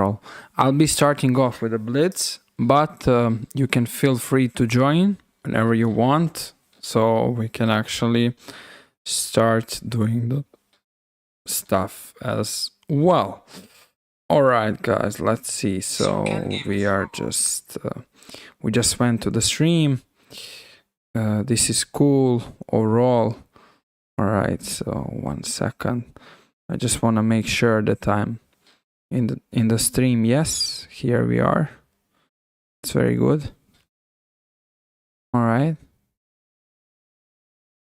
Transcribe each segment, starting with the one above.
general. I'll be starting off with a Blitz, but you can feel free to join whenever you want, so we can actually start doing the stuff as well. Alright guys, let's see. So we are just we just went to the stream. This is cool overall. Alright, so 1 second. I just want to make sure that I'm in the stream. Yes, here we are. It's very good. Alright.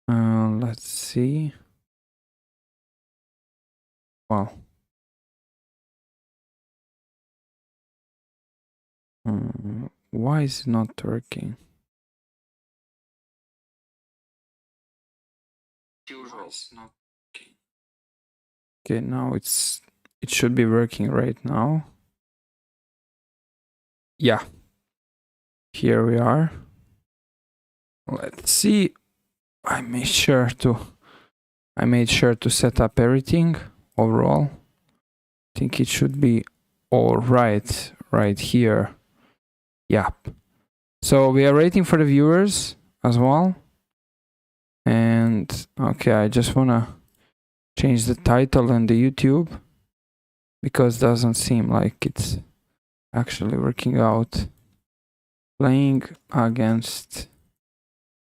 Let's see. Wow. Why is it not working? It's not working. Okay, now it should be working right now. Yeah. Here we are. Let's see. I made sure to set up everything overall. I think it should be all right here. Yep. So we are waiting for the viewers as well. And okay, I just wanna change the title on the YouTube because it doesn't seem like it's actually working out. Playing against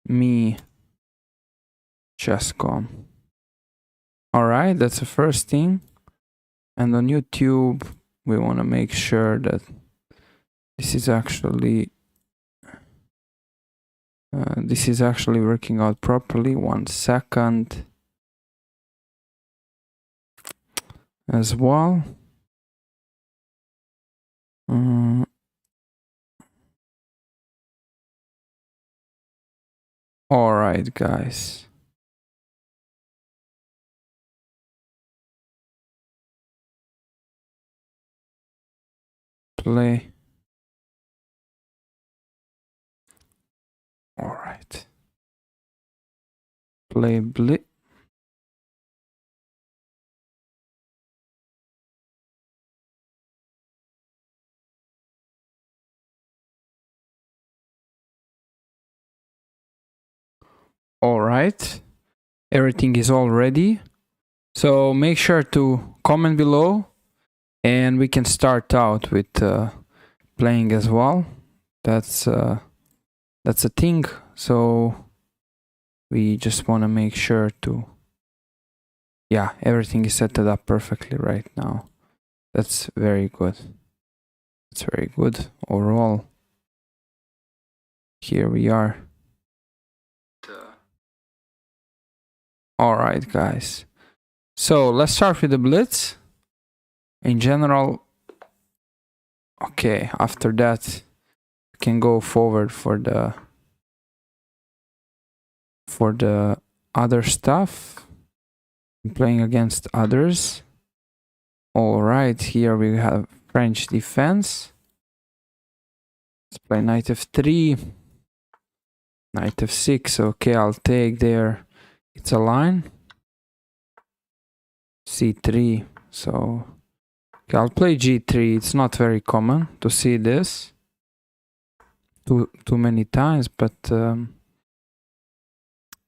me, Chesscom. Alright, that's the first thing. And on YouTube, we want to make sure that this is actually working out properly. 1 second as well. All right, guys. Play. All right. Play Blitz. All right. Everything is all ready. So make sure to comment below and we can start out with playing as well. That's a thing. So we just want to make sure to, yeah, everything is set up perfectly right now. That's very good. It's very good overall. Here we are. All right, guys. So let's start with the Blitz. In general, okay, after that, we can go forward for the other stuff. Playing against others. All right, here we have French defense. Let's play knight f3, knight f6. Okay, I'll take there. It's a line. c3. So okay, I'll play g3. It's not very common to see this too many times, but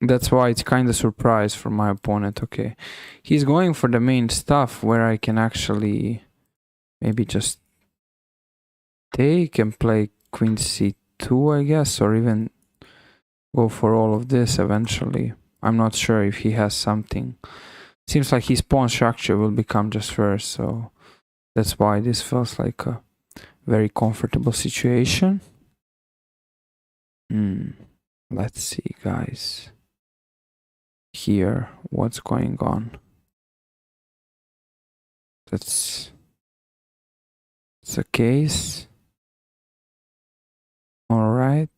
that's why it's kind of surprise for my opponent. Okay, he's going for the main stuff where I can actually maybe just take and play queen c2, I guess, or even go for all of this eventually. I'm not sure if he has something. Seems like his pawn structure will become just first, so that's why this feels like a very comfortable situation. Let's see, guys. Here, what's going on? That's the case. All right.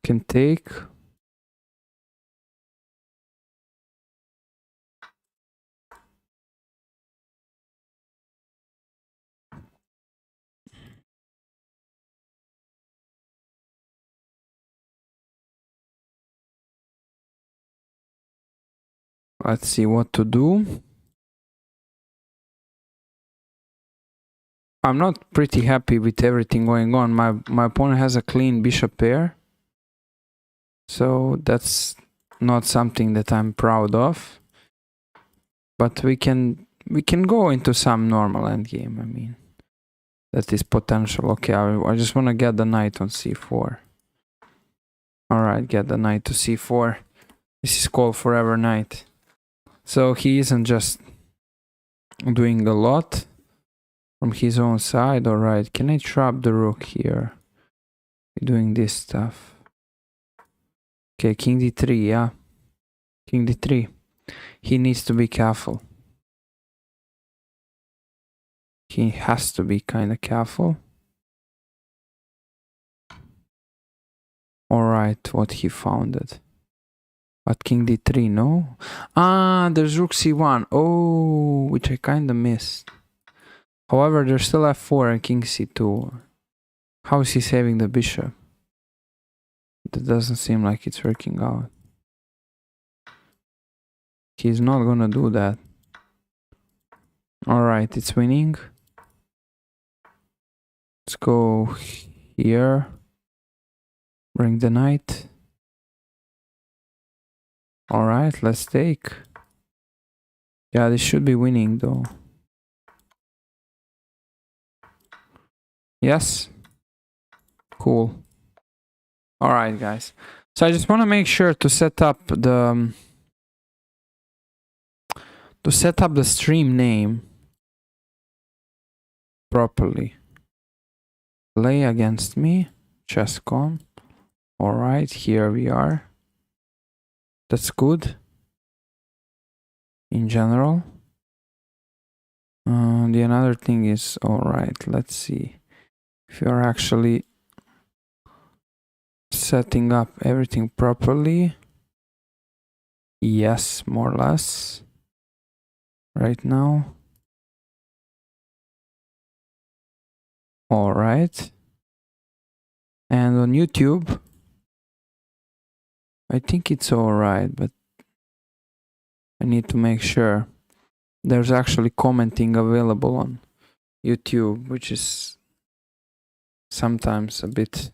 Can take. Let's see what to do. I'm not pretty happy with everything going on. My opponent has a clean bishop pair. So that's not something that I'm proud of. But we can go into some normal endgame. I mean, that is potential. Okay, I just want to get the knight on c4. Alright, get the knight to c4. This is called forever knight. So he isn't just doing a lot from his own side. Alright, can I trap the rook here? Doing this stuff. Okay, king d3, yeah. King d3. He needs to be careful. He has to be kind of careful. Alright, what he founded. But king d3, no? Ah, there's rook c1. Oh, which I kind of missed. However, there's still f4 and king c2. How is he saving the bishop? That doesn't seem like it's working out. He's not gonna do that. Alright, it's winning. Let's go here. Bring the knight. Alright, let's take. Yeah, this should be winning though. Yes. Cool. Alright, guys. So I just want to make sure to set up the stream name properly. Play against me. Chess.com. Alright, here we are. That's good. In general. The another thing is, alright, let's see if you're actually setting up everything properly. Yes, more or less. Right now. Alright. And on YouTube, I think it's alright, but I need to make sure. There's actually commenting available on YouTube, which is sometimes a bit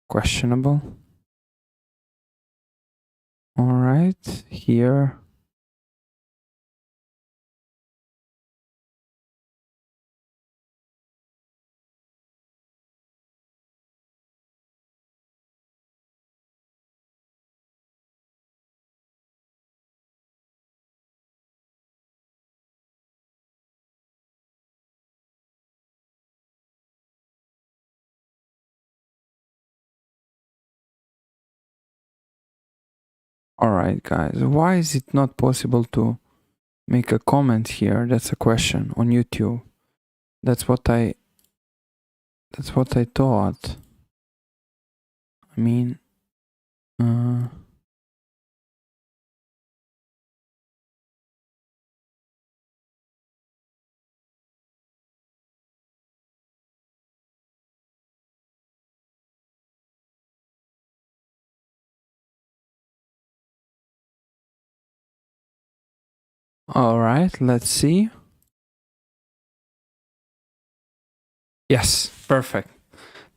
questionable. Alright, here. Alright, guys, why is it not possible to make a comment here? That's a question on YouTube. That's what I thought. I mean, alright, let's see. Yes, perfect.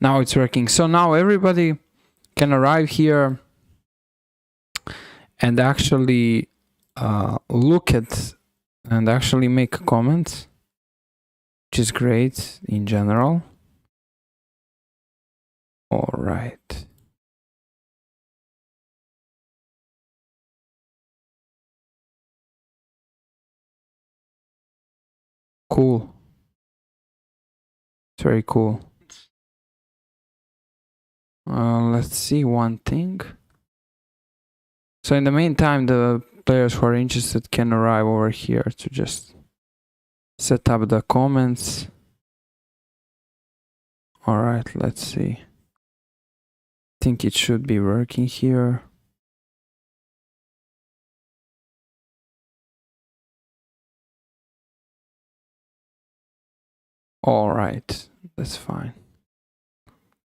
Now it's working. So now everybody can arrive here and actually look at and actually make comments, which is great in general. All right. Cool. It's very cool. Let's see one thing. So in the meantime, the players who are interested can arrive over here to just set up the comments. All right, let's see. I think it should be working here. All right, that's fine.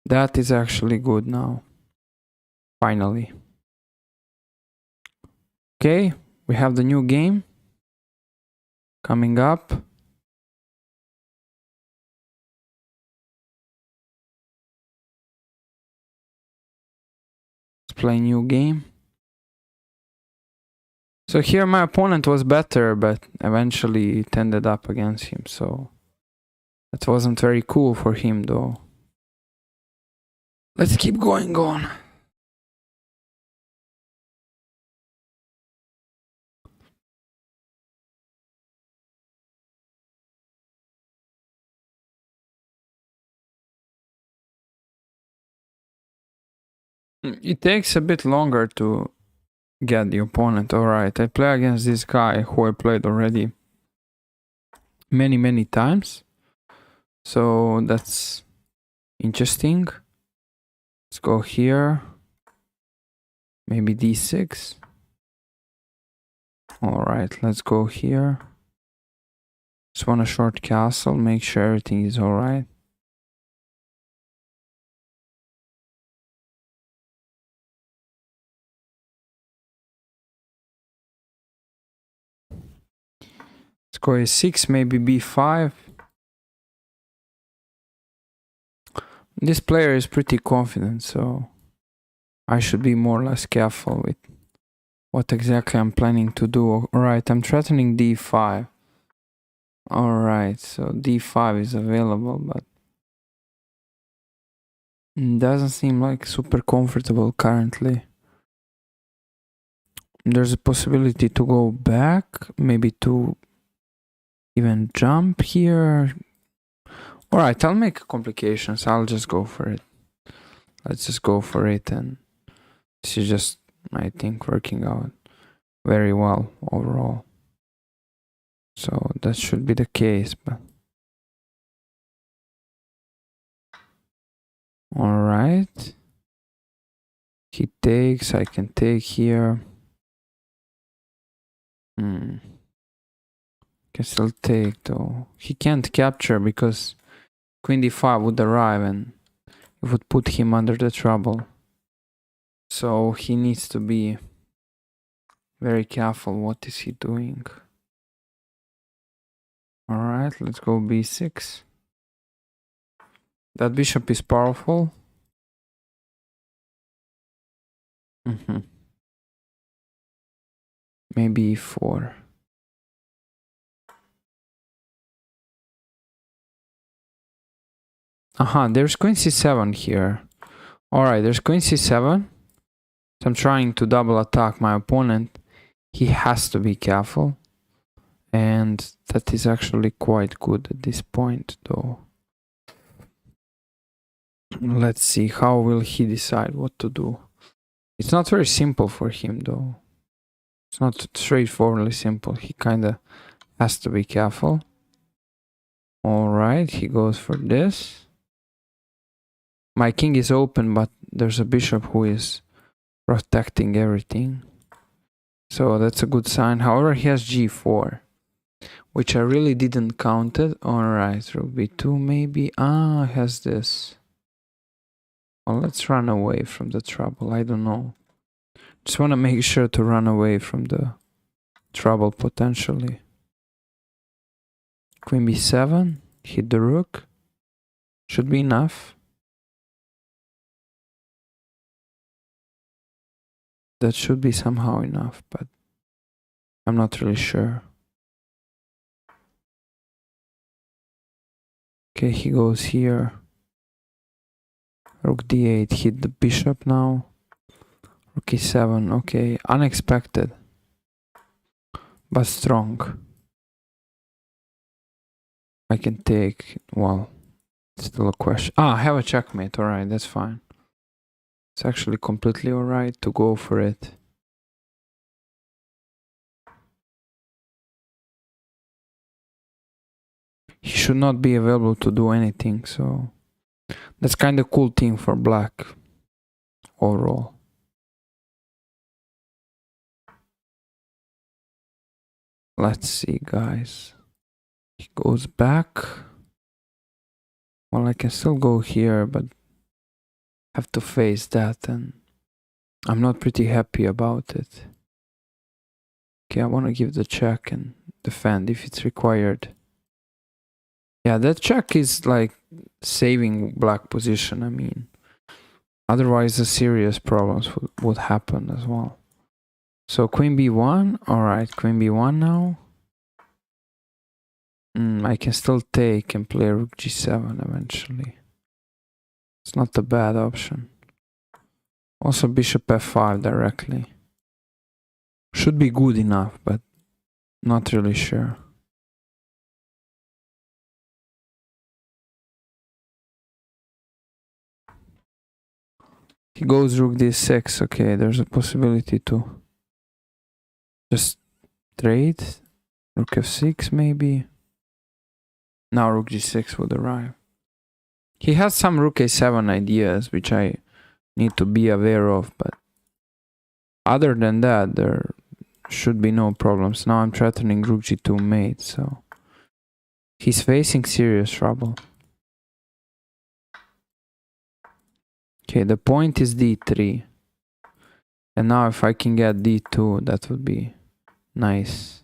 That is actually good now. Finally. Okay, we have the new game coming up. Let's play new game. So here my opponent was better, but eventually it ended up against him, so that wasn't very cool for him though. Let's keep going on. It takes a bit longer to get the opponent. Alright, I play against this guy who I played already many times. So that's interesting. Let's go here. Maybe d6. Alright, let's go here. Just want a short castle, make sure everything is alright. Let's go a6, maybe b5. This player is pretty confident, so I should be more or less careful with what exactly I'm planning to do. Alright, I'm threatening d5. Alright, so d5 is available, but doesn't seem like super comfortable currently. There's a possibility to go back, maybe to even jump here. Alright, I'll make complications. I'll just go for it. Let's just go for it, and this is just, I think, working out very well overall. So that should be the case, but alright. He takes, I can take here. Can still take though. He can't capture because queen d5 would arrive and it would put him under the trouble. So he needs to be very careful. What is he doing? Alright, let's go b6. That bishop is powerful. Maybe e4. There's queen c7 here. Alright, there's queen c7. So I'm trying to double attack my opponent. He has to be careful. And that is actually quite good at this point though. Let's see, how will he decide what to do? It's not very simple for him though. It's not straightforwardly simple. He kinda has to be careful. Alright, he goes for this. My king is open, but there's a bishop who is protecting everything. So that's a good sign. However, he has g4, which I really didn't count it. Alright, rook b2 maybe. Has this. Well, let's run away from the trouble. I don't know. Just want to make sure to run away from the trouble potentially. Queen b7, hit the rook. Should be enough. That should be somehow enough, but I'm not really sure. Okay, he goes here. Rook d8, hit the bishop now. Rook e7, okay, unexpected, but strong. I can take, well, still a question. I have a checkmate, alright, that's fine. It's actually completely alright to go for it. He should not be available to do anything, so that's kind of cool thing for black overall. Let's see, guys. He goes back. Well, I can still go here, but have to face that, and I'm not pretty happy about it. Okay, I want to give the check and defend if it's required. Yeah, that check is like saving black position, I mean. Otherwise, the serious problems would happen as well. So queen b1, alright, queen b1 now. I can still take and play rook g7 eventually. It's not a bad option. Also bishop f5 directly. Should be good enough, but not really sure. He goes rook d6. Okay, there's a possibility to just trade. Rook f6 maybe. Now rook g6 would arrive. He has some rook a7 ideas, which I need to be aware of, but other than that, there should be no problems. Now I'm threatening rook g2 mate, so he's facing serious trouble. Okay, the point is d3. And now if I can get d2, that would be nice.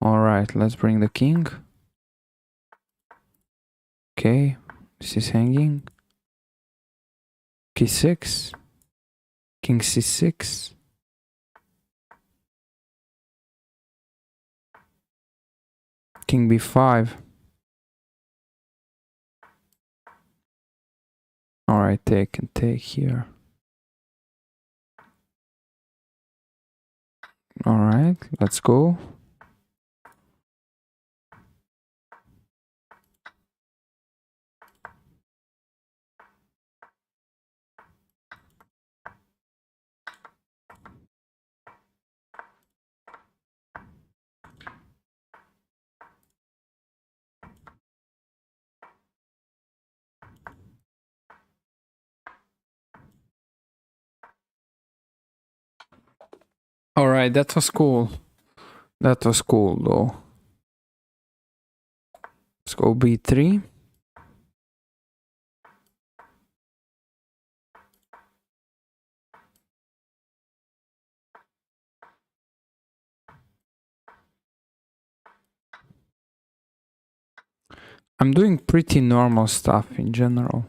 Alright, let's bring the king. Okay, this is hanging. K6. King c6. King b5. Alright, take and take here. Alright, let's go. Alright, that was cool. That was cool though. Let's go b3. I'm doing pretty normal stuff in general.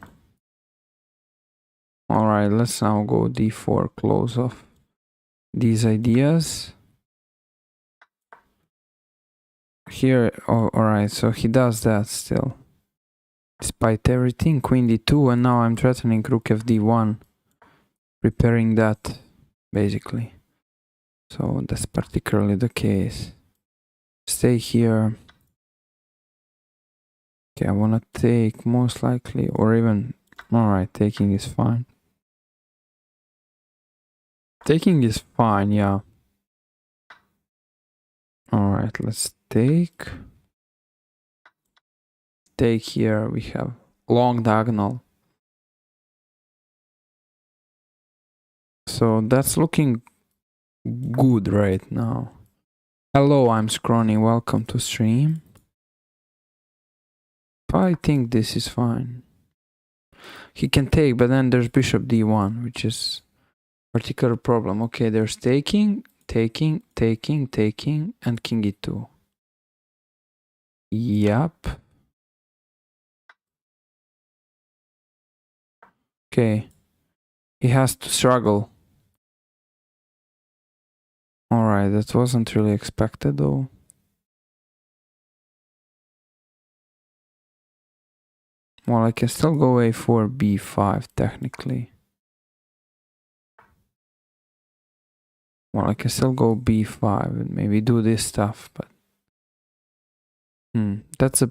Alright, let's now go d4, close off these ideas. Here, oh, alright, so he does that still. Despite everything, queen d2, and now I'm threatening rook fd1. Preparing that, basically. So that's particularly the case. Stay here. Okay, I wanna take most likely, or even, alright, taking is fine. Taking is fine, yeah. Alright, let's take. Take here, we have long diagonal. So that's looking good right now. Hello, I'm Scrawny, welcome to stream. I think this is fine. He can take, but then there's bishop d1, which is a particular problem. Okay, there's taking, taking, taking, taking, and king e2. Yup. Okay. He has to struggle. Alright, that wasn't really expected though. Well, I can still go a4, b5 technically. Well, I can still go b5 and maybe do this stuff, but that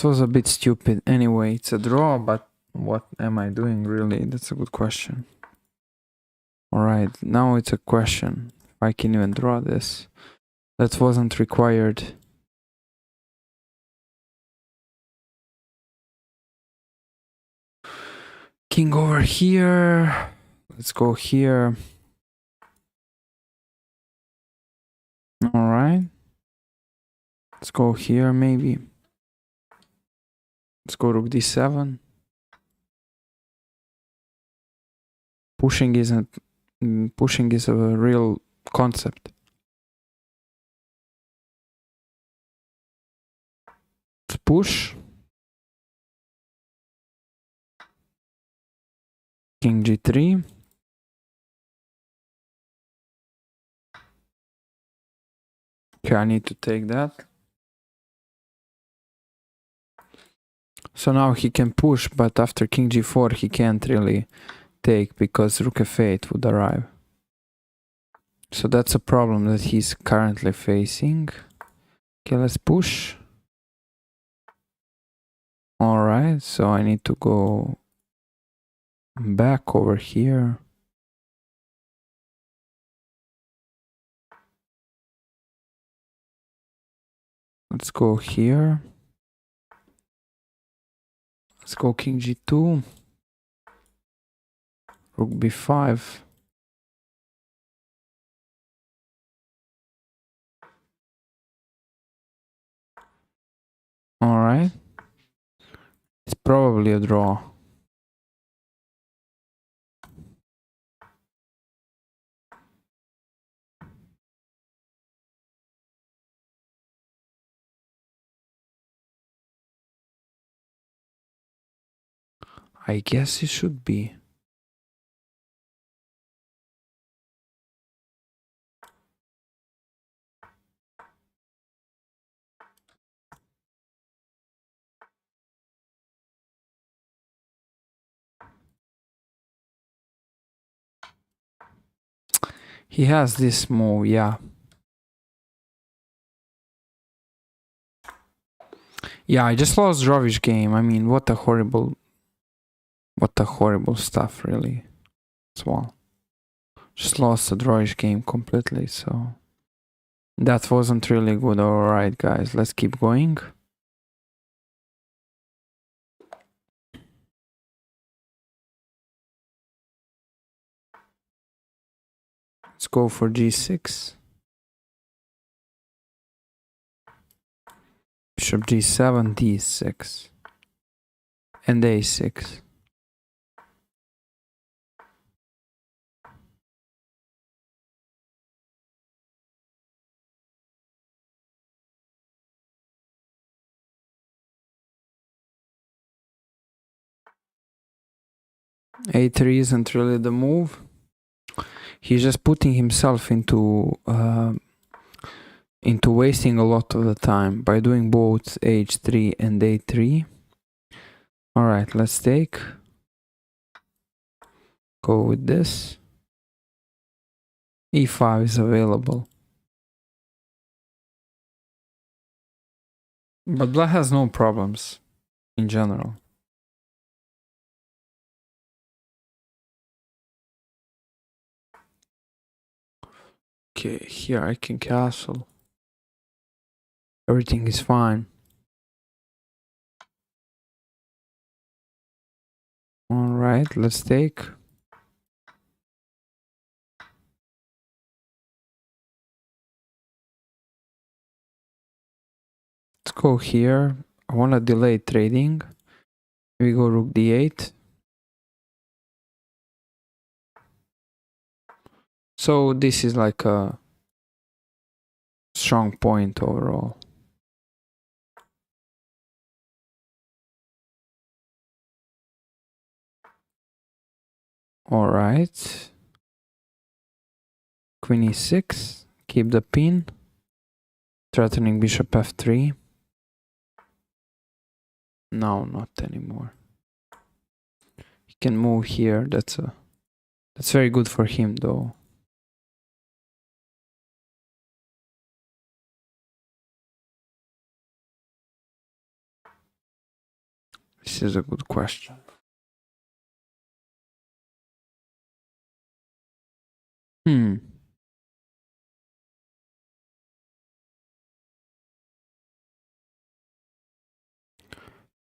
was a bit stupid. Anyway, it's a draw, but what am I doing really? That's a good question. Alright, now it's a question if I can even draw this. That wasn't required. King over here. Let's go here. Alright. Let's go here maybe. Let's go rook d7. Pushing is a real concept. Let's push. King g3. Okay, I need to take that. So now he can push, but after king g4 he can't really take because rook f8 would arrive. So that's a problem that he's currently facing. Okay, let's push. Alright, so I need to go back over here. Let's go here. Let's go king g2. Rook b5. Alright. It's probably a draw. I guess it should be. He has this move, yeah. Yeah, I just lost Drovish game. I mean, what a horrible stuff, really. As well. Just lost the Drovish game completely, so that wasn't really good. Alright, guys, let's keep going. Let's go for g6. Bishop g7, d6. And a6. a3 isn't really the move. He's just putting himself into wasting a lot of the time by doing both h3 and a3. Alright, let's take. Go with this. e5 is available. But black has no problems in general. Okay, here I can castle. Everything is fine. Alright, let's take. Let's go here. I want to delay trading. We go rook d8. So this is like a strong point overall. Alright. Queen e6. Keep the pin. Threatening bishop f3. No, not anymore. He can move here. That's very good for him though. This is a good question.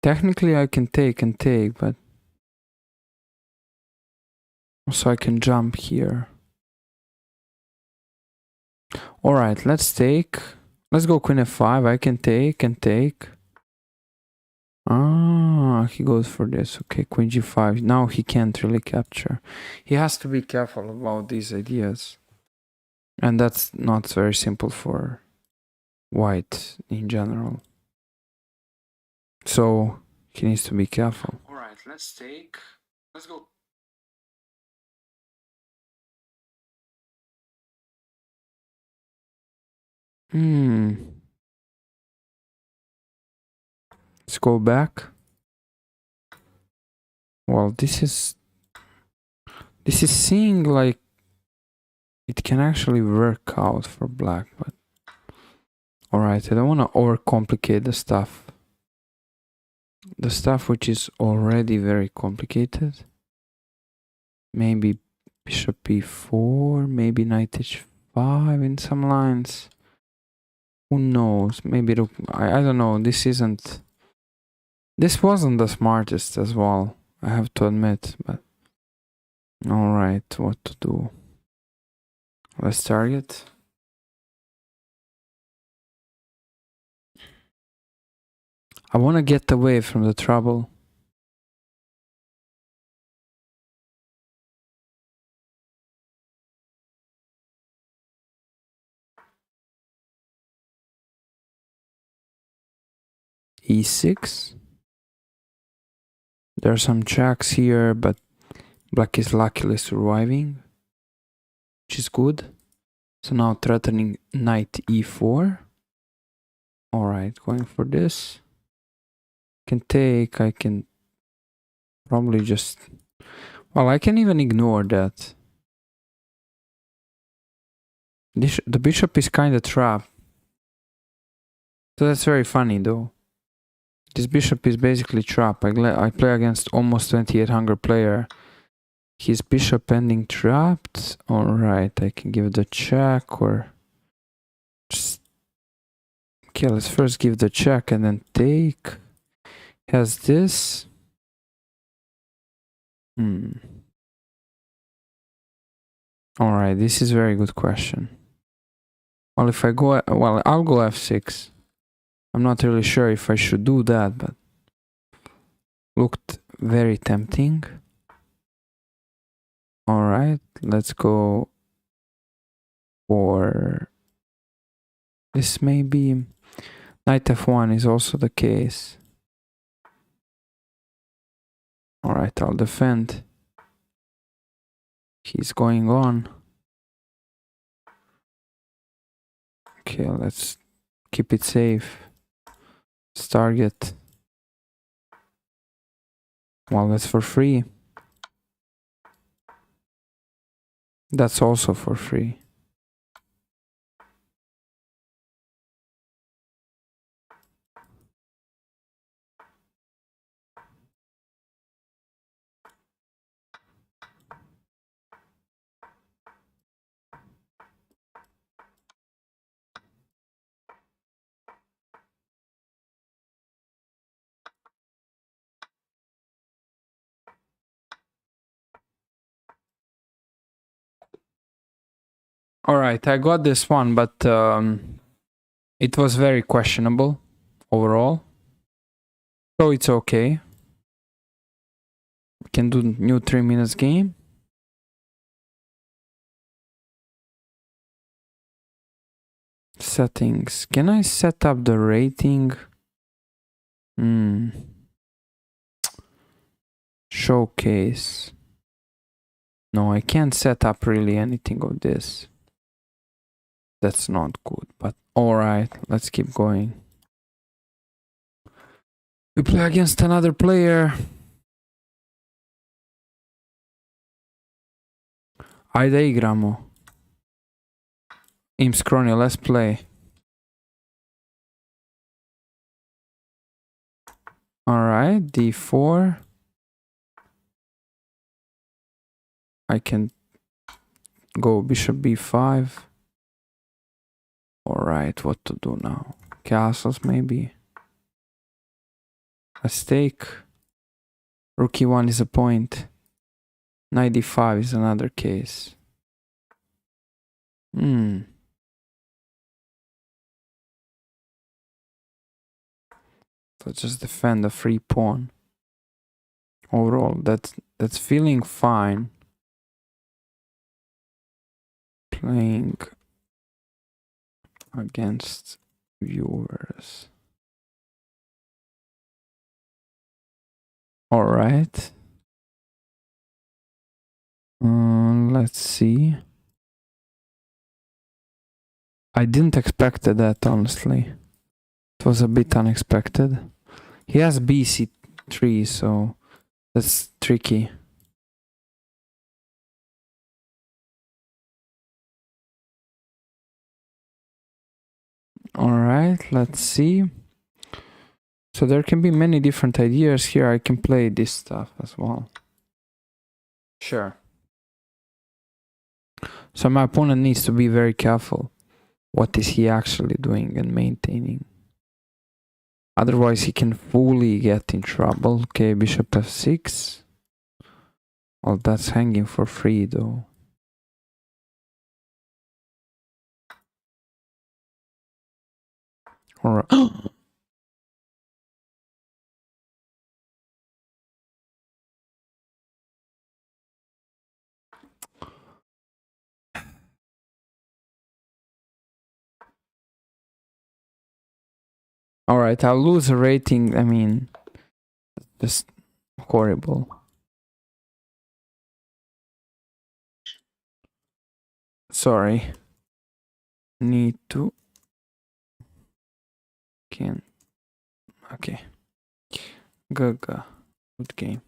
Technically I can take and take, but also I can jump here. Alright, let's take. Let's go queen f5. I can take and take. Ah, he goes for this. Okay, queen g5. Now he can't really capture. He has to be careful about these ideas. And that's not very simple for white in general. So he needs to be careful. Alright, let's go. Let's go back. Well, this is seeing like it can actually work out for black, but alright, I don't want to overcomplicate the stuff. The stuff which is already very complicated. Maybe bishop e4, maybe knight h5 in some lines. Who knows? Maybe I don't know. This wasn't the smartest as well, I have to admit, but alright, what to do? Let's target. I want to get away from the trouble. e6. There are some checks here, but black is luckily surviving, which is good. So now threatening knight e4. Alright, going for this. Can take, I can probably just... Well, I can even ignore that. The bishop is kind of trapped. So that's very funny though. This bishop is basically trapped. I play against almost 2800 player. His bishop ending trapped. Alright, I can give the check or... Just... Okay, let's first give the check and then take. Has this. Alright, this is a very good question. Well, if I go... Well, I'll go f6. I'm not really sure if I should do that, but... Looked very tempting. Alright, let's go for... This maybe... Knight f1 is also the case. Alright, I'll defend. He's going on. Okay, let's keep it safe. Let's target. Well, that's for free. That's also for free. Alright, I got this one, but it was very questionable overall. So it's okay. We can do new 3 minutes game. Settings. Can I set up the rating? Showcase. No, I can't set up really anything of this. That's not good, but alright, let's keep going. We play against another player. Ajde igramo. Imskronio, let's play. Alright, d4. I can go bishop b5. Alright, what to do now? Castles maybe. Let's take. Rook e1 is a point. Knight d5 is another case. Let's just defend the free pawn. Overall, that's feeling fine. Playing against viewers. All right. Let's see. I didn't expect that, honestly. It was a bit unexpected. He has BC3, so that's tricky. All right, let's see. So there can be many different ideas here. I can play this stuff as well. Sure. So my opponent needs to be very careful. What is he actually doing and maintaining? Otherwise he can fully get in trouble. Okay, bishop f6. Well, that's hanging for free though. All right. All right, I'll lose a rating. I mean, just horrible. Sorry. Need to. Can. Okay. Gaga. Good game.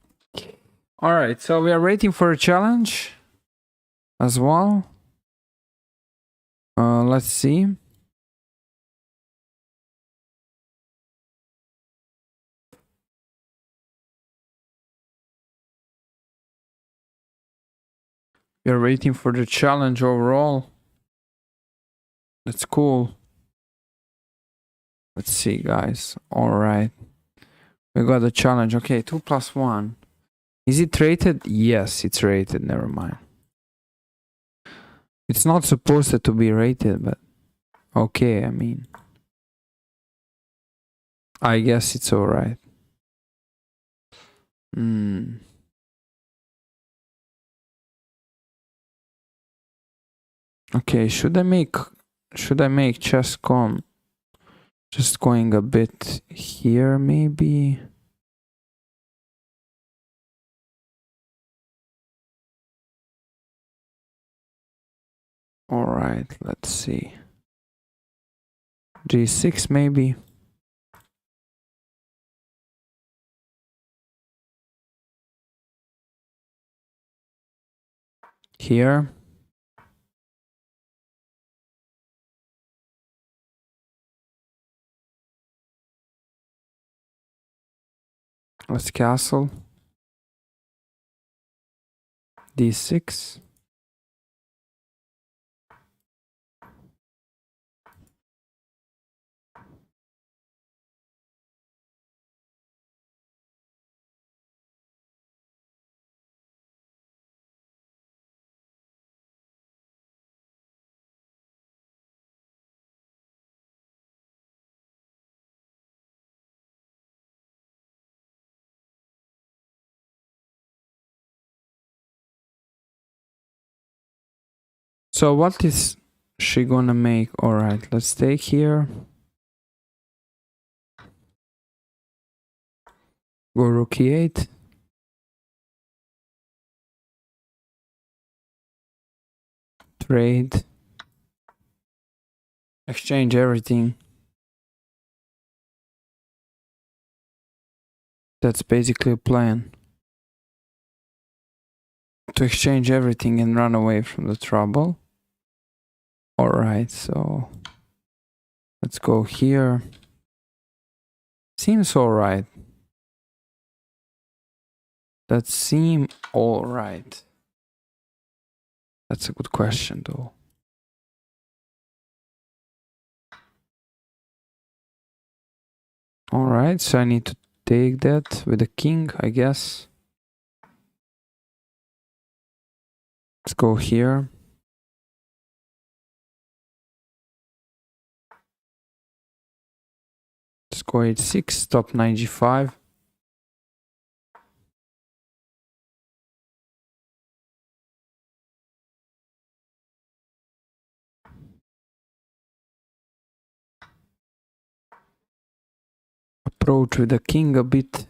All right, so we are waiting for a challenge as well. Let's see. We are waiting for the challenge overall. That's cool. Let's see, guys. All right. We got the challenge. Okay, 2+1. Is it rated? Yes, it's rated. Never mind. It's not supposed to be rated, but okay, I mean. I guess it's all right. Okay, should I make chess.com just going a bit here maybe? All right, let's see. G6 maybe. Here. Let's castle. D6. So what is she gonna make? All right, let's take here. Go rook e8. Trade. Exchange everything. That's basically a plan. To exchange everything and run away from the trouble. Alright, so let's go here. Seems alright. That seem alright. That's a good question though. Alright, so I need to take that with the king, I guess. Let's go here. Let's go h6, stop knight g5. approach with the king a bit.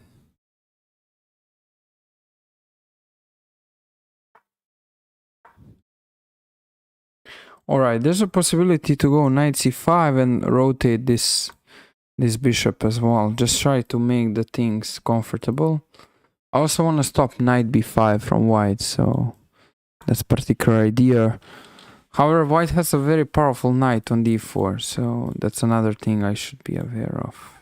Alright, there's a possibility to go knight c5 and rotate this bishop as well. Just try to make the things comfortable. I also want to stop knight b5 from white, so that's a particular idea. However, white has a very powerful knight on d4, so that's another thing I should be aware of.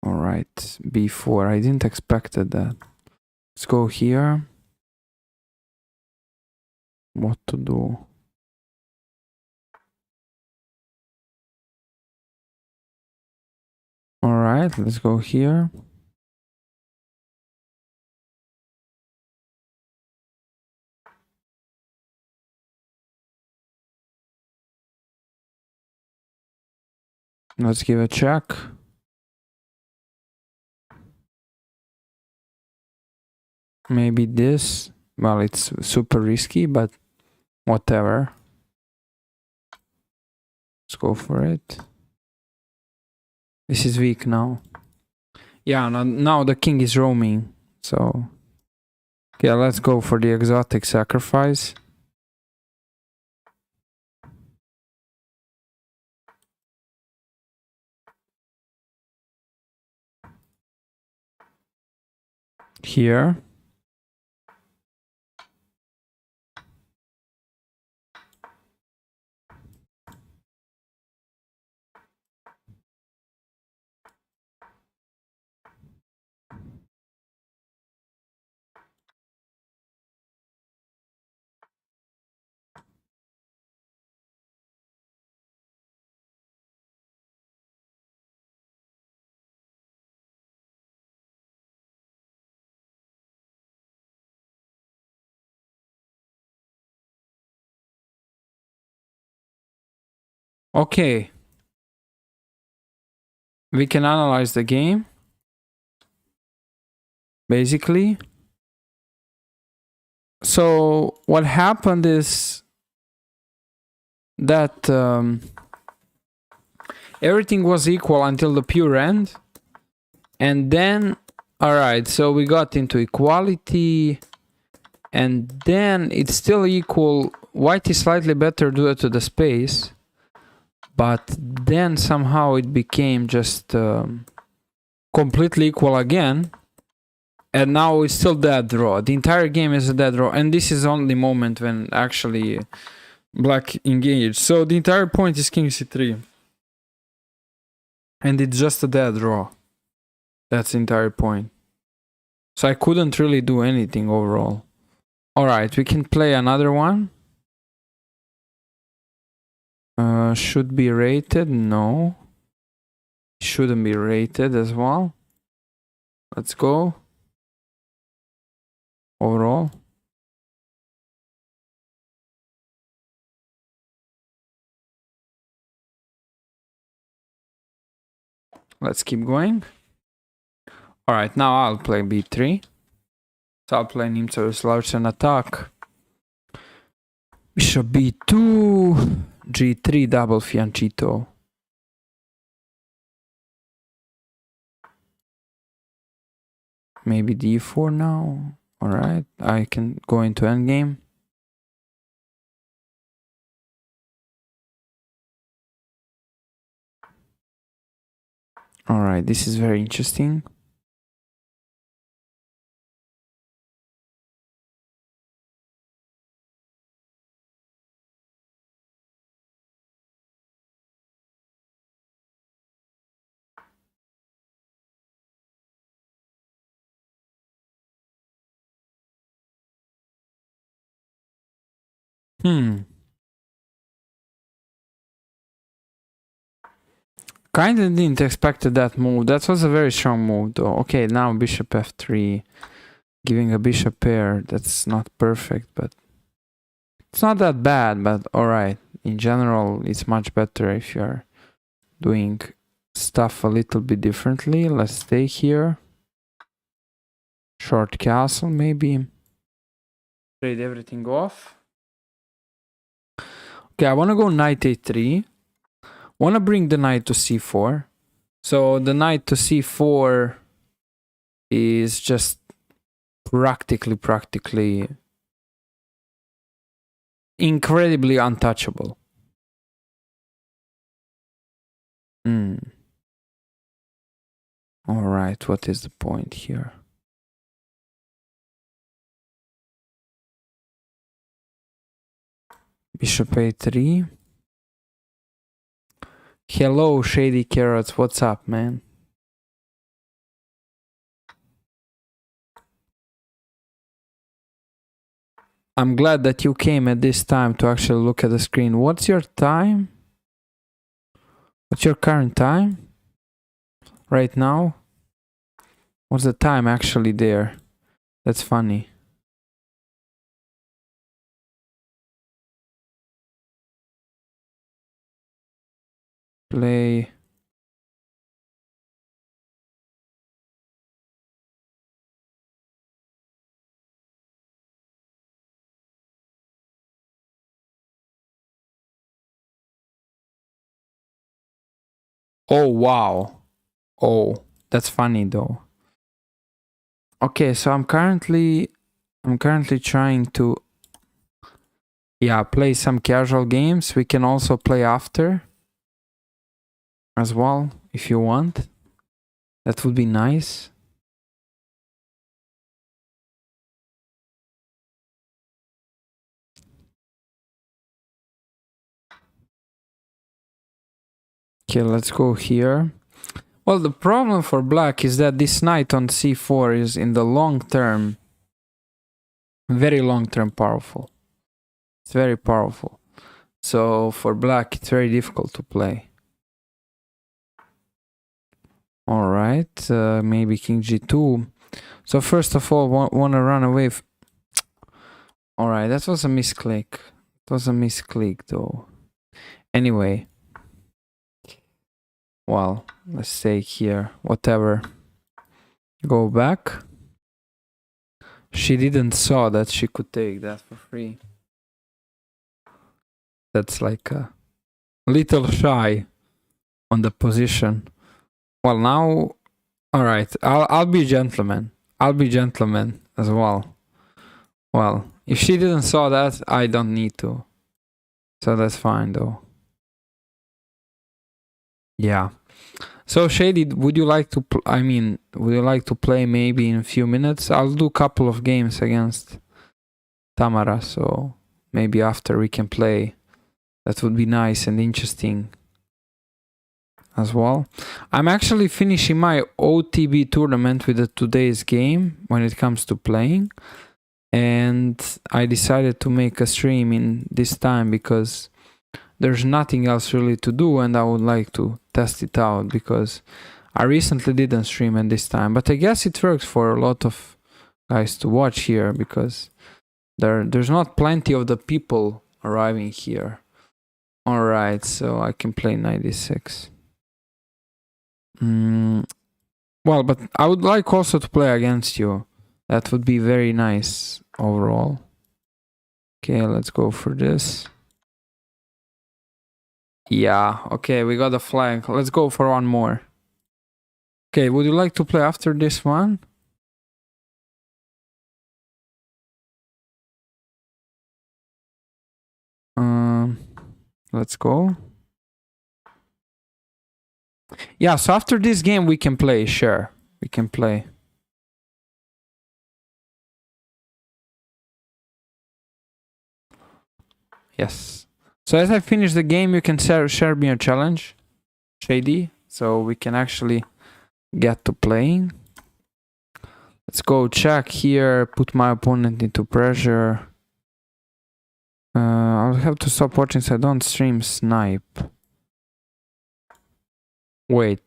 Alright, b4. I didn't expect that. Let's go here. What to do? Alright, let's go here. Let's give a check. Maybe this. Well, it's super risky, but whatever. Let's go for it. This is weak now. Yeah, now the king is roaming. So, yeah, let's go for the exotic sacrifice. Here. Okay. We can analyze the game. Basically. So what happened is that everything was equal until the pure end. And then, alright, so we got into equality. And then it's still equal. White is slightly better due to the space. But then somehow it became just completely equal again. And now it's still dead draw. The entire game is a dead draw. And this is only moment when actually black engaged. So the entire point is king c3. And it's just a dead draw. That's the entire point. So I couldn't really do anything overall. Alright, we can play another one. Should be rated? No. Shouldn't be rated as well. Let's go. Overall. Let's keep going. Alright, now I'll play b3. So I'll play Nimcov's Larsen attack. Bishop b2. g3 double fianchetto. Maybe d4 now. Alright, I can go into endgame. Alright, this is very interesting. Kinda didn't expect that move. That was a very strong move though. Okay, now bishop f3. Giving a bishop pair. That's not perfect, but it's not that bad, but alright. In general, it's much better if you're doing stuff a little bit differently. Let's stay here. Short castle, maybe. Trade everything off. Okay, I want to go knight a3. Want to bring the knight to c4. So the knight to c4 is just practically incredibly untouchable. All right, what is the point here? Bishop a3. Hello, Shady Carrots. What's up, man? I'm glad that you came at this time to actually look at the screen. What's your time? What's your current time? Right now? What's the time actually there? That's funny. Play. Oh, wow. Oh, that's funny though. Okay, so I'm currently trying to play some casual games. We can also play after as well if you want. That would be nice. Okay, let's go here. Well, the problem for black is that this knight on c4 is in the long term, very long term powerful. It's very powerful. So for black, it's very difficult to play. All right, maybe king g2. So first of all, want to run away. All right, that was a misclick. It was a misclick though. Anyway. Well, let's say here, whatever. Go back. She didn't saw that she could take that for free. That's like a little shy on the position. Well, now, all right, I'll be gentleman. I'll be gentleman as well. Well, if she didn't saw that, I don't need to. So that's fine though. Yeah. So Shady, would you like to? Would you like to play maybe in a few minutes? I'll do a couple of games against Tamara, so maybe after we can play. That would be nice and interesting as well. I'm actually finishing my OTB tournament with today's game when it comes to playing, and I decided to make a stream in this time because there's nothing else really to do, and I would like to test it out because I recently didn't stream at this time, but I guess it works for a lot of guys to watch here because there's not plenty of the people arriving here. All right, so I can play 96. Well, but I would like also to play against you. That would be very nice overall. Okay, let's go for this. Yeah, okay, we got a flag. Let's go for one more. Okay, would you like to play after this one? Let's go. Yeah, so after this game we can play, sure. We can play. Yes. So as I finish the game, you can share me a challenge, Shady, so we can actually get to playing. Let's go check here, put my opponent into pressure. I'll have to stop watching so I don't stream snipe. Wait,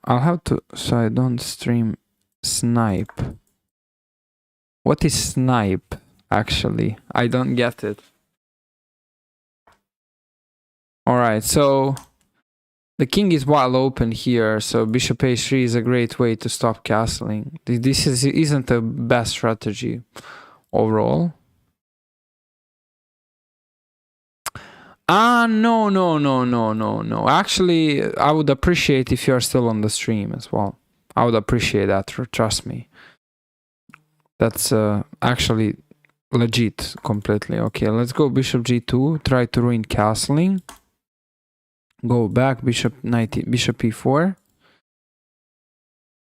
I'll have to, so I don't stream snipe. What is snipe, actually? I don't get it. Alright, so the king is wide open here, so bishop a3 is a great way to stop castling. This isn't the best strategy overall. No. Actually, I would appreciate if you're still on the stream as well. I would appreciate that, trust me. That's actually legit completely. Okay, let's go bishop g2, try to ruin castling. Go back, bishop e4.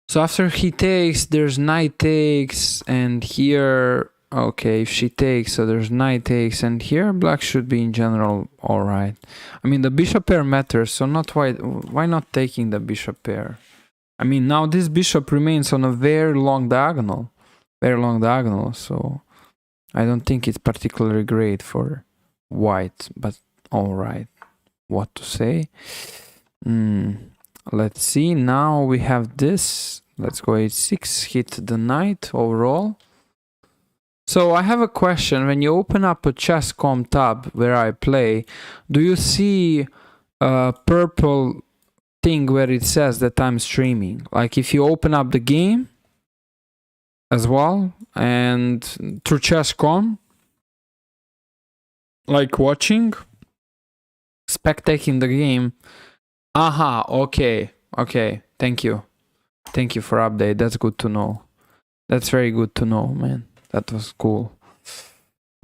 So after he takes, there's knight takes, and here, okay, if she takes, so there's knight takes, and here black should be in general alright. I mean, the bishop pair matters, so why not taking the bishop pair? I mean, now this bishop remains on a very long diagonal, so I don't think it's particularly great for white, but alright, what to say? Let's see, now we have this. Let's go h6, hit the knight overall. So I have a question. When you open up a chess.com tab where I play, do you see a purple thing where it says that I'm streaming? Like if you open up the game as well and through chess.com, like watching, spectating the game. Aha, okay, thank you for update. That's good to know. That's very good to know, man. That was cool.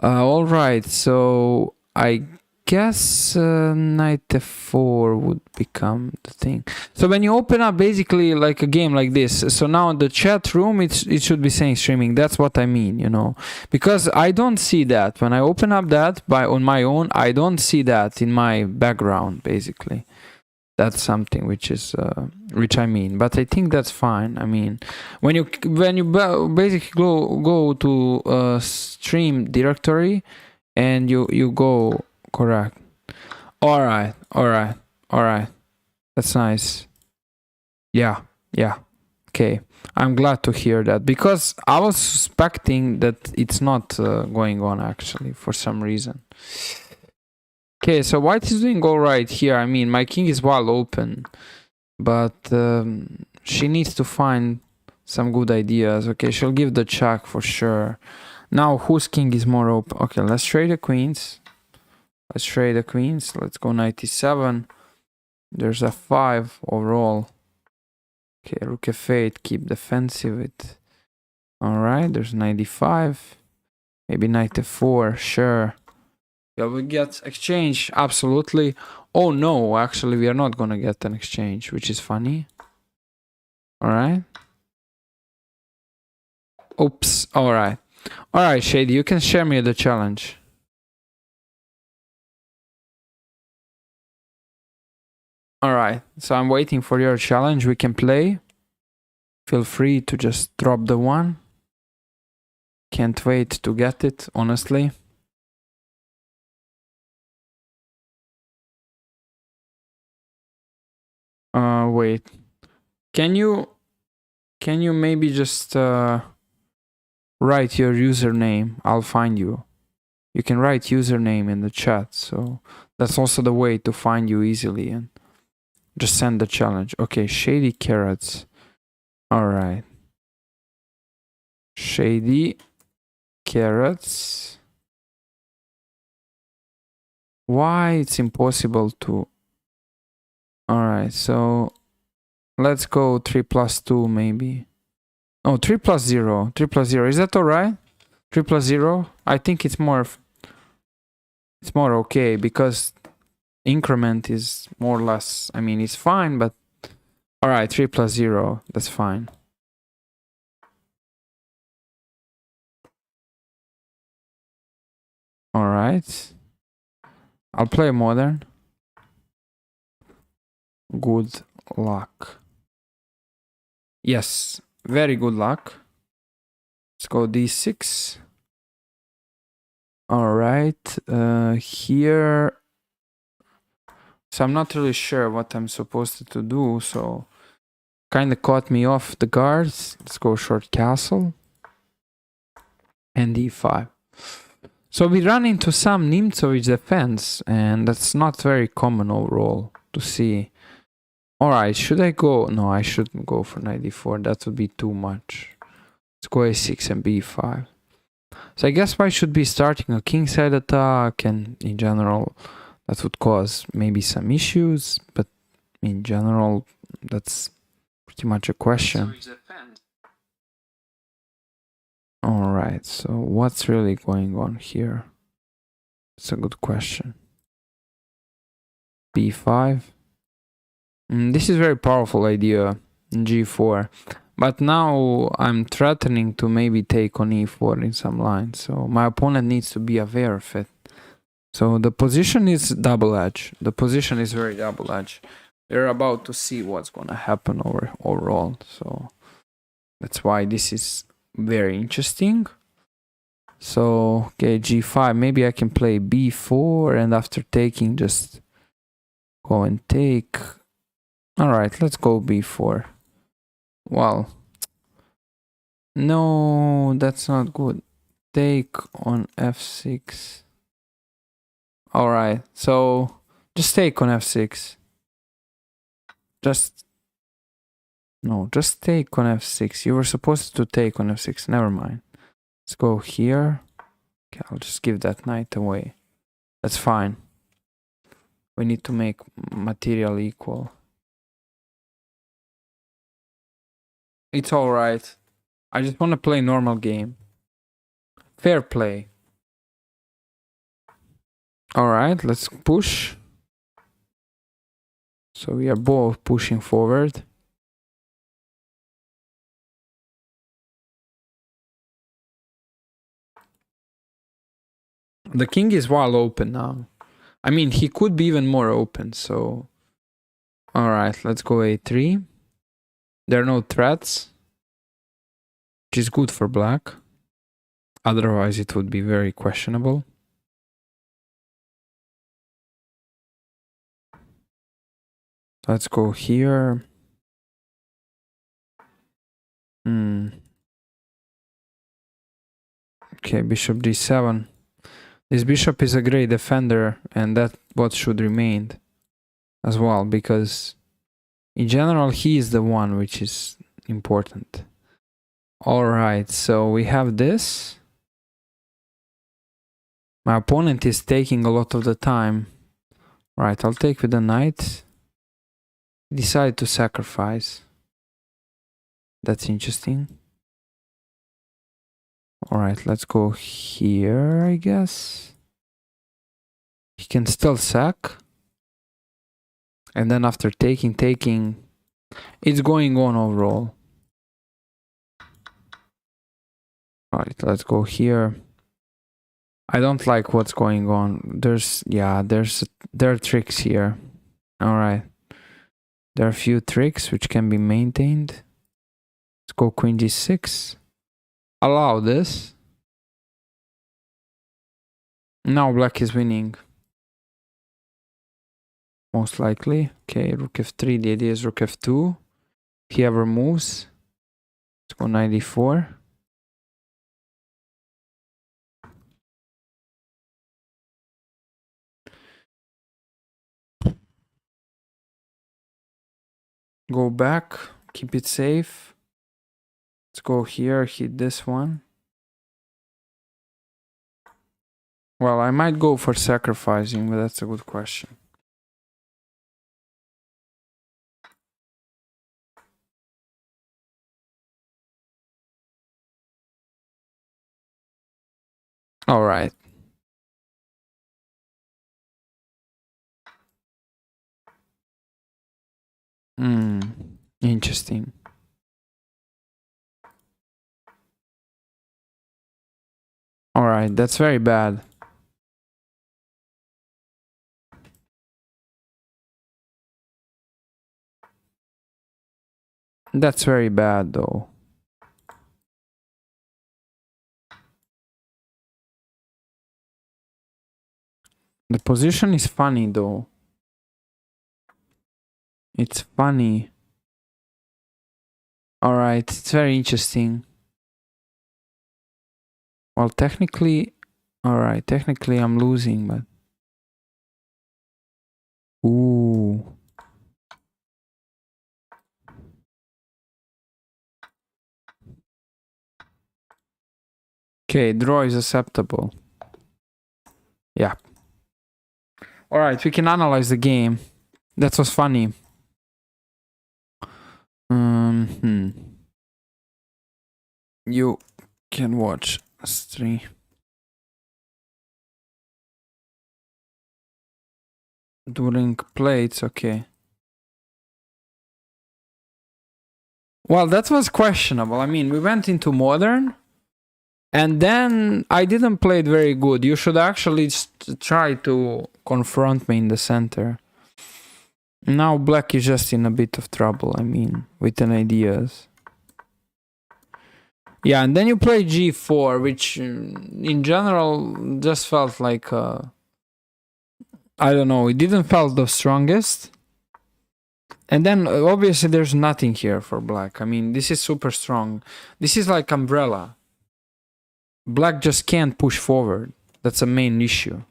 All right, so I guess knight f4 would become the thing. So when you open up basically like a game like this, so now in the chat room it should be saying streaming. That's what I mean, you know, because I don't see that when I open up that on my own. I don't see that in my background basically. That's something which is which I mean, but I think that's fine. I mean, when you basically go to stream directory and you go correct. All right. That's nice. Yeah. Okay, I'm glad to hear that because I was suspecting that it's not going on actually for some reason. Okay, so white is doing all right here. I mean, my king is wide open, but she needs to find some good ideas. Okay, she'll give the check for sure. Now, whose king is more open? Okay, let's trade the queens. Let's go 97. There's a 5 overall. Okay, rook f8, keep defensive it. All right, there's 95. Maybe knight f4, sure. Yeah, we get exchange, absolutely. Oh no, actually we are not gonna get an exchange, which is funny. Alright. Oops, alright. Alright, Shady, you can share me the challenge. Alright, so I'm waiting for your challenge. We can play. Feel free to just drop the one. Can't wait to get it, honestly. Wait. Can you maybe just write your username? I'll find you. You can write username in the chat, so that's also the way to find you easily and just send the challenge. Okay, Shady Carrots. Alright. Shady Carrots. Why it's impossible to... Alright, so let's go 3 plus 2 maybe. Oh, 3 plus 0. 3 plus 0. Is that alright? 3 plus 0? I think it's more okay because increment is more or less, I mean, it's fine, but alright, 3 plus 0. That's fine. Alright. I'll play modern. Good luck. Yes, very good luck. Let's go d6. Alright, here. So I'm not really sure what I'm supposed to do, so kind of caught me off the guards. Let's go short castle. And d5. So we run into some Nimzovich defense, and that's not very common overall to see. Alright, should I go? No, I shouldn't go for knight d4. That would be too much. Let's go a6 and b5. So I guess I should be starting a kingside attack, and in general, that would cause maybe some issues, but in general, that's pretty much a question. All right, so what's really going on here? It's a good question. B5. This is very powerful idea, G4. But now I'm threatening to maybe take on E4 in some lines. So my opponent needs to be aware of it. So the position is double edge. The position is very double edge. We're about to see what's gonna happen overall. So that's why this is very interesting. So okay, G5. Maybe I can play B4 and after taking just go and take. Alright, let's go B4. Well, no, that's not good. Take on F6. Alright, so just take on F6. Just take on F6. You were supposed to take on F6. Never mind. Let's go here. Okay, I'll just give that knight away. That's fine. We need to make material equal. It's alright. I just want to play normal game. Fair play. Alright, let's push. So we are both pushing forward. The king is wide open now. I mean, he could be even more open, so... Alright, let's go A3. There are no threats, which is good for black. Otherwise, it would be very questionable. Let's go here. Okay, bishop d7. This bishop is a great defender, and that's what should remain as well, because in general, he is the one which is important. Alright, so we have this. My opponent is taking a lot of the time. Right, I'll take with the knight. Decide to sacrifice. That's interesting. Alright, let's go here, I guess. He can still sack. And then after taking, it's going on overall. Alright, let's go here. I don't like what's going on. There are tricks here. Alright. There are a few tricks which can be maintained. Let's go queen g6. Allow this. Now black is winning. Most likely. Okay, rook f3. The idea is rook f2. He ever moves. Let's go knight e4. Go back, keep it safe. Let's go here, hit this one. Well, I might go for sacrificing, but that's a good question. All right. Interesting. All right, that's very bad. That's very bad, though. The position is funny, though. It's funny. All right, it's very interesting. Well, technically, all right, technically I'm losing, but... Ooh. Okay, draw is acceptable. Yeah. All right, we can analyze the game. That was funny. You can watch stream. During play, it's okay. Well, that was questionable. I mean, we went into modern, and then I didn't play it very good. You should actually try to confront me in the center. Now black is just in a bit of trouble, I mean, with an ideas. Yeah, and then you play g4, which in general just felt like, I don't know, it didn't felt the strongest. And then obviously there's nothing here for black. I mean, this is super strong. This is like umbrella. Black just can't push forward. That's a main issue.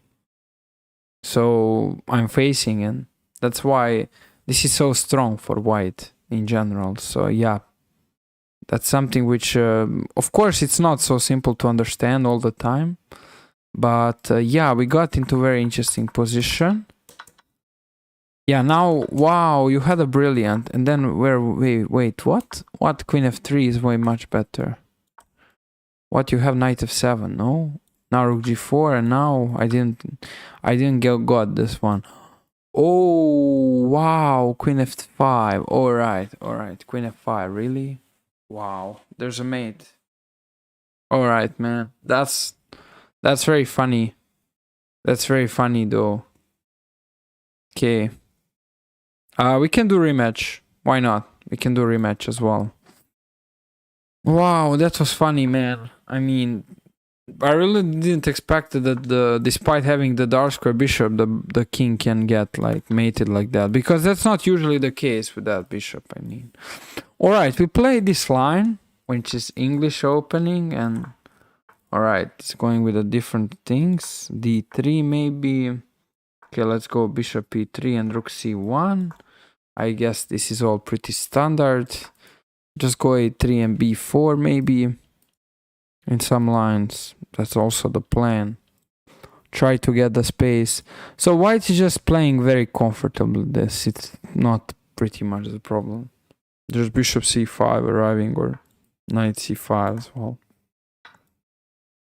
So I'm facing it. That's why this is so strong for white in general. So yeah, that's something which, of course, it's not so simple to understand all the time. But yeah, we got into very interesting position. Yeah, now, wow, you had a brilliant. And then wait, what? What? Queen f3 is way much better. What, you have knight f7, no? Now rook g4, and now I didn't got this one. Oh, wow, queen f5. All right, queen f5, really? Wow, there's a mate. All right, man, that's very funny. That's very funny, though. Okay. We can do rematch. Why not? We can do rematch as well. Wow, that was funny, man. I mean, I really didn't expect that despite having the dark square bishop, the king can get like mated like that, because that's not usually the case with that bishop. I mean, all right, we play this line, which is English opening, and all right, it's going with the different things. D3 maybe. Okay, let's go bishop e3 and rook c1. I guess this is all pretty standard. Just go a3 and b4 maybe. In some lines, that's also the plan. Try to get the space. So white is just playing very comfortably this. It's not pretty much the problem. There's bishop c5 arriving, or knight c5 as well.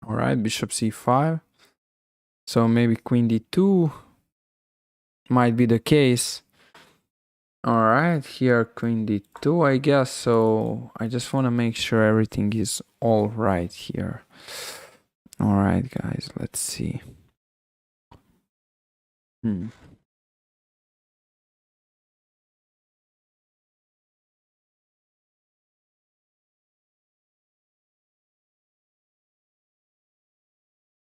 Alright, bishop c5. So maybe queen d2 might be the case. Alright, here queen d2, I guess. So I just want to make sure everything is all right here. Alright, guys, let's see.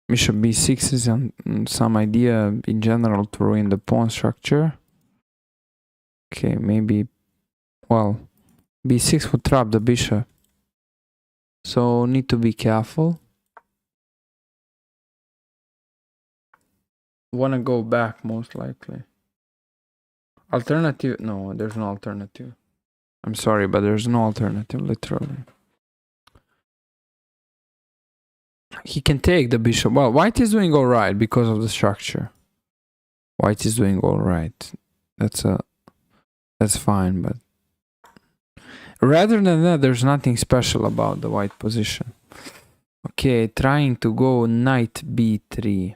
Bishop b6 is some idea in general to ruin the pawn structure. Okay, maybe, well, b6 would trap the bishop. So need to be careful. Wanna go back most likely. Alternative? No, there's no alternative. I'm sorry, but there's no alternative, literally. He can take the bishop. Well, white is doing alright because of the structure. White is doing alright. That's fine, but rather than that, there's nothing special about the white position. Okay, trying to go knight b3.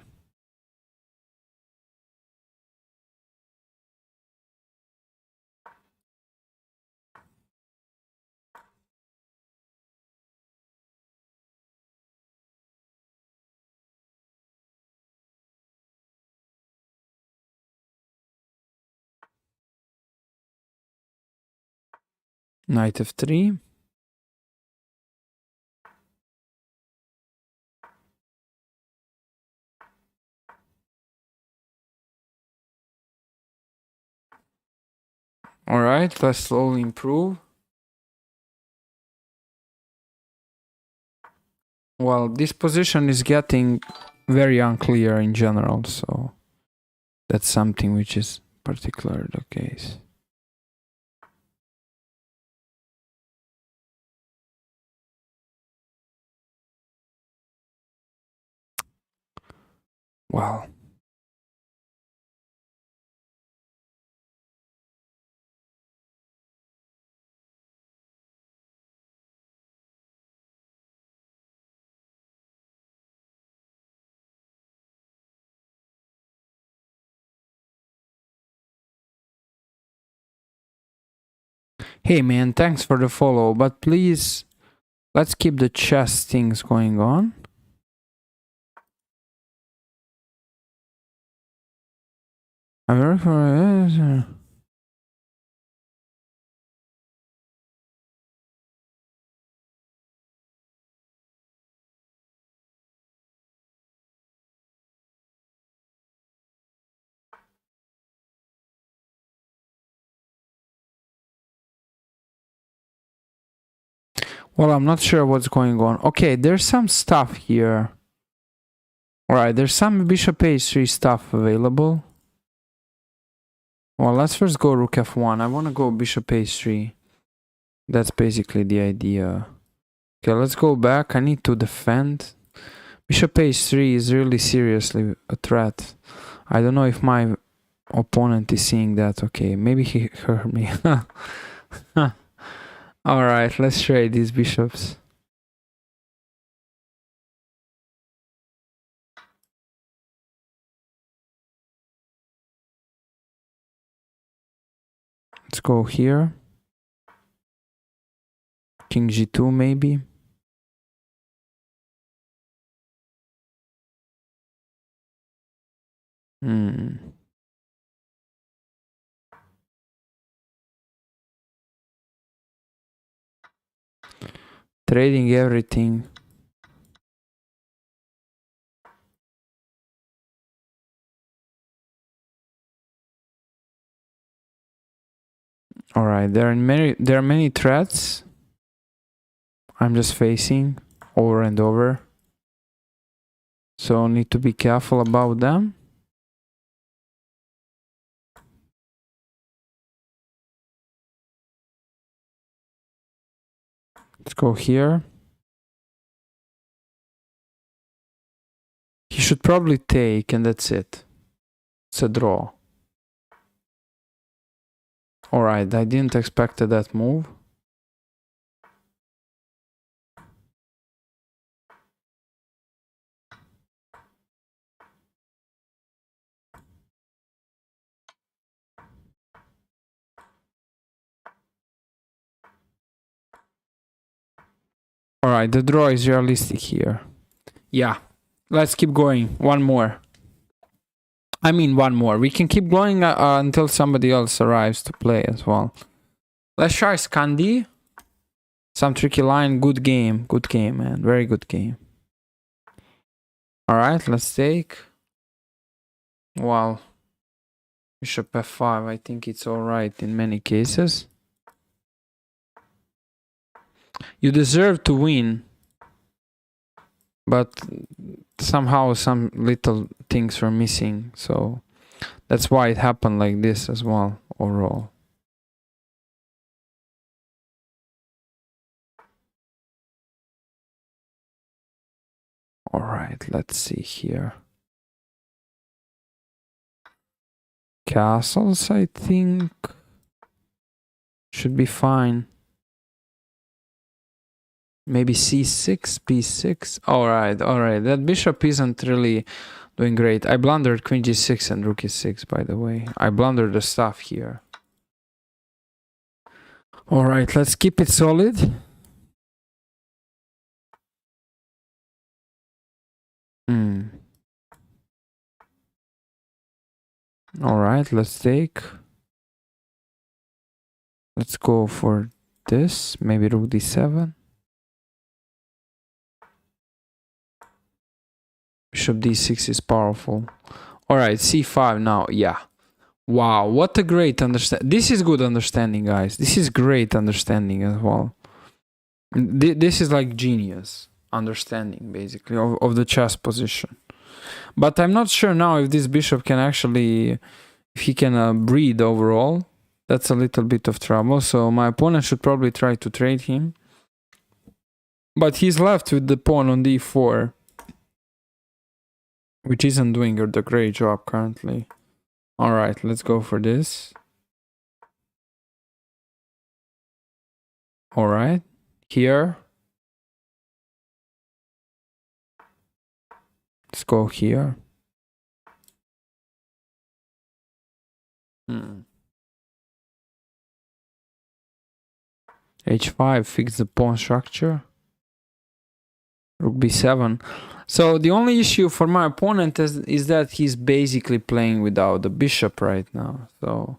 Knight f3. Alright, let's slowly improve. Well, this position is getting very unclear in general, so that's something which is particularly the case. Well, Hey man, thanks for the follow, but please, let's keep the chess things going on. I'm ready for Well, I'm not sure what's going on. Okay, there's some stuff here. Alright, there's some bishop h3 stuff available. Well, let's first go rook f1. I want to go bishop h3. That's basically the idea. Okay, let's go back. I need to defend. Bishop h3 is really seriously a threat. I don't know if my opponent is seeing that. Okay, maybe he heard me. Alright, let's trade these bishops. Let's go here. King g2 maybe. Trading everything. Alright, there are many threats I'm just facing over and over. So need to be careful about them. Let's go here. He should probably take, and that's it. It's a draw. Alright, I didn't expect that move. Alright, the draw is realistic here. Yeah, let's keep going. One more. I mean, one more. We can keep going until somebody else arrives to play as well. Let's try Scandi. Some tricky line. Good game. Good game, man. Very good game. Alright, let's take. Well, bishop f5. I think it's alright in many cases. You deserve to win. But somehow some little things were missing. So that's why it happened like this as well, overall. Alright, let's see here. Castles, I think, should be fine. Maybe c6, b6. Alright, alright. That bishop isn't really doing great. I blundered queen g6 and rook e6, by the way. I blundered the stuff here. Alright, let's keep it solid. Alright, let's take. Let's go for this. Maybe rook d7. Bishop d6 is powerful. Alright, c5 now. Yeah. Wow, what a great understanding. This is good understanding, guys. This is great understanding as well. This is like genius understanding, basically, of the chess position. But I'm not sure now if this bishop can actually, if he can breed overall. That's a little bit of trouble. So my opponent should probably try to trade him. But he's left with the pawn on d4, which isn't doing the great job currently. Alright, let's go for this. Alright, here. Let's go here. h5, fix the pawn structure. Rook b7. So the only issue for my opponent is that he's basically playing without the bishop right now. So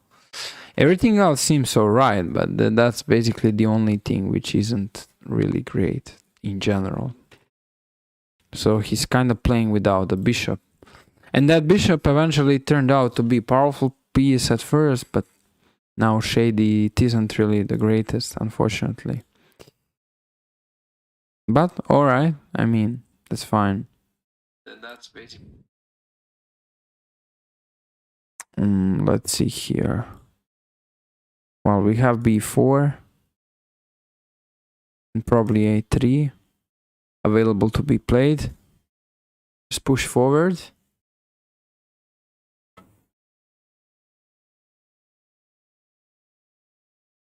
everything else seems alright, but that's basically the only thing which isn't really great in general. So he's kind of playing without the bishop. And that bishop eventually turned out to be a powerful piece at first, but now shady, it isn't really the greatest, unfortunately. But alright, I mean, that's fine. That's basically. Let's see here. Well, we have b4 and probably a3 available to be played. Just push forward.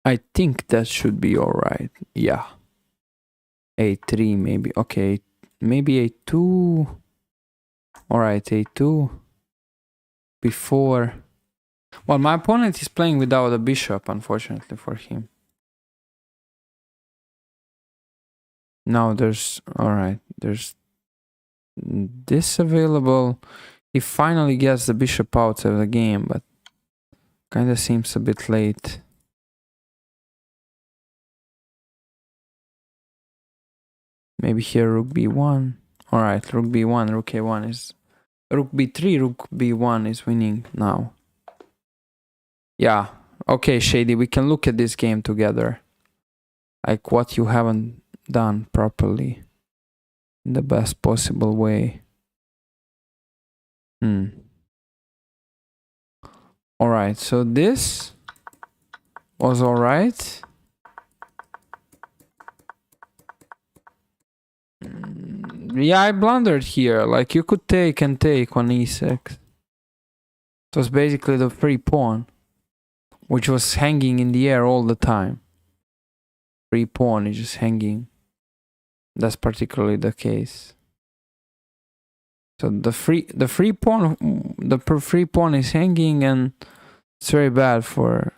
I think that should be alright. Yeah. a3 maybe. Okay, maybe a2. Alright, a2. b4. Well, my opponent is playing without a bishop, unfortunately for him. Now there's, alright, there's this available. He finally gets the bishop out of the game, but kind of seems a bit late. Maybe here rook b1. Alright, rook b1, rook a1 is... Rook b3, rook b1 is winning now. Yeah, okay, Shady, we can look at this game together. Like what you haven't done properly. In the best possible way. Alright, so this was alright. Yeah, I blundered here. Like, you could take and take on e6. It was basically the free pawn, which was hanging in the air all the time. Free pawn is just hanging. That's particularly the case. So the free pawn is hanging, and it's very bad for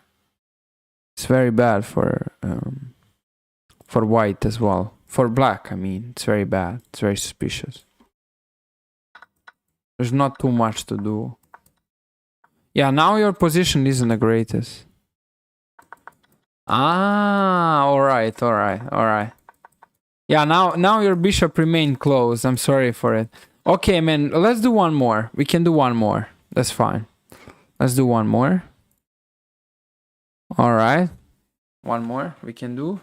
white as well. For black, I mean, it's very bad. It's very suspicious. There's not too much to do. Yeah, now your position isn't the greatest. Ah, alright. Yeah, now your bishop remained closed. I'm sorry for it. Okay, man, let's do one more. We can do one more. That's fine. Let's do one more. Alright. One more we can do.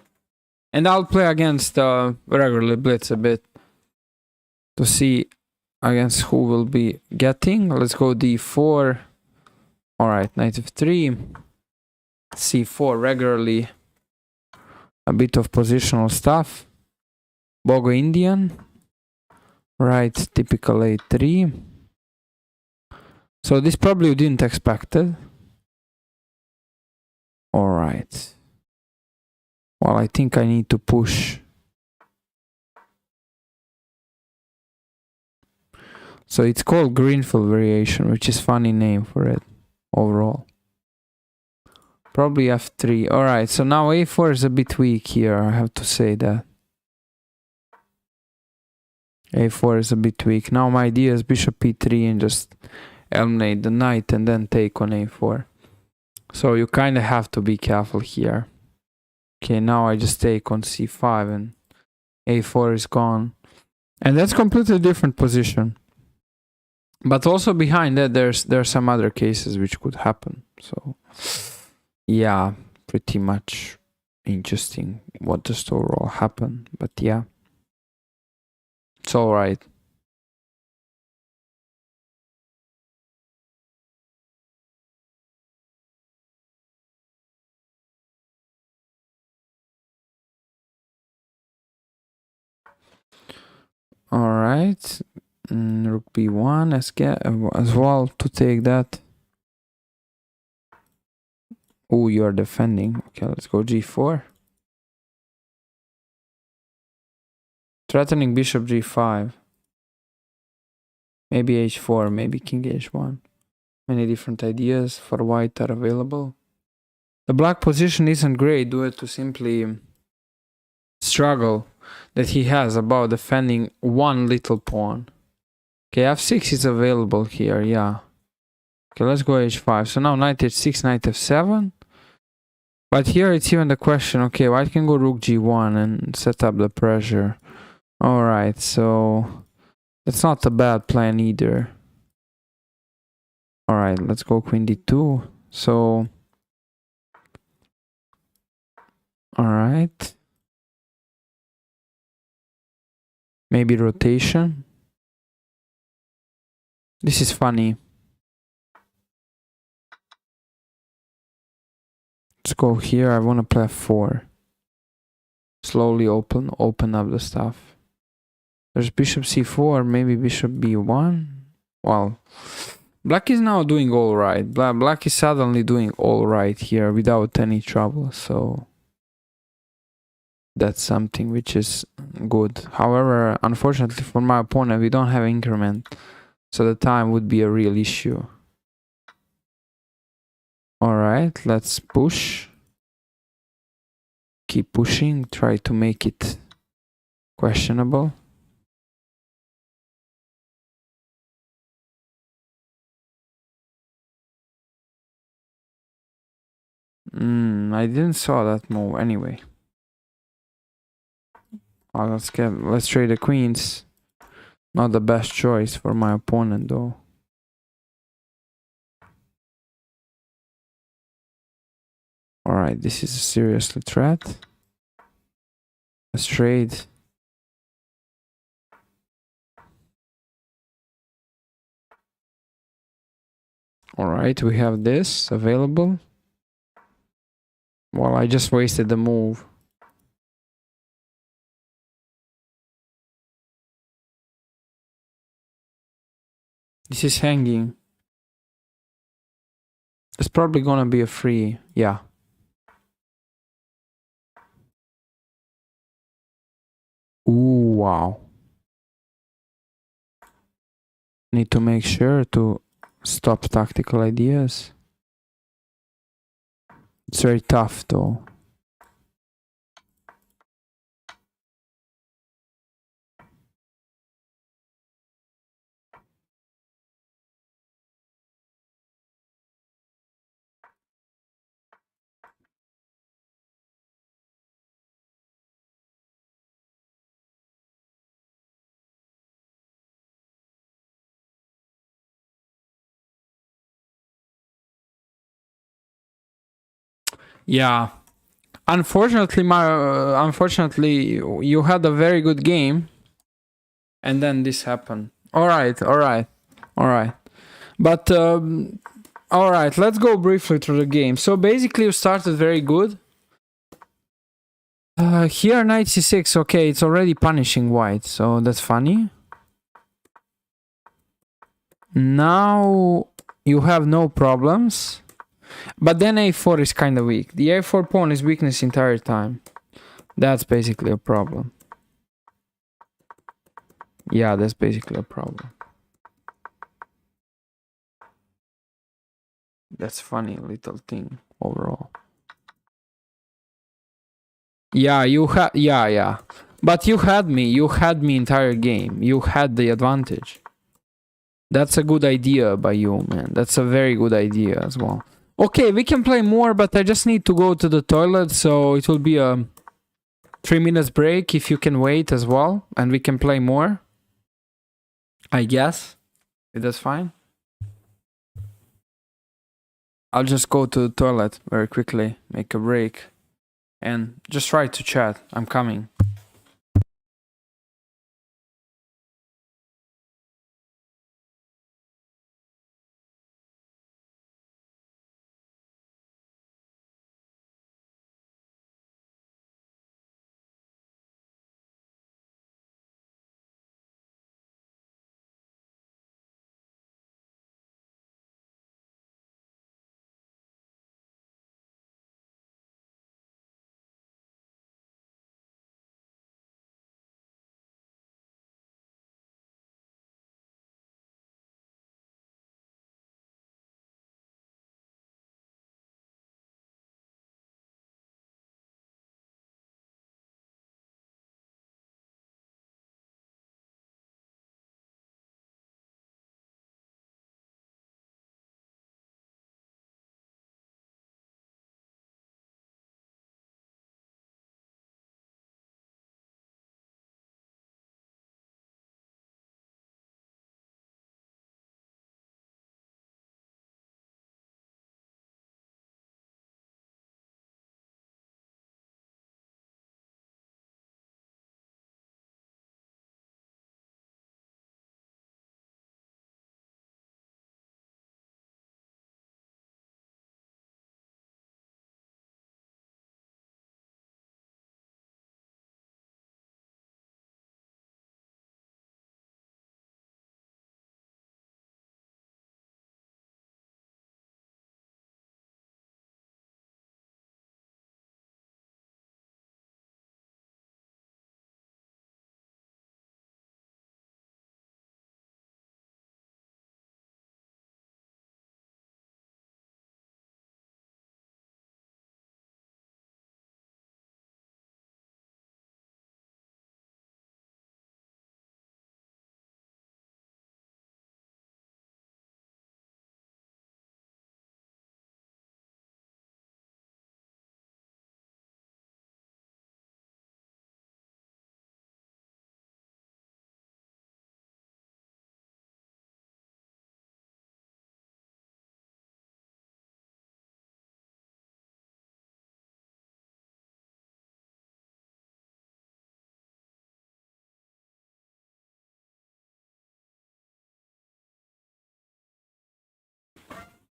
And I'll play against regularly Blitz a bit to see against who will be getting. Let's go d4. Alright, knight f3. c4 regularly. A bit of positional stuff. Bogo Indian. Right, typical a3. So this probably you didn't expect it. Alright. Well, I think I need to push. So it's called Greenfield variation, which is funny name for it overall. Probably f3. Alright, so now a4 is a bit weak here, I have to say that. a4 is a bit weak. Now my idea is bishop e3 and just eliminate the knight and then take on a4. So you kind of have to be careful here. Okay, now I just take on c5 and a4 is gone. And that's completely different position. But also behind that there are some other cases which could happen. So yeah, pretty much interesting what just overall happened. But yeah, it's alright. Alright, rook b1 as well to take that. Oh, you are defending. Okay, let's go g4. Threatening bishop g5. Maybe h4, maybe king h1. Many different ideas for white are available. The black position isn't great due to simply struggle that he has about defending one little pawn. Okay, f6 is available here, yeah. Okay, let's go h5. So now knight h6, knight f7. But here it's even the question, okay, white can go rook g1 and set up the pressure. Alright, so that's not a bad plan either. Alright, let's go queen d2. So, alright. Maybe rotation. This is funny. Let's go here. I want to play f4. Slowly open up the stuff. There's bishop c4, maybe bishop b1. Well, black is now doing all right. Black is suddenly doing all right here without any trouble. So that's something which is good. However, unfortunately for my opponent, we don't have increment. So the time would be a real issue. Alright, let's push. Keep pushing. Try to make it questionable. I didn't saw that move anyway. Let's trade the queens. Not the best choice for my opponent though. Alright, this is a serious threat. Let's trade. Alright, we have this available. Well, I just wasted the move. This is hanging. It's probably gonna be a free, yeah. Ooh, wow. Need to make sure to stop tactical ideas. It's very tough though. Yeah. Unfortunately, you had a very good game, and then this happened. All right. But all right, let's go briefly through the game. So basically, you started very good. Here, knight c6. Okay, it's already punishing white, so that's funny. Now you have no problems. But then a4 is kind of weak. The a4 pawn is weakness entire time. That's basically a problem. Yeah, that's basically a problem. That's funny little thing overall. Yeah, yeah. But you had me entire game. You had the advantage. That's a good idea by you, man. That's a very good idea as well. Okay, we can play more, but I just need to go to the toilet, so it will be a 3 minutes break if you can wait as well, and we can play more. I guess. That's fine. I'll just go to the toilet very quickly, make a break, and just try to chat. I'm coming.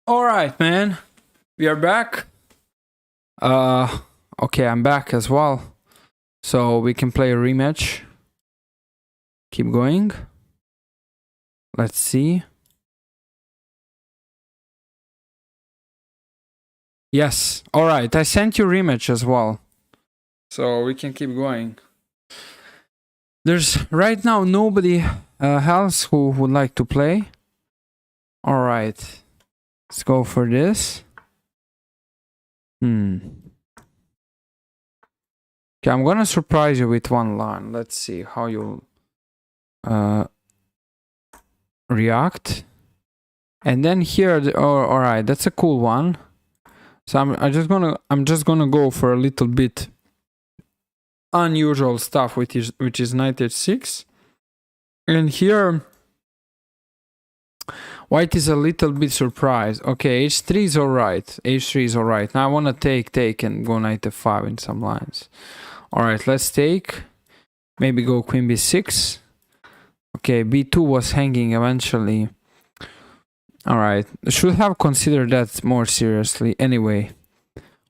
All right, man. We are back. Okay, I'm back as well. So we can play a rematch. Keep going. Let's see. Yes. All right. I sent you rematch as well. So we can keep going. There's right now nobody else who would like to play. All right. Let's go for this. Okay, I'm gonna surprise you with one line. Let's see how you'll react. And then here, all right, that's a cool one. So I'm just gonna go for a little bit unusual stuff, which is knight h6. And here, white is a little bit surprised. Okay, h3 is alright. h3 is alright. Now I wanna take and go knight f5 in some lines. Alright, let's take. Maybe go queen b6. Okay, b2 was hanging eventually. Alright, should have considered that more seriously. Anyway.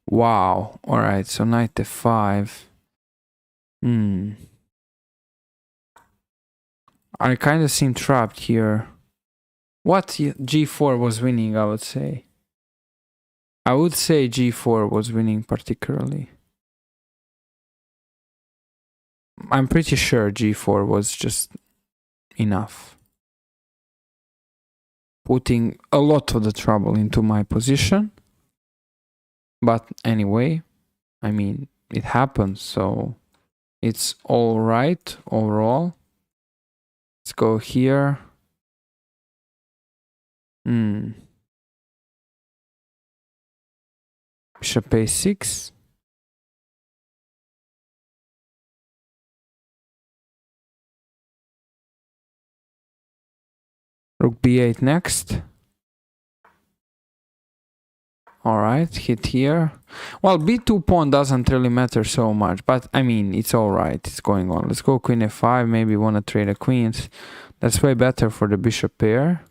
Wow. Alright, so knight f5. I kind of seem trapped here. What g4 was winning, I would say. I would say g4 was winning particularly. I'm pretty sure g4 was just enough. Putting a lot of the trouble into my position. But anyway, I mean, it happens, so it's all right overall. Let's go here. Bishop a6. Rook b8 next. Alright, hit here. Well, b2 pawn doesn't really matter so much, but I mean, it's alright, it's going on. Let's go queen f5, maybe want to trade the queens. That's way better for the bishop pair.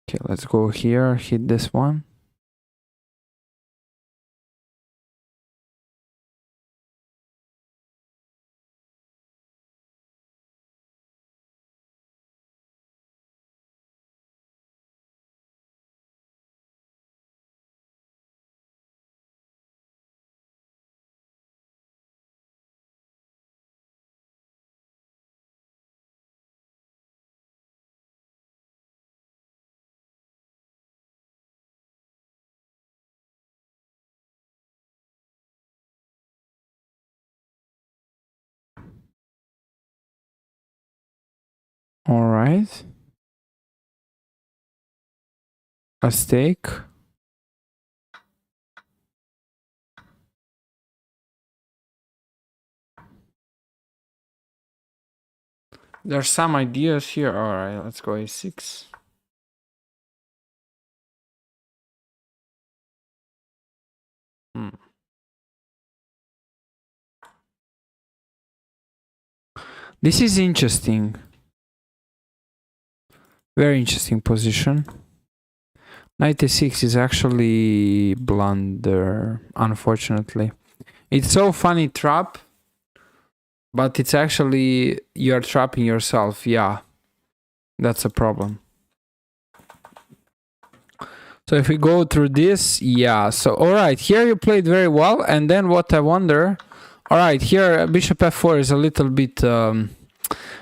Okay, let's go here, hit this one. Alright. A stake. There's some ideas here. Alright, let's go a6. This is interesting. Very interesting position. Knight a6 is actually blunder, unfortunately. It's so funny trap, but it's actually, you're trapping yourself. Yeah, that's a problem. So if we go through this, yeah. So, all right, here you played very well. And then what I wonder, all right, here bishop f4 is a little bit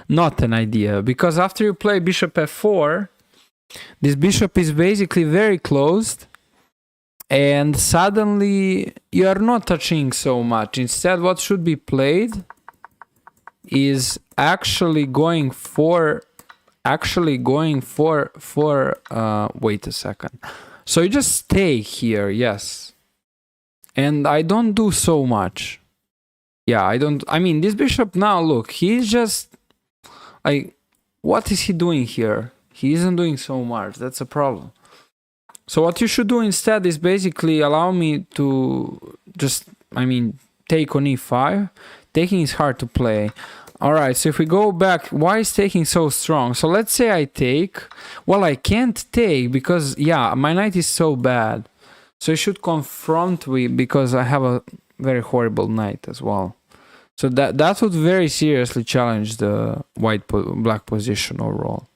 not an idea. Because after you play bishop f4, this bishop is basically very closed. And suddenly you are not touching so much. Instead, what should be played is actually going for wait a second. So you just stay here, yes. And I don't do so much. Yeah, I mean, this bishop now, look, he's just like, what is he doing here? He isn't doing so much. That's a problem. So what you should do instead is basically allow me to just, I mean, take on e5. Taking is hard to play. All right, so if we go back, why is taking so strong? So let's say I take. Well, I can't take because, yeah, my knight is so bad. So you should confront me because I have a very horrible knight as well. So that would very seriously challenge the black position overall.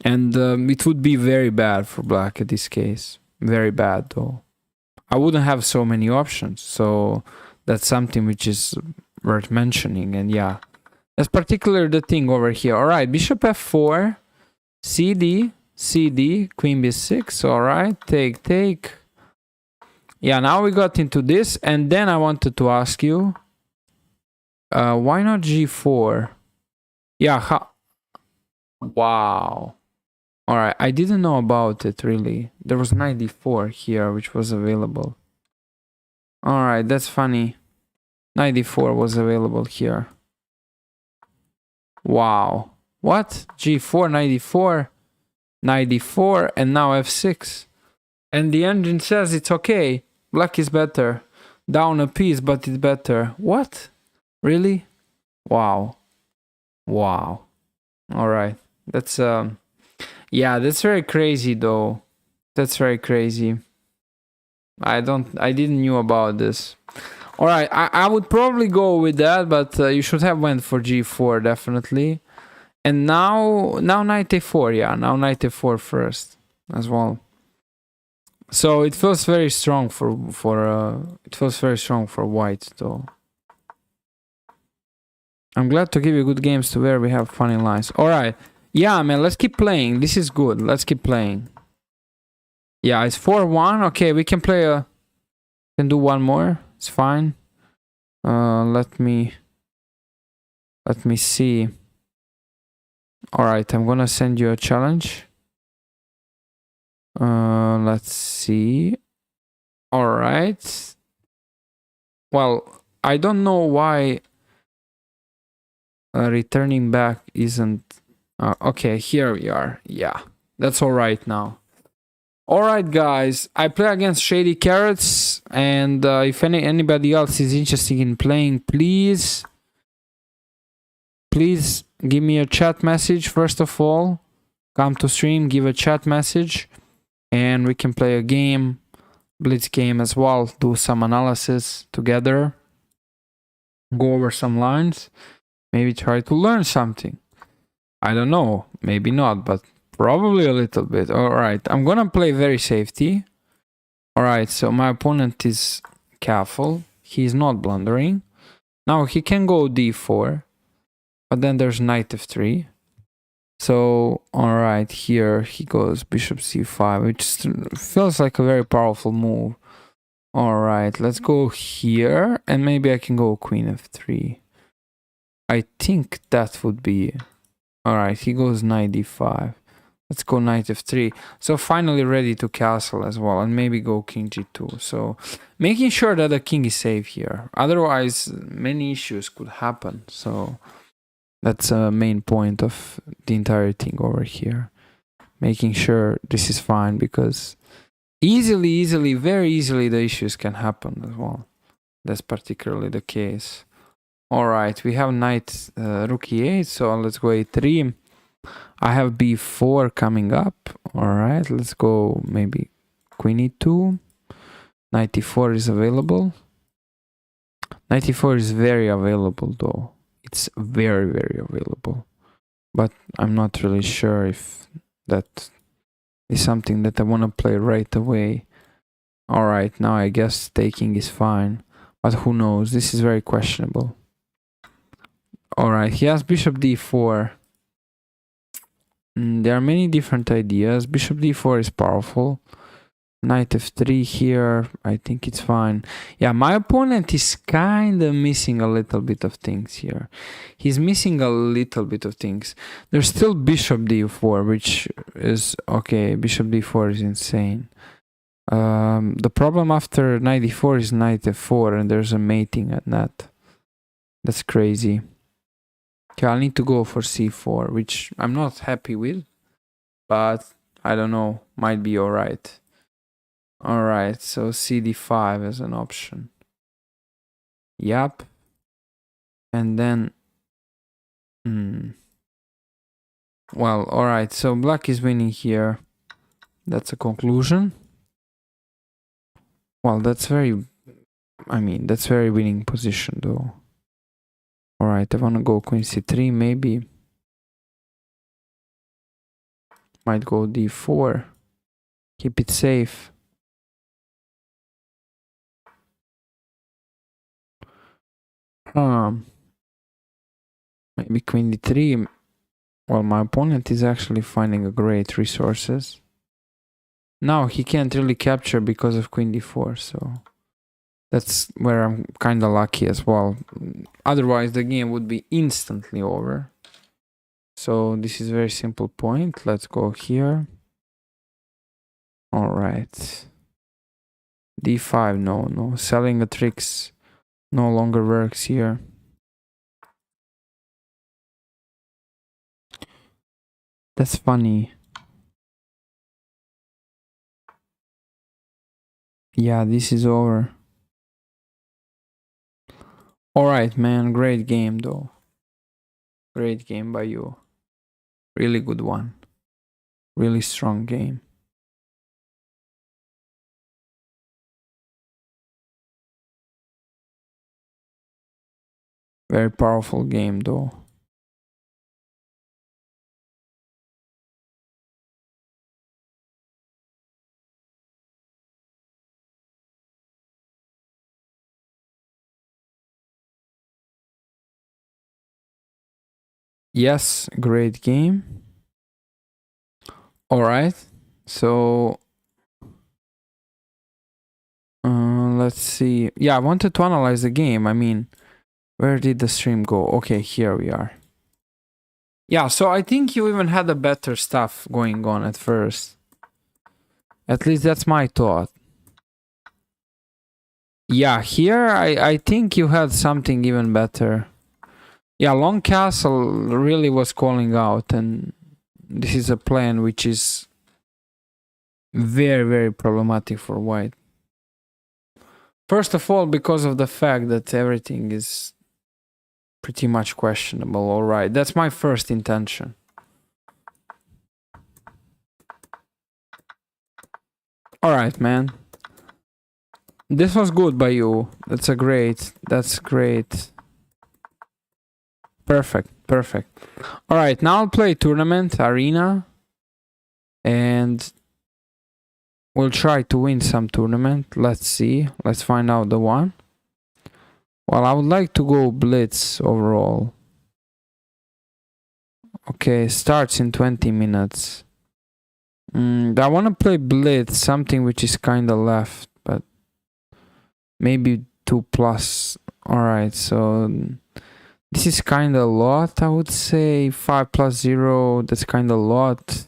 And it would be very bad for black in this case. Very bad, though. I wouldn't have so many options. So that's something which is worth mentioning. And yeah, that's particularly the thing over here. All right, bishop f4, cd, cd, queen b6. All right, take. Yeah, now we got into this. And then I wanted to ask you, why not g4? Yeah, wow. All right, I didn't know about it really. There was knight d4 here, which was available. All right, that's funny. Knight d4 was available here. Wow. What? g4, knight d4, knight d4, and now f6. And the engine says it's okay. Black is better. Down a piece, but it's better. What? Really? Wow. Wow. All right. That's yeah, that's very crazy though. That's very crazy. I didn't knew about this. All right, I would probably go with that, but you should have went for g4 definitely. And now knight a4, yeah, now knight a4 first as well. So it feels very strong for white though. I'm glad to give you good games to where we have funny lines. All right. Yeah, man, let's keep playing. This is good. Let's keep playing. Yeah, it's 4-1. Okay, we can play can do one more. It's fine. Let me see. All right, I'm gonna send you a challenge. Let's see. All right. Well, I don't know why returning back isn't. Okay, here we are. Yeah, that's all right now. All right, guys. I play against Shady Carrots, and if anybody else is interested in playing, please give me a chat message. First of all, come to stream, give a chat message, and we can play a game, Blitz game as well. Do some analysis together, go over some lines, maybe try to learn something. I don't know, maybe not, but probably a little bit. All right, I'm gonna play very safety. All right, so my opponent is careful. He's not blundering. Now he can go d4, but then there's knight f3. So, all right, here he goes bishop c5, which feels like a very powerful move. All right, let's go here, and maybe I can go queen f3. I think that would be... All right, he goes knight d5. Let's go knight f3. So finally ready to castle as well, and maybe go king g2. So making sure that the king is safe here. Otherwise, many issues could happen. So that's a main point of the entire thing over here. Making sure this is fine, because easily, very easily, the issues can happen as well. That's particularly the case. All right, we have knight rook e8, so let's go a3. I have b4 coming up. All right, let's go maybe queen e2. Knight e4 is available. Knight e4 is very available though. It's very available. But I'm not really sure if that is something that I want to play right away. All right, now I guess taking is fine. But who knows? This is very questionable. All right, he has bishop d4. There are many different ideas. Bishop d4 is powerful. Knight f3 here, I think it's fine. Yeah, my opponent is kind of missing a little bit of things here. He's missing a little bit of things. There's still bishop d4, which is okay. Bishop d4 is insane. The problem after knight d4 is knight f4, and there's a mating at that. That's crazy. Okay, I'll need to go for c4, which I'm not happy with, but I don't know, might be alright. Alright, so cd5 as an option. Yep. And then Well, alright, so black is winning here. That's a conclusion. Well, that's very winning position though. Alright, I wanna go queen c3 maybe. Might go d4. Keep it safe. Maybe queen d3. Well, my opponent is actually finding a great resources. Now he can't really capture because of queen d4, so that's where I'm kind of lucky as well. Otherwise, the game would be instantly over. So this is a very simple point. Let's go here. All right. d5, no. Selling the tricks no longer works here. That's funny. Yeah, this is over. Alright, man. Great game, though. Great game by you. Really good one. Really strong game. Very powerful game, though. Yes, great game. Alright, so let's see. Yeah, I wanted to analyze the game. I mean, where did the stream go? Okay, here we are. Yeah, so I think you even had a better stuff going on at first. At least that's my thought. Yeah, here I think you had something even better. Yeah, Long Castle really was calling out, and this is a plan which is very, very problematic for white. First of all, because of the fact that everything is pretty much questionable. Alright, that's my first intention. Alright, man. This was good by you. That's great. Perfect. Alright, now I'll play tournament, arena. And we'll try to win some tournament. Let's see. Let's find out the one. Well, I would like to go Blitz overall. Okay, starts in 20 minutes. I want to play Blitz, something which is kind of left, but maybe 2+. Alright, so this is kind of a lot, I would say. 5+0, that's kind of a lot.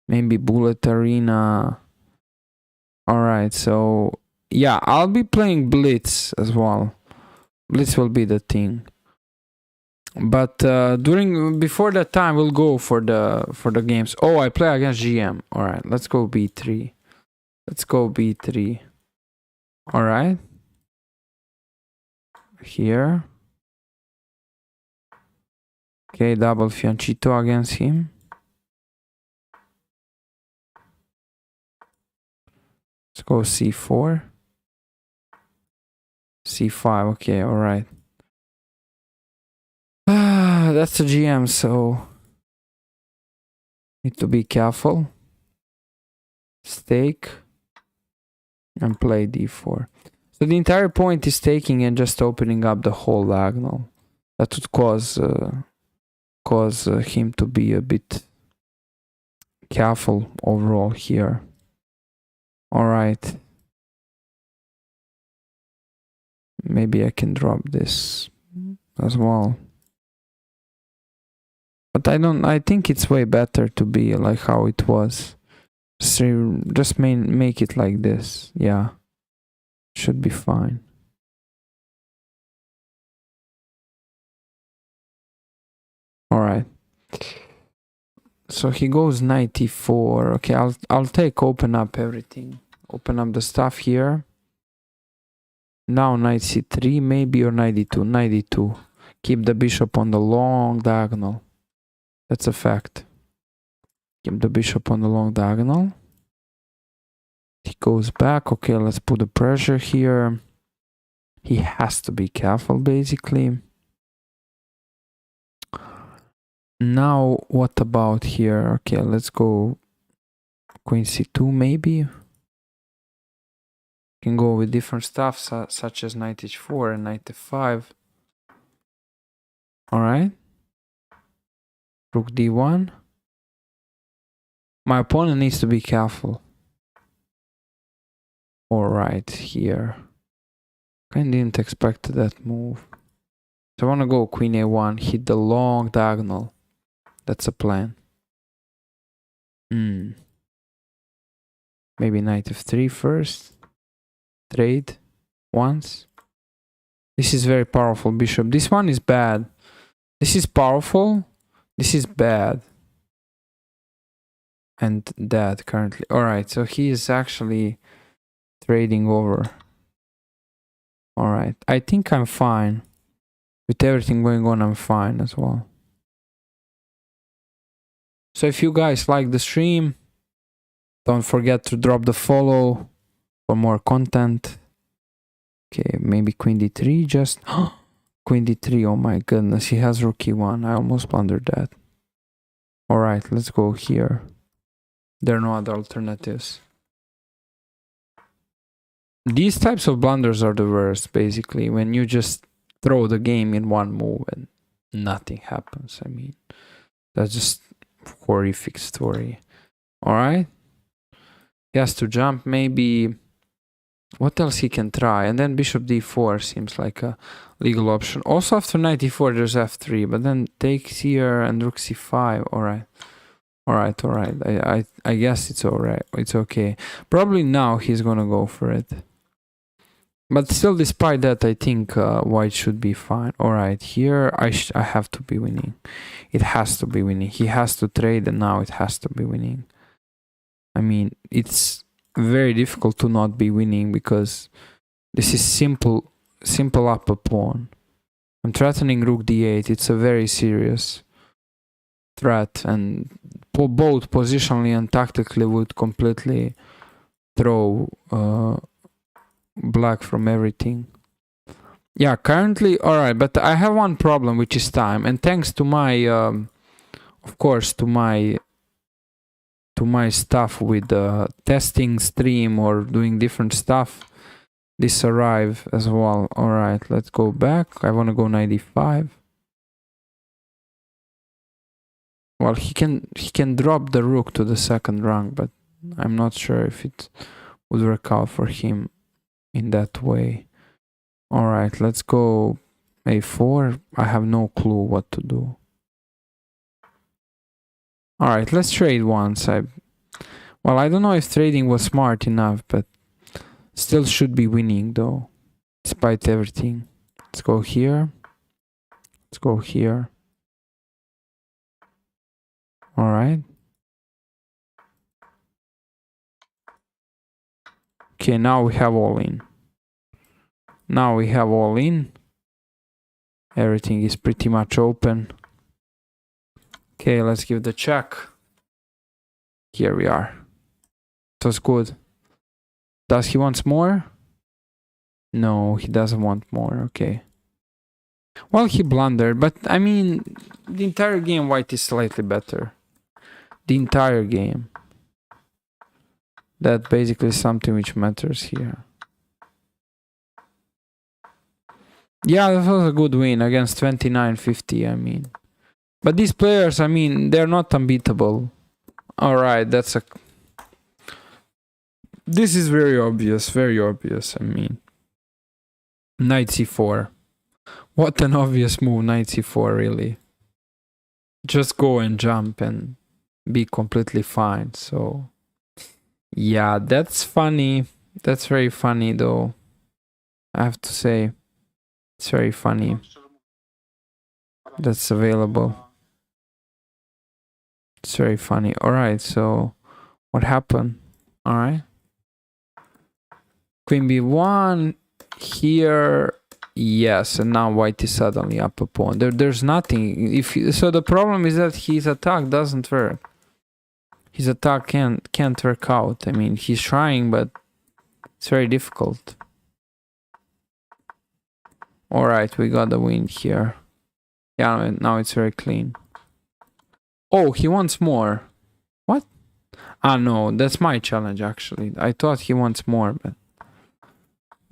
Maybe Bullet Arena. Alright, so yeah, I'll be playing Blitz as well. Blitz will be the thing. But before that time, we'll go for the games. Oh, I play against GM. Alright, let's go B3. Alright. Here. Okay, double fianchetto against him. Let's go C4. C5, okay, alright. That's a GM, so need to be careful. Stake and play D4. So the entire point is taking and just opening up the whole diagonal. That would cause him to be a bit careful overall here. Alright. Maybe I can drop this as well. But I think it's way better to be like how it was. Just make it like this. Yeah. Should be fine. Alright. So he goes 94. Okay, I'll take open up everything. Open up the stuff here. Now knight c3 maybe, or knight d2. Keep the bishop on the long diagonal. That's a fact. Keep the bishop on the long diagonal. He goes back. Okay, let's put the pressure here. He has to be careful, basically. Now, what about here? Okay, let's go queen c2, maybe. Can go with different stuff, such as knight h4 and knight f5. All right. Rook d1. My opponent needs to be careful. All right, here. I didn't expect that move. So I want to go queen a1, hit the long diagonal. That's a plan. Maybe knight f3 first. Trade once. This is very powerful bishop. This one is bad. This is powerful. This is bad. And dead currently. Alright, so he is actually trading over. Alright, I think I'm fine. With everything going on, I'm fine as well. So if you guys like the stream, don't forget to drop the follow for more content. Okay, maybe queen d3 just. Queen d3, oh my goodness, he has rook e1. I almost blundered that. Alright, let's go here. There are no other alternatives. These types of blunders are the worst, basically, when you just throw the game in one move and nothing happens. I mean, that's just horrific story. Alright. He has to jump, maybe. What else he can try? And then bishop d4 seems like a legal option. Also after knight d4 there's f3, but then takes here and rook c5. Alright. Alright. I guess it's alright. It's okay. Probably now he's gonna go for it. But still, despite that, I think white should be fine. Alright, here I have to be winning. It has to be winning. He has to trade and now it has to be winning. I mean, it's very difficult to not be winning because this is simple up a pawn. I'm threatening rook d8. It's a very serious threat, and both positionally and tactically would completely throw black from everything. Yeah, currently, alright, but I have one problem, which is time, and thanks to my of course to my stuff with testing stream or doing different stuff, this arrive as well. Alright, let's go back. I want to go 95. Well, he can drop the rook to the second rank, but I'm not sure if it would work out for him in that way. Alright, let's go a4. I have no clue what to do. Alright, let's trade once. Well, I don't know if trading was smart enough, but still should be winning though, despite everything. Let's go here. Let's go here. Alright. Okay, now we have all in. Now we have all in. Everything is pretty much open. Okay, let's give the check. Here we are. It was good. Does he want more? No, he doesn't want more. Okay. Well, he blundered, but I mean, the entire game white is slightly better. The entire game. That basically is something which matters here. Yeah, that was a good win against 2950, I mean. But these players, I mean, they're not unbeatable. Alright, that's a... This is very obvious, I mean. Knight c4. What an obvious move, knight c4, really. Just go and jump and be completely fine, so... Yeah, that's funny. That's very funny, though. I have to say. It's very funny. That's available. It's very funny. Alright, so... What happened? Alright. Queen b1. Here... Yes, and now white is suddenly up a pawn. There's nothing. So the problem is that his attack doesn't work. His attack can't work out. I mean, he's trying, but it's very difficult. All right, we got the win here. Yeah, now it's very clean. Oh, he wants more. What? Ah, no, that's my challenge, actually. I thought he wants more, but...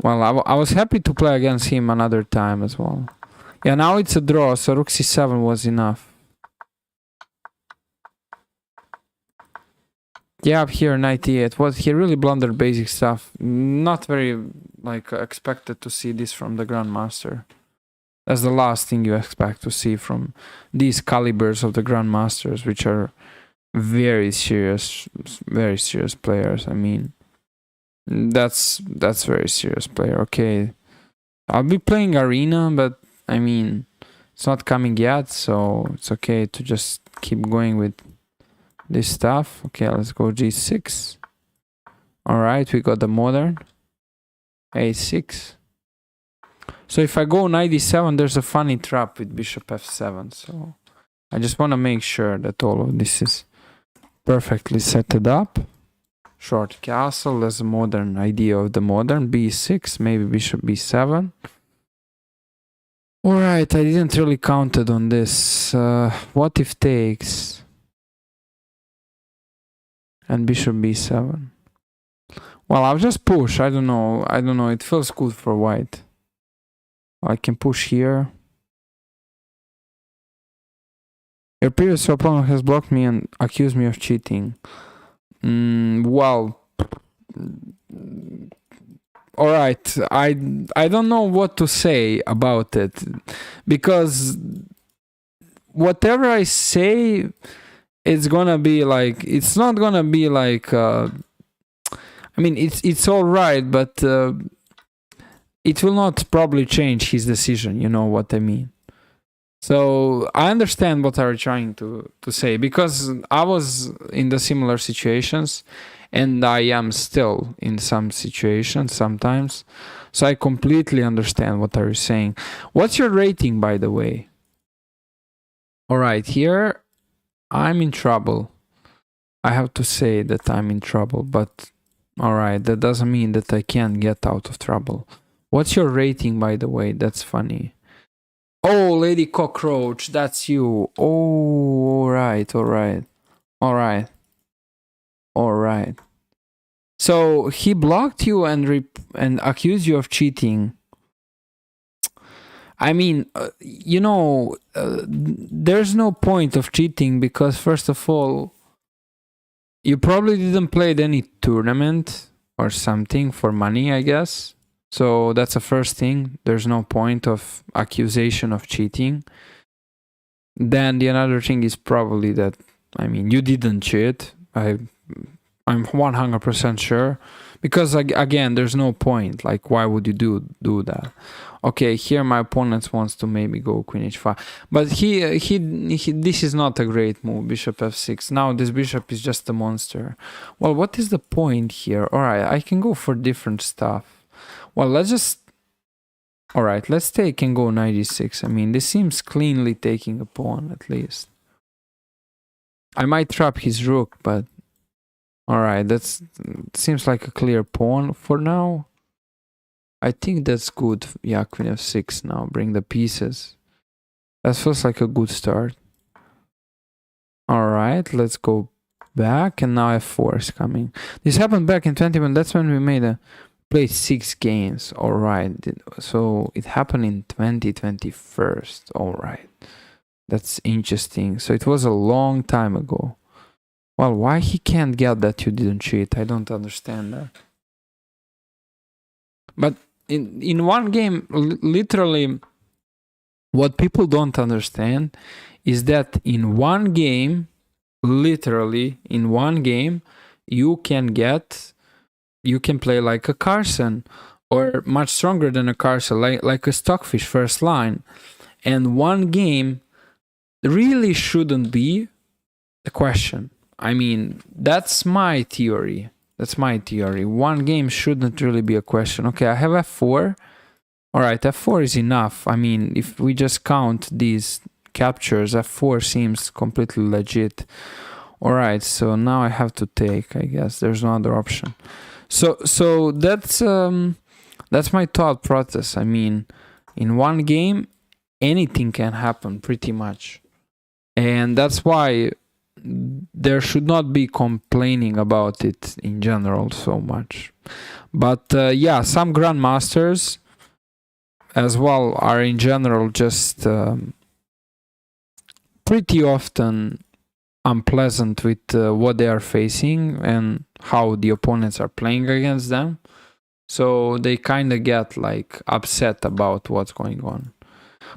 Well, I was happy to play against him another time as well. Yeah, now it's a draw, so rook c7 was enough. Yeah, up here, 98. What he really blundered basic stuff. Not very, like, expected to see this from the Grandmaster. That's the last thing you expect to see from these calibers of the Grandmasters, which are very serious players. I mean, that's very serious player. Okay, I'll be playing Arena, but I mean, it's not coming yet, so it's okay to just keep going with this stuff. Okay, let's go g6. All right, we got the modern a6. So if I go knight d7, there's a funny trap with bishop f7. So I just want to make sure that all of this is perfectly set it up. Short castle, there's a modern idea of the modern. b6, maybe bishop b7. Alright, I didn't really counted on this. What if takes? And bishop b7. Well, I'll just push. I don't know. It feels good for white. I can push here. Your previous opponent has blocked me and accused me of cheating. Well, all right. I don't know what to say about it, because whatever I say, it's gonna be like, it's not gonna be like. I mean, it's all right, but it will not probably change his decision. You know what I mean? So I understand what I'm trying to say, because I was in the similar situations, and I am still in some situations sometimes. So I completely understand what are you saying. What's your rating, by the way? All right, here I'm in trouble. I have to say that I'm in trouble, but all right, that doesn't mean that I can't get out of trouble. What's your rating, by the way? That's funny. Oh, Lady Cockroach, that's you. Oh, all right. So he blocked you and accused you of cheating. I mean, there's no point of cheating, because first of all, you probably didn't play any tournament or something for money, I guess. So that's the first thing. There's no point of accusation of cheating. Then the another thing is probably that, I mean, you didn't cheat. I'm 100% sure, because again, there's no point. Like, why would you do that? Okay, here my opponent wants to maybe go queen h5, but he this is not a great move. Bishop f6. Now this bishop is just a monster. Well, what is the point here? All right, I can go for different stuff. Well, let's just... Alright, let's take and go knight e6. I mean, this seems cleanly taking a pawn, at least. I might trap his rook, but... Alright, that seems like a clear pawn for now. I think that's good. Yeah, queen f6 now. Bring the pieces. That feels like a good start. Alright, let's go back. And now f4 is coming. This happened back in 2021. That's when we made played 6 games. All right, so it happened in 2021. All right, that's interesting. So it was a long time ago. Well, why he can't get that you didn't cheat? I don't understand that. But in one game, literally, what people don't understand is that in one game, literally in one game, you can play like a Carson, or much stronger than a Carson, like a Stockfish first line. And one game really shouldn't be a question. I mean, that's my theory. One game shouldn't really be a question. Okay, I have f4. All right, f4 is enough. I mean, if we just count these captures, f4 seems completely legit. All right, so now I have to take, I guess there's no other option. So that's my thought process. I mean, in one game anything can happen pretty much. And that's why there should not be complaining about it in general so much. But yeah, some grandmasters as well are in general just pretty often unpleasant with what they are facing and how the opponents are playing against them. So they kind of get like upset about what's going on.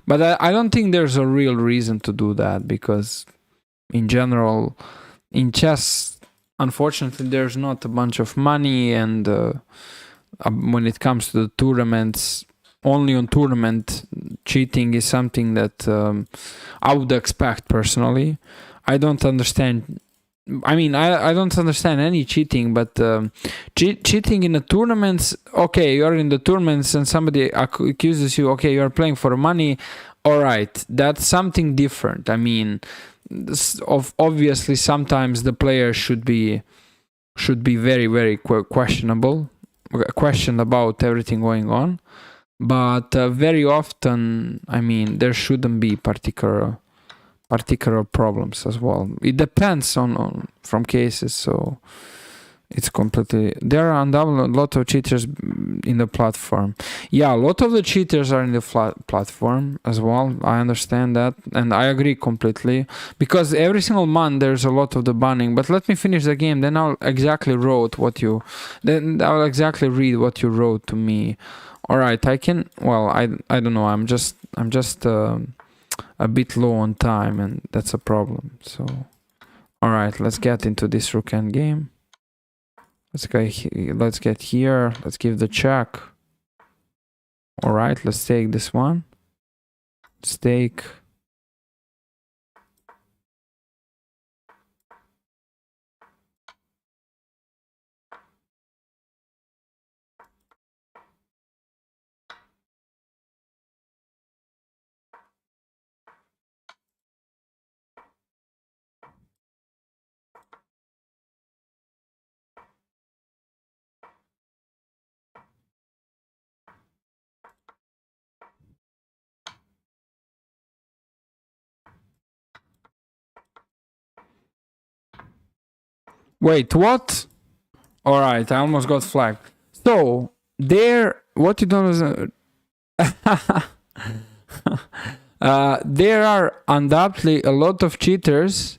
But I don't think there's a real reason to do that, because in general, in chess, unfortunately, there's not a bunch of money, and when it comes to the tournaments, only on tournament cheating is something that I would expect personally. I don't understand. I mean, I don't understand any cheating, but cheating in the tournaments, okay, you're in the tournaments and somebody accuses you, okay, you're playing for money, all right, that's something different. I mean, obviously sometimes the player should be very, very questioned about everything going on, but very often, I mean, there shouldn't be particular problems as well. It depends on from cases, so it's completely. There are undoubtedly a lot of cheaters in the platform. Yeah, a lot of the cheaters are in the platform as well. I understand that, and I agree completely, because every single month there's a lot of the banning. But let me finish the game, then I'll exactly read what you wrote to me. All right, I can. Well, I don't know. I'm just a bit low on time, and that's a problem. So, all right, let's get into this rook end game. Let's get here. Let's give the check. All right, let's take this one. Let's take. Wait, what? All right, I almost got flagged. So what you don't there are undoubtedly a lot of cheaters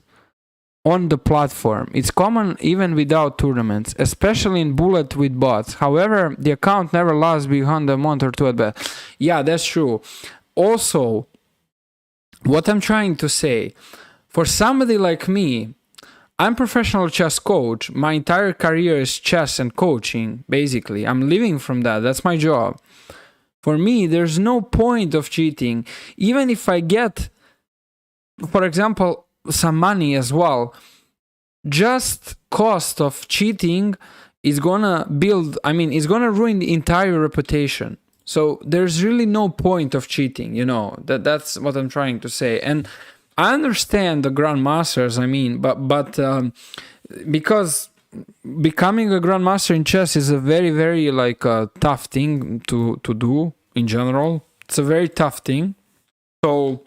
on the platform. It's common even without tournaments, especially in bullet with bots. However, the account never lasts beyond a month or two at best. Yeah, that's true. Also, what I'm trying to say, for somebody like me, I'm a professional chess coach. My entire career is chess and coaching, basically. I'm living from that. That's my job. For me, there's no point of cheating. Even if I get, for example, some money as well, just cost of cheating is gonna it's gonna ruin the entire reputation. So there's really no point of cheating, that's what I'm trying to say. And I understand the grandmasters, but because becoming a grandmaster in chess is a very, very tough thing to do in general. It's a very tough thing. So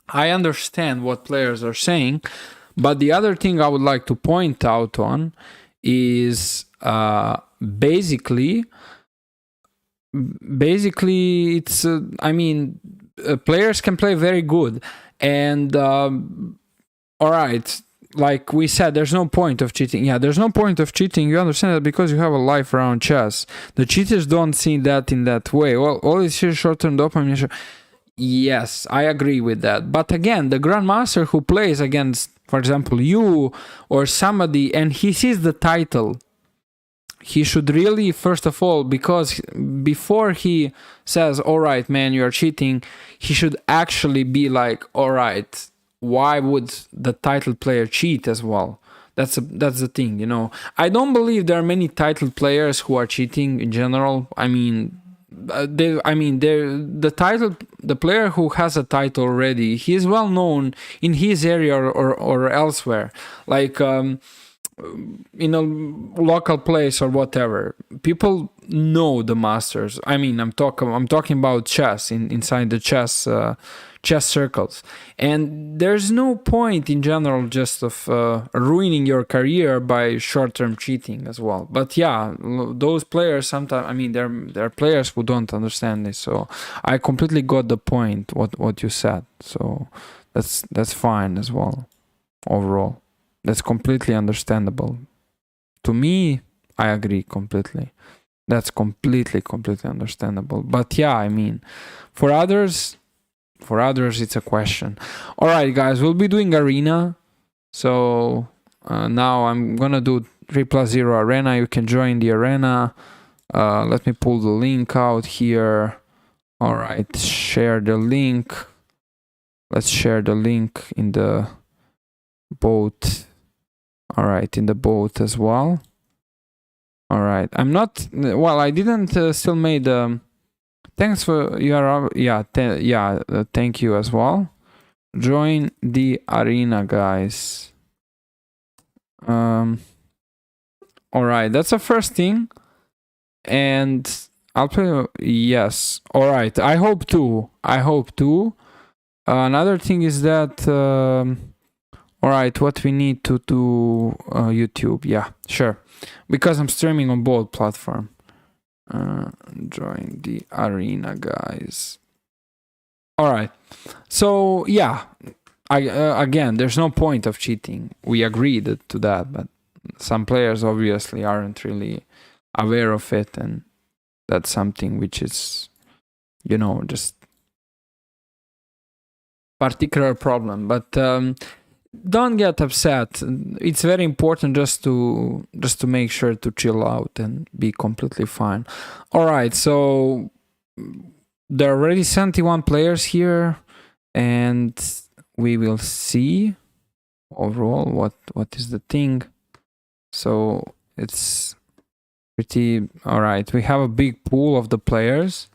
I understand what players are saying, but the other thing I would like to point out on is basically it's players can play very good, and all right, like we said, there's no point of cheating. Yeah, there's no point of cheating. You understand that because you have a life around chess. The cheaters don't see that in that way. Well, all is here short-term dopamine. Yes, I agree with that. But again, the grandmaster who plays against, for example, you or somebody, and he sees the title, he should really, first of all, because before he says, all right, man, you're cheating, he should actually be like, all right, why would the title player cheat as well? That's the thing, I don't believe there are many title players who are cheating in general. the title, the player who has a title already, he is well known in his area or elsewhere, like in a local place or whatever. People know the masters. I mean, I'm talking about chess inside the chess circles, and there's no point in general just of ruining your career by short-term cheating as well. But yeah, those players sometimes, I mean, there are players who don't understand this, so I completely got the point what you said, so that's fine as well. Overall, that's completely understandable. To me, I agree completely. That's completely understandable. But yeah, I mean, for others, it's a question. All right, guys, we'll be doing arena. So now I'm gonna do 3+0 arena. You can join the arena. Let me pull the link out here. All right, share the link. Let's share the link in the boat. All right, in the boat as well. All right, I'm not, well, I didn't still made thanks for your, thank you as well. Join the arena, guys. All right, that's the first thing, and I'll play. Yes, all right. I hope to. Another thing is that. All right, what we need to do YouTube. Yeah, sure. Because I'm streaming on both platform. Join the arena, guys. All right. So yeah, again, there's no point of cheating. We agreed to that, but some players obviously aren't really aware of it, and that's something which is, just particular problem. But don't get upset. It's very important just to make sure to chill out and be completely fine. All right, so there are already 71 players here, and we will see overall what is the thing. So it's pretty all right. We have a big pool of the players.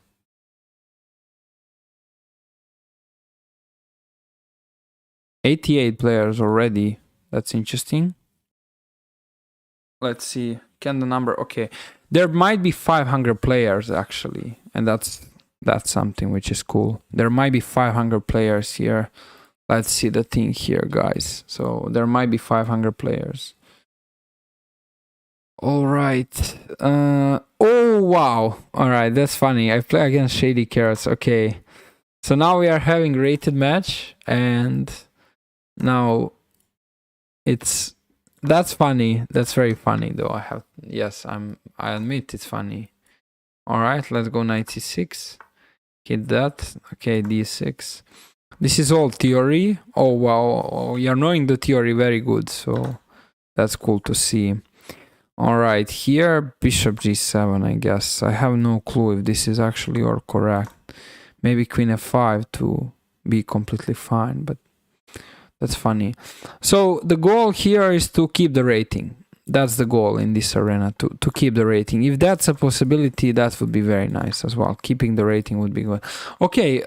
$88 players already. That's interesting. Let's see. Can the number? Okay, there might be 500 players actually, and that's something which is cool. There might be 500 players here. Let's see the thing here, guys. So there might be 500 players. All right. Oh wow. All right, that's funny. I play against Shady Carrots. Okay, so now we are having rated match, and now that's funny. That's very funny though. I admit it's funny. All right, let's go 96. Hit that. Okay, d6. This is all theory. Oh wow, you're knowing the theory very good, so that's cool to see. All right, here bishop g7, I guess. I have no clue if this is actually all correct. Maybe queen f5 to be completely fine, but that's funny. So the goal here is to keep the rating. That's the goal in this arena, to keep the rating. If that's a possibility, that would be very nice as well. Keeping the rating would be good. Okay,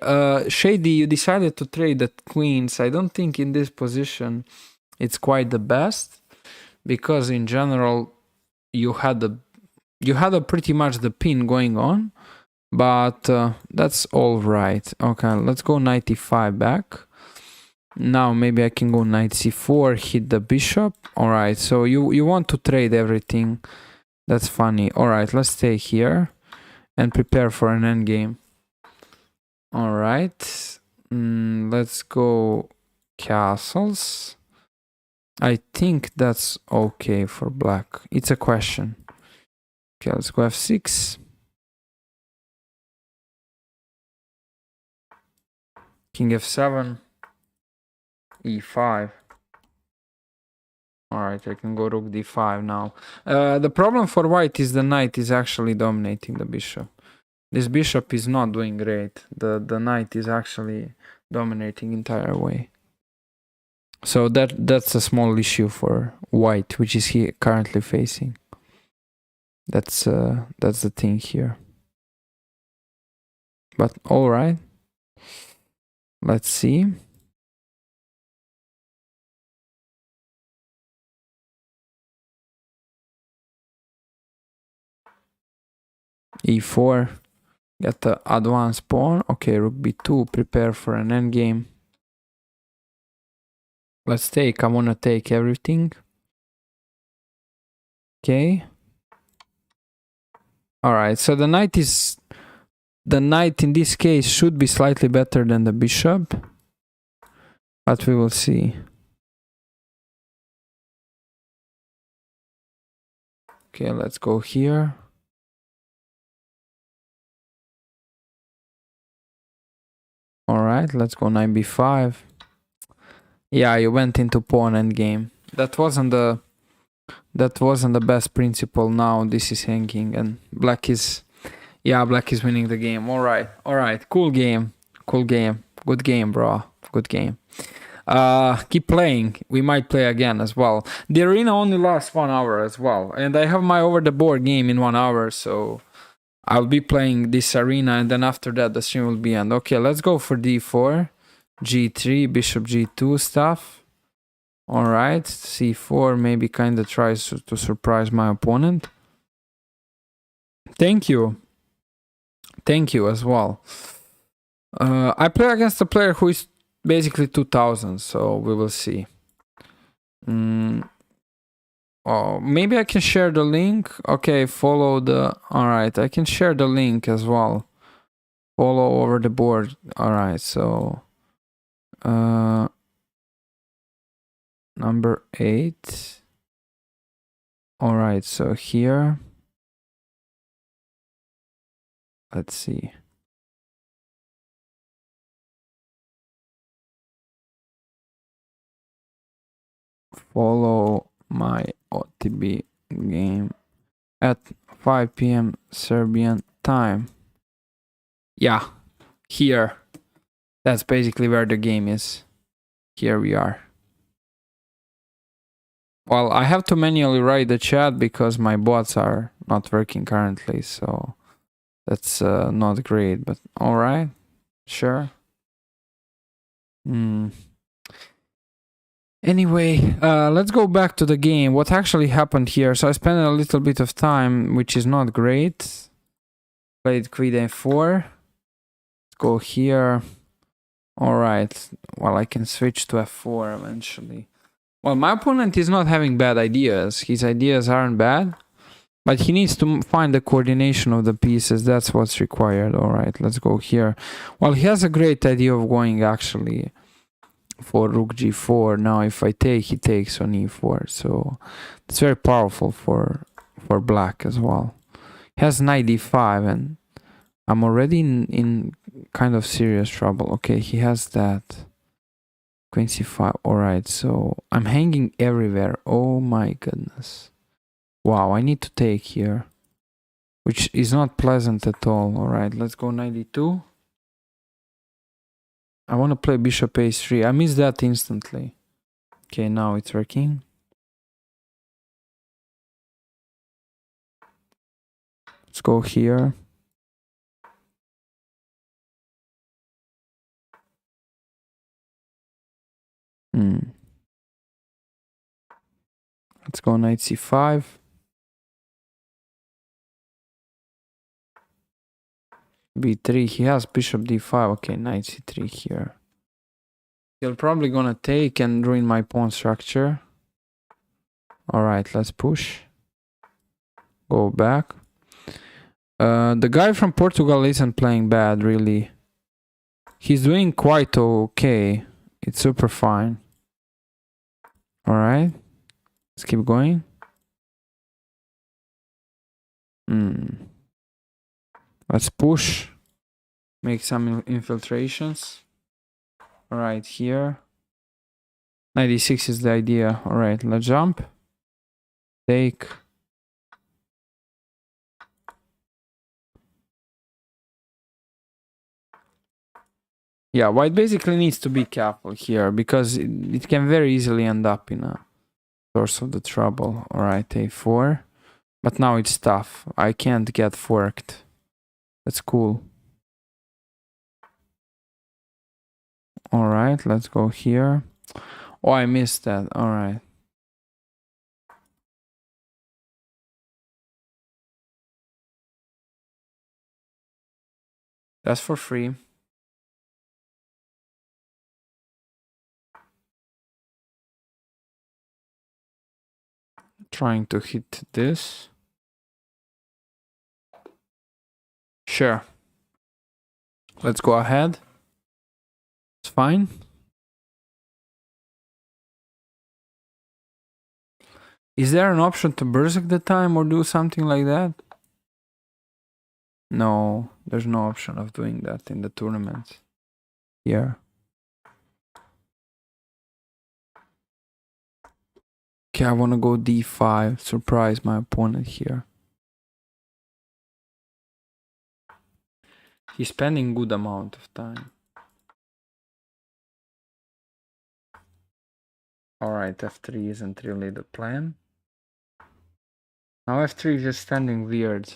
Shady, you decided to trade the queens. I don't think in this position it's quite the best, because in general you had a pretty much the pin going on, but that's all right. Okay, let's go 95 back. Now maybe I can go knight c4, hit the bishop. All right, so you want to trade everything. That's funny. All right, let's stay here and prepare for an endgame. All right, let's go castles. I think that's okay for black. It's a question. Okay, let's go f6. King f7. e5. All right, I can go rook d5 now. The problem for white is the knight is actually dominating the bishop. This bishop is not doing great. The knight is actually dominating entire way. So that's a small issue for white, which is he currently facing. That's the thing here. But all right. Let's see. E4. Get the advanced pawn. Okay, rook b2. Prepare for an endgame. Let's take. I want to take everything. Okay. Alright, so the knight in this case should be slightly better than the bishop. But we will see. Okay, let's go here. Alright, let's go knight b5. Yeah, you went into pawn endgame. That wasn't the best principle. Now this is hanging and black is winning the game. Alright, cool game. Good game, bro. Good game. Keep playing. We might play again as well. The arena only lasts 1 hour as well, and I have my over the board game in 1 hour, so I'll be playing this arena, and then after that the stream will be end. Okay, let's go for d4, g3, bishop g2 stuff. All right, c4 maybe kind of tries to surprise my opponent. Thank you as well. I play against a player who is basically 2000, so we will see. Oh, maybe I can share the link. Okay, follow the... Alright, I can share the link as well. Follow over the board. Alright, so... number 8. Alright, so here... Let's see. Follow my OTB game at 5 p.m. Serbian time. Yeah, here. That's basically where the game is. Here we are. Well, I have to manually write the chat because my bots are not working currently, so that's not great, but alright, sure. Anyway, let's go back to the game. What actually happened here? So I spent a little bit of time, which is not great. Played queen a4. Let's go here. Alright, well, I can switch to f4 eventually. Well, my opponent is not having bad ideas. His ideas aren't bad, but he needs to find the coordination of the pieces. That's what's required. Alright, let's go here. Well, he has a great idea of going actually for rook g4. Now if I take, he takes on e4, so it's very powerful for black as well. He has knight d5 and I'm already in kind of serious trouble. Okay, he has that queen c5. Alright, so I'm hanging everywhere. Oh my goodness. Wow, I need to take here, which is not pleasant at all. Alright, let's go knight d2. I want to play bishop a3. I missed that instantly. Okay, now it's working. Let's go here. Let's go knight c5. b3. He has bishop d5. Okay, knight c3 here. You're probably gonna take and ruin my pawn structure. Alright, let's push. Go back. The guy from Portugal isn't playing bad, really. He's doing quite okay. It's super fine. Alright. Let's keep going. Let's push. Make some infiltrations. Alright, here. 96 is the idea. Alright, let's jump. Take. Yeah, white basically needs to be careful here because it can very easily end up in a source of the trouble. Alright, a4. But now it's tough. I can't get forked. That's cool. All right, let's go here. Oh, I missed that. All right. That's for free. Trying to hit this. Sure. Let's go ahead. It's fine. Is there an option to berserk the time or do something like that? No, there's no option of doing that in the tournament. Here. Okay, I want to go d5. Surprise my opponent here. He's spending good amount of time. Alright, f3 isn't really the plan. Now f3 is just standing weird.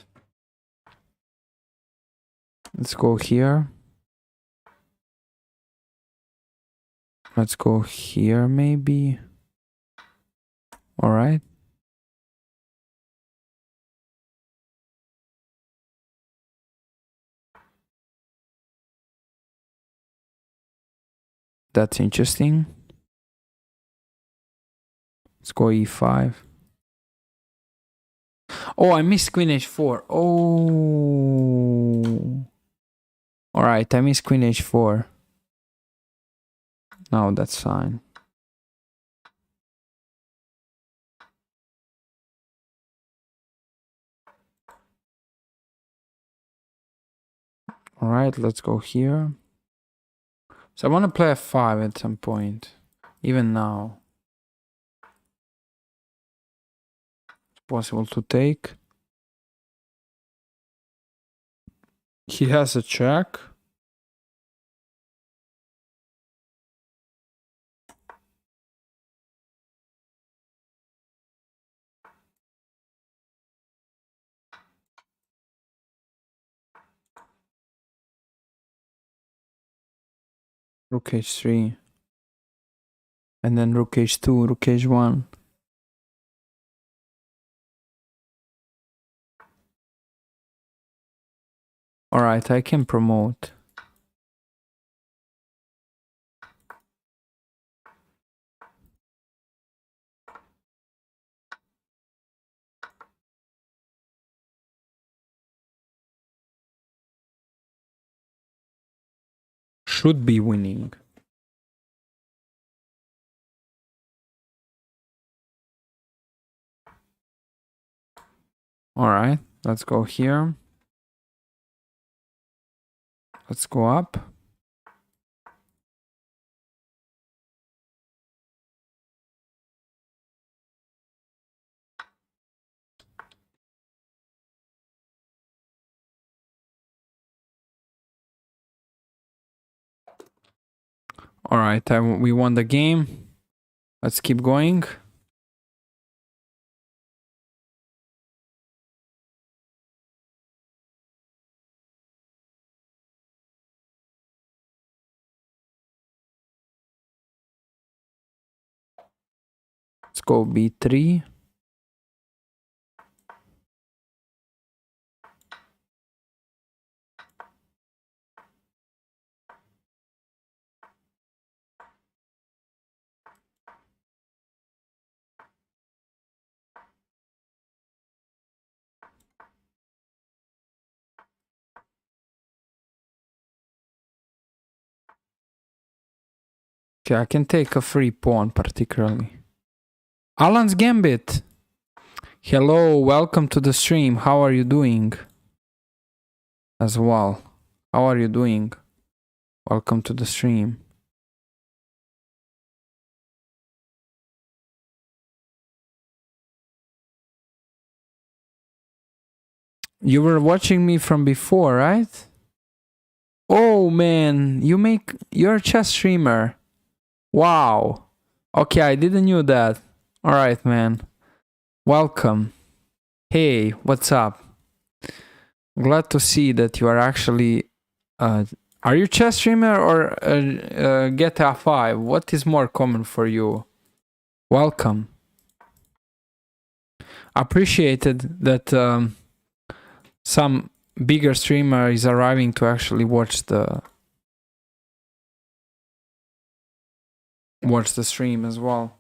Let's go here. Let's go here maybe. Alright. That's interesting. Let's go e5. Oh, I missed queen h4. Oh. Alright, I missed queen h4. No, that's fine. Alright, let's go here. So I want to play f5 at some point. Even now. It's possible to take. He has a check. Rook h3. And then rook h2, rook h1. Alright, I can promote. Should be winning. Alright, let's go here. Let's go up. Alright, we won the game. Let's keep going. Let's go b3. Okay, I can take a free pawn particularly. Alan's Gambit. Hello, welcome to the stream. How are you doing? As well. How are you doing? Welcome to the stream. You were watching me from before, right? Oh man, you're a chess streamer. Wow. Okay, I didn't knew that. All right, man. Welcome. Hey, what's up? Glad to see that you are actually Are you chess streamer or GTA 5? What is more common for you? Welcome. Appreciated that some bigger streamer is arriving to actually watch the stream as well.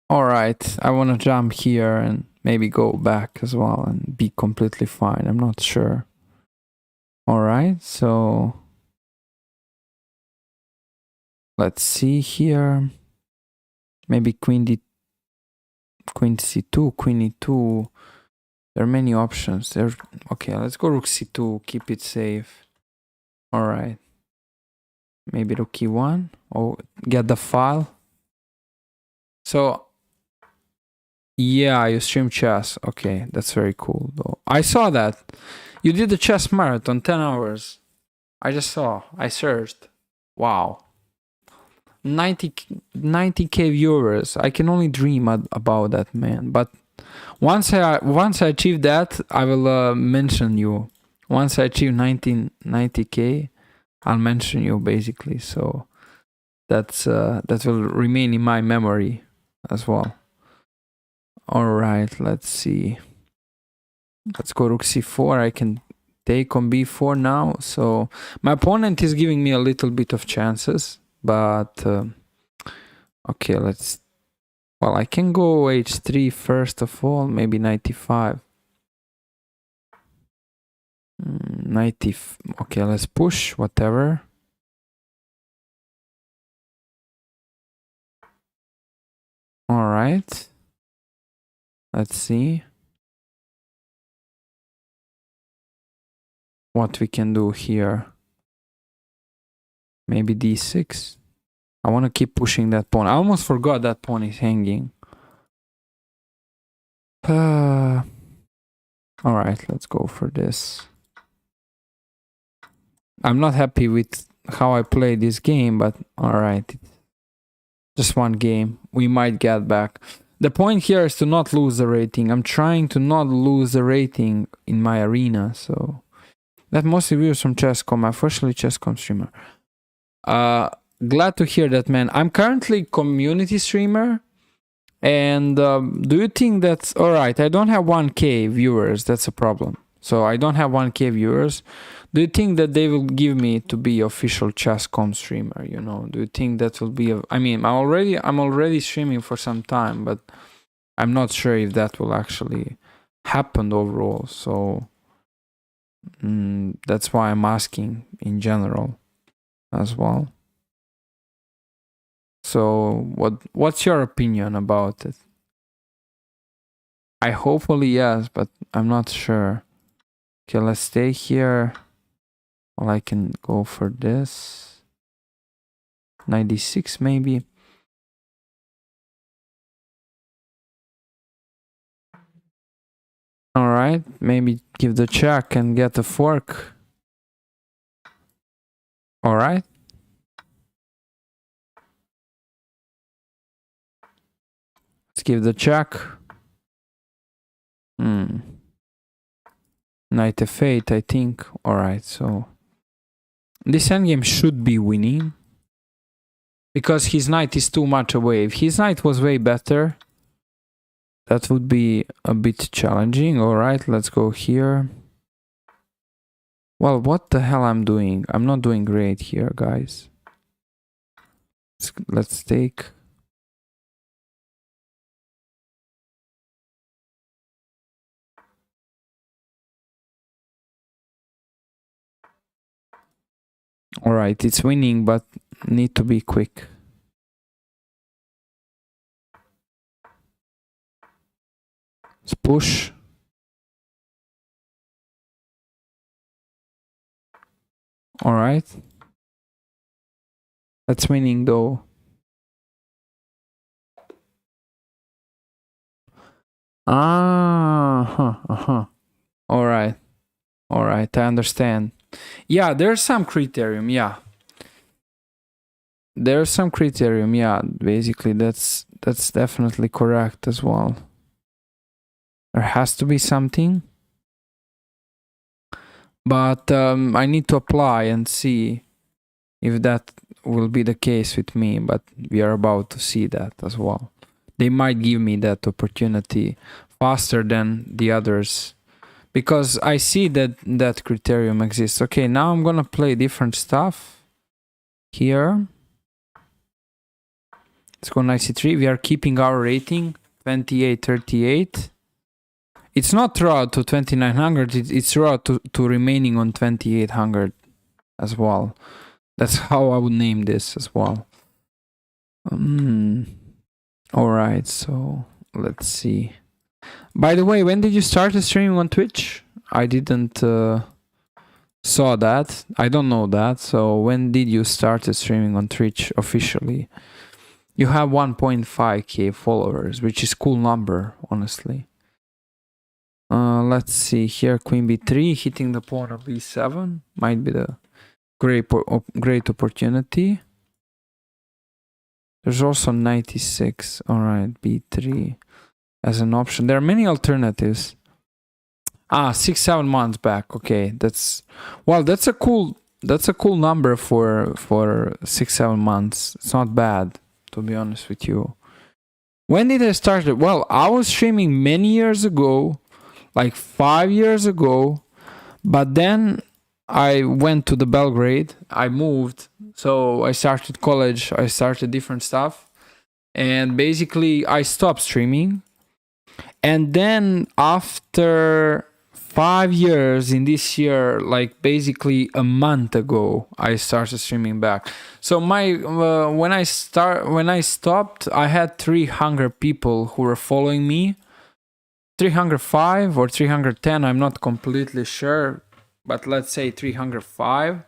All right, I want to jump here and maybe go back as well and be completely fine. I'm not sure. All right, so let's see here. Maybe queen c2, queen e2. There are many options. Okay, let's go rook c2, keep it safe. All right. Maybe rook e1. Oh, get the file. So, yeah, you stream chess. Okay, that's very cool though. I saw that. You did the chess marathon, 10 hours. I just saw. I searched. Wow. 90k viewers. I can only dream about that, man. But once I achieve that, I will mention you. Once I achieve 90k, I'll mention you basically. So that will remain in my memory as well. All right, let's see. Let's go rook c4. I can take on b4 now. So my opponent is giving me a little bit of chances. But, okay, well, I can go h3 first of all, maybe 95. 90, okay, let's push, whatever. All right. Let's see what we can do here. Maybe d6. I want to keep pushing that pawn. I almost forgot that pawn is hanging. All right, let's go for this. I'm not happy with how I play this game, but all right. Just one game. We might get back. The point here is to not lose the rating. I'm trying to not lose the rating in my arena, so... That mostly views from Chess.com. I'm officially Chess.com streamer. Glad to hear that, man. I'm currently community streamer, and do you think that's all right? I don't have 1k viewers. That's a problem. So I don't have 1k viewers. Do you think that they will give me to be official Chess.com streamer? You know, do you think that will be? I mean, I'm already streaming for some time, but I'm not sure if that will actually happen overall. So that's why I'm asking in general as well. So what's your opinion about it? I hopefully yes, but I'm not sure. Okay, let's stay here. Well, I can go for this. 96 maybe. All right, maybe give the check and get the fork. All right. Let's give the check. Knight f8, I think. All right, so this endgame should be winning because his knight is too much away. If his knight was way better, that would be a bit challenging. All right, let's go here. Well, what the hell I'm doing? I'm not doing great here, guys. Let's take. All right, it's winning, but need to be quick. Let's push. All right. That's winning though. All right. All right, I understand. Yeah, there's some criterion, yeah. There's some criterion, yeah. Basically, that's definitely correct as well. There has to be something. But I need to apply and see if that will be the case with me, but we are about to see that as well. They might give me that opportunity faster than the others, because I see that that criterion exists. Okay, now I'm gonna play different stuff here. Let's go knight c3. We are keeping our rating 2838. It's not throughout to 2900, it's throughout to remaining on 2800 as well. That's how I would name this as well. Alright, so let's see. By the way, when did you start streaming on Twitch? I didn't saw that. I don't know that. So when did you start streaming on Twitch officially? You have 1.5k followers, which is cool number, honestly. Let's see here. Queen b3, hitting the pawn of b7 might be the great opportunity. There's also knight e6. All right, b3 as an option. There are many alternatives. 6-7 months back. Okay, that's a cool number for 6-7 months. It's not bad, to be honest with you. When did I start it? Well, I was streaming many years ago, like 5 years ago, but then I went to the Belgrade. I moved, so I started college. I started different stuff, and basically I stopped streaming. And then after 5 years, in this year, like basically a month ago, I started streaming back. So my when I stopped, I had 300 people who were following me. 305 or 310, I'm not completely sure, but let's say 305.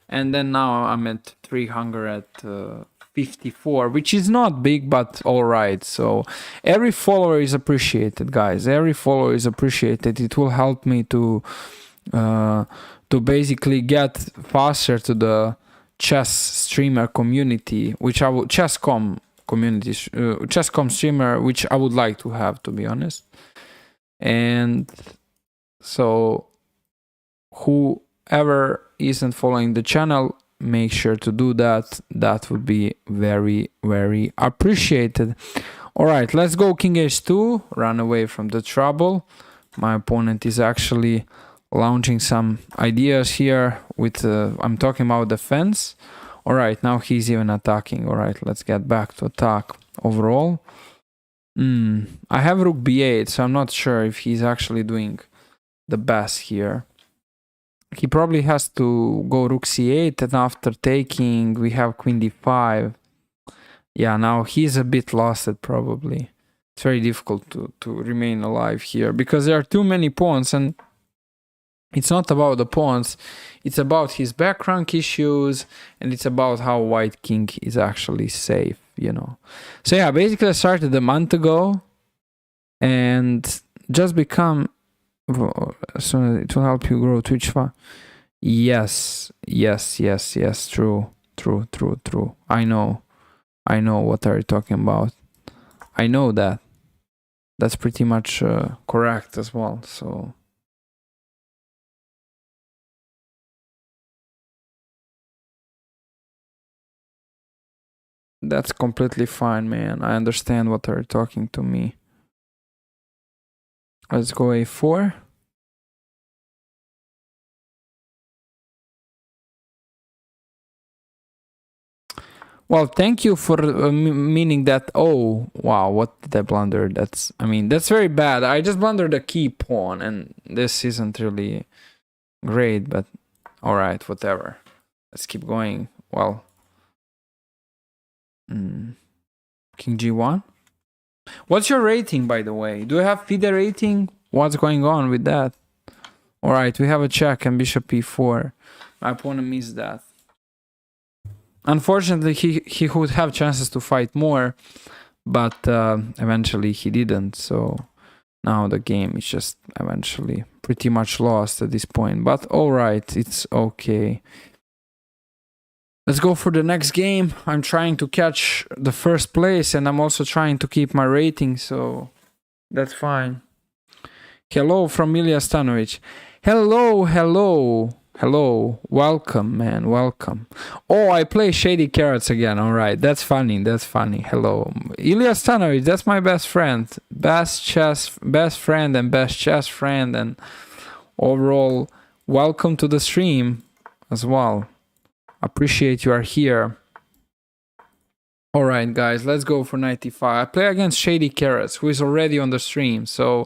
And then now I'm at 354, which is not big, but all right. So every follower is appreciated, guys. Every follower is appreciated. It will help me to basically get faster to the chess streamer community, which I would chess.com community, chess.com streamer, which I would like to have, to be honest. And so whoever isn't following the channel, make sure to do that. That would be very, very appreciated. All right, let's go king h2, run away from the trouble. My opponent is actually launching some ideas here with I'm talking about defense. All right, now he's even attacking. All right, let's get back to attack overall. I have rook b8, so I'm not sure if he's actually doing the best here. He probably has to go rook c8, and after taking, we have queen d5. Yeah, now he's a bit lost probably. It's very difficult to remain alive here, because there are too many pawns, and it's not about the pawns, it's about his back rank issues, and it's about how white king is actually safe, you know. So yeah, basically I started a month ago, and just become, so it will help you grow Twitch fan. Yes, true. I know what are you talking about. I know that. That's pretty much correct as well, so. That's completely fine, man. I understand what are you talking to me. Let's go a4. Well, thank you for meaning that. Oh, wow, what did I blunder? That's very bad. I just blundered a key pawn, and this isn't really great, but all right, whatever. Let's keep going. Well, king g1. What's your rating, by the way? Do you have FIDE rating? What's going on with that? All right, we have a check and bishop e4. My opponent missed that. Unfortunately, he would have chances to fight more, but eventually he didn't. So now the game is just eventually pretty much lost at this point. But all right, it's okay. Let's go for the next game. I'm trying to catch the first place, and I'm also trying to keep my rating, so that's fine. Hello from Ilya Stanovic. Hello, hello, hello. Welcome, man. Welcome. Oh, I play Shady Carrots again. All right, that's funny. That's funny. Hello, Ilya Stanovic. That's my best friend, best friend, and best chess friend, and overall, welcome to the stream as well. Appreciate you are here. All right, guys, let's go for 95. I play against Shady Carrots, who is already on the stream. So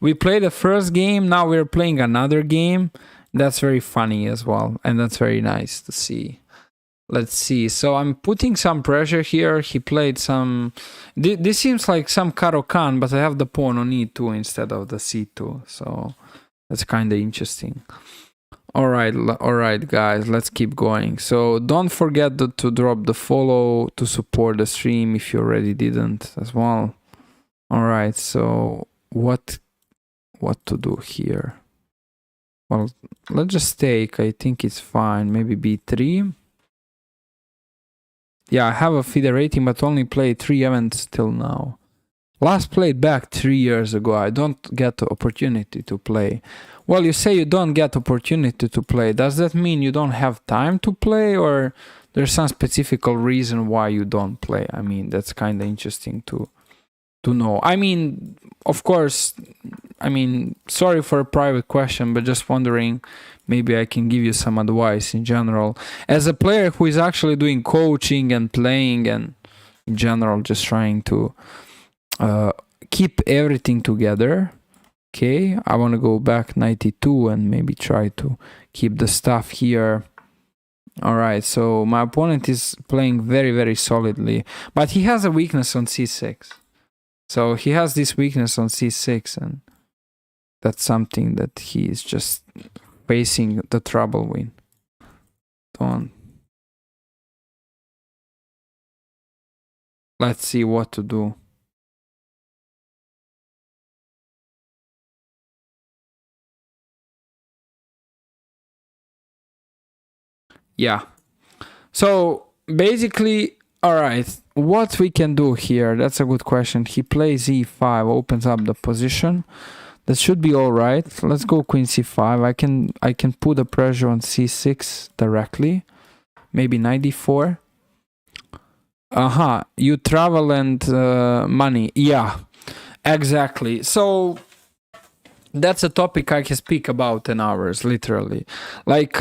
we played the first game. Now we're playing another game. That's very funny as well, and that's very nice to see. Let's see. So I'm putting some pressure here. He played some... This seems like some Caro-Kann, but I have the pawn on e2 instead of the c2. So that's kind of interesting. All right, guys, let's keep going. So don't forget to drop the follow to support the stream if you already didn't as well. All right, so what to do here? Well, let's just take. I think it's fine. Maybe b3. Yeah, I have a FIDE rating, but only played 3 events till now. Last played back 3 years ago. I don't get the opportunity to play. Well, you say you don't get opportunity to play. Does that mean you don't have time to play, or there's some specific reason why you don't play? I mean, that's kind of interesting to know. I mean, of course, I mean, sorry for a private question, but just wondering, maybe I can give you some advice in general. As a player who is actually doing coaching and playing and in general just trying to keep everything together. Okay, I want to go back 92 and maybe try to keep the stuff here. All right, so my opponent is playing very, very solidly, but he has a weakness on c6. So he has this weakness on c6, and that's something that he is just facing the trouble with. Let's see what to do. Yeah. So basically, all right, what we can do here, that's a good question. He plays e5, opens up the position. That should be all right. Let's go queen c5. I can put the pressure on c6 directly. Maybe knight d4. You travel and money. Yeah, exactly. So that's a topic I can speak about 10 hours, literally. Like,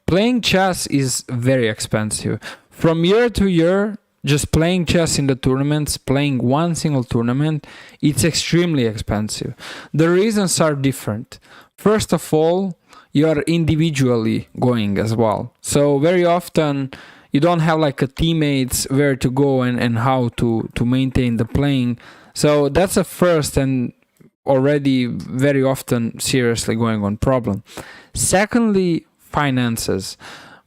playing chess is very expensive. From year to year, just playing chess in the tournaments, playing one single tournament, it's extremely expensive. The reasons are different. First of all, you are individually going as well. So very often you don't have like a teammates where to go and how to maintain the playing. So that's a first and already very often seriously going on problem. Secondly, finances.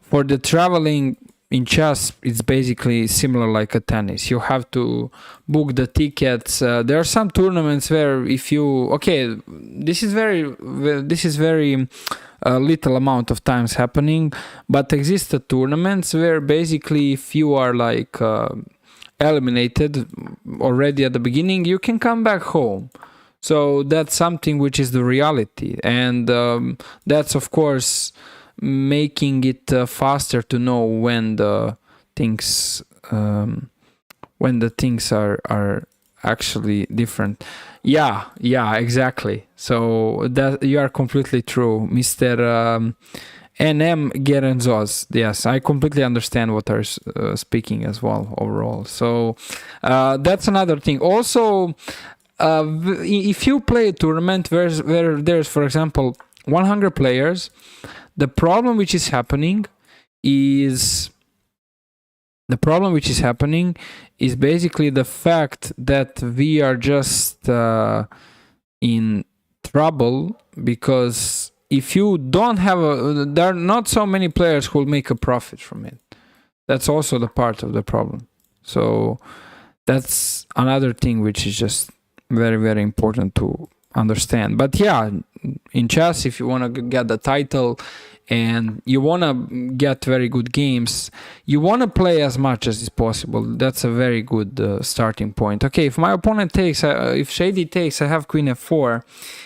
For the traveling in chess, it's basically similar like a tennis. You have to book the tickets. There are some tournaments where if you this is very little amount of times happening, but exist tournaments where basically if you are like eliminated already at the beginning, you can come back home. So that's something which is the reality, and that's of course making it faster to know when the things are actually different. Yeah, exactly. So that you are completely true, Mr. NM Gerenzos. Yes, I completely understand what are speaking as well overall. So that's another thing. Also, if you play a tournament where there's, for example, 100 players, the problem which is happening is basically the fact that we are just in trouble, because if you don't have there are not so many players who will make a profit from it. That's also the part of the problem. So that's another thing which is just very, very important to understand. But yeah, in chess, if you want to get the title and you want to get very good games, you want to play as much as is possible. That's a very good starting point. Okay, if my opponent takes, if Shady takes, I have queen f4,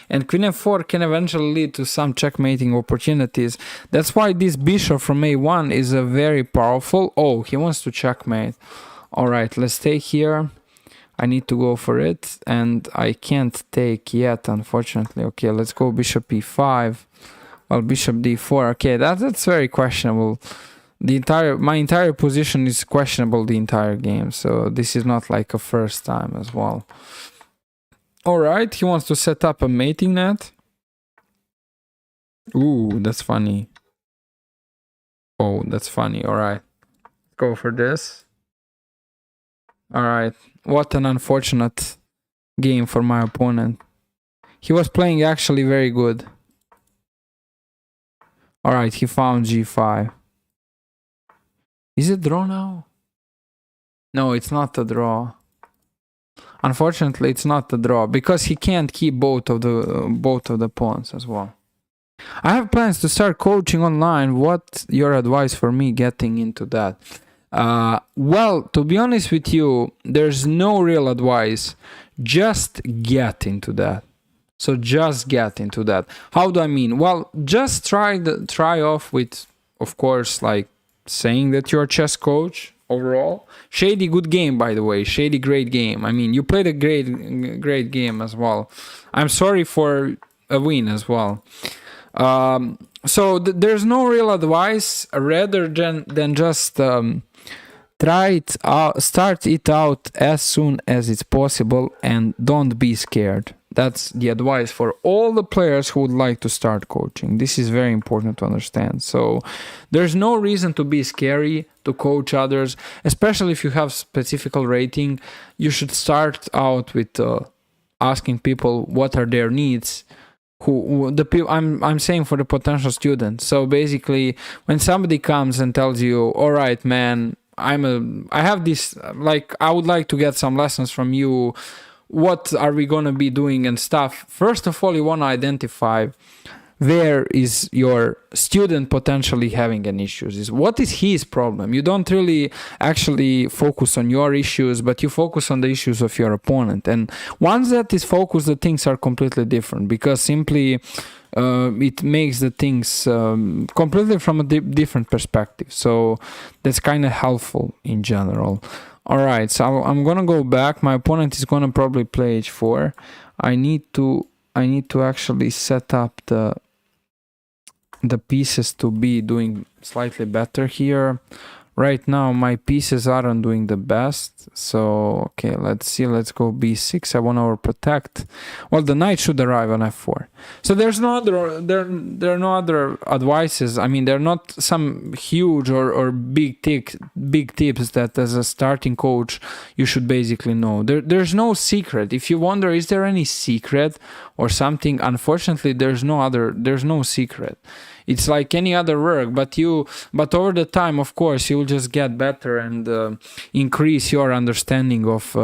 and queen f4 can eventually lead to some checkmating opportunities. That's why this bishop from a1 is a very powerful. Oh, he wants to checkmate. All right, let's take here. I need to go for it, and I can't take yet, unfortunately. Okay, let's go bishop e5. Well, bishop d4. Okay, that's very questionable. My entire position is questionable the entire game, so this is not like a first time as well. All right, he wants to set up a mating net. Ooh, that's funny. Oh, that's funny. All right, go for this. All right, what an unfortunate game for my opponent. He was playing actually very good. All right, he found g5. Is it draw now? No, it's not a draw. Unfortunately, it's not a draw because he can't keep both of the pawns as well. I have plans to start coaching online. What's your advice for me getting into that? Well, to be honest with you, there's no real advice. Just get into that. So just get into that. How do I mean? Well, just try off with, of course, like saying that you're a chess coach overall. Shady, good game, by the way. Shady, great game. I mean, you played a great game as well. I'm sorry for a win as well. So there's no real advice rather than just try it out, start it out as soon as it's possible, and don't be scared. That's the advice for all the players who would like to start coaching. This is very important to understand. So there's no reason to be scary to coach others, especially if you have specific rating. You should start out with asking people what are their needs. I'm saying for the potential students. So basically, when somebody comes and tells you, "All right, man, I have this, like, I would like to get some lessons from you. What are we going to be doing and stuff?" First of all, you want to identify where is your student potentially having an issues. What is his problem? You don't really actually focus on your issues, but you focus on the issues of your opponent. And once that is focused, the things are completely different, because simply it makes the things completely from a different perspective. So that's kind of helpful in general. All right, so I'm gonna go back. My opponent is gonna probably play h4. I need to actually set up the pieces to be doing slightly better here. Right now my pieces aren't doing the best, so okay, let's see. Let's go b6. I want to overprotect. Well, the knight should arrive on f4. So there's no other there are no other advices. I mean, they're not some huge or big tips that as a starting coach you should basically know. There's no secret. If you wonder, is there any secret or something? Unfortunately, there's no secret. It's like any other work, but over the time, of course, you'll just get better and increase your understanding of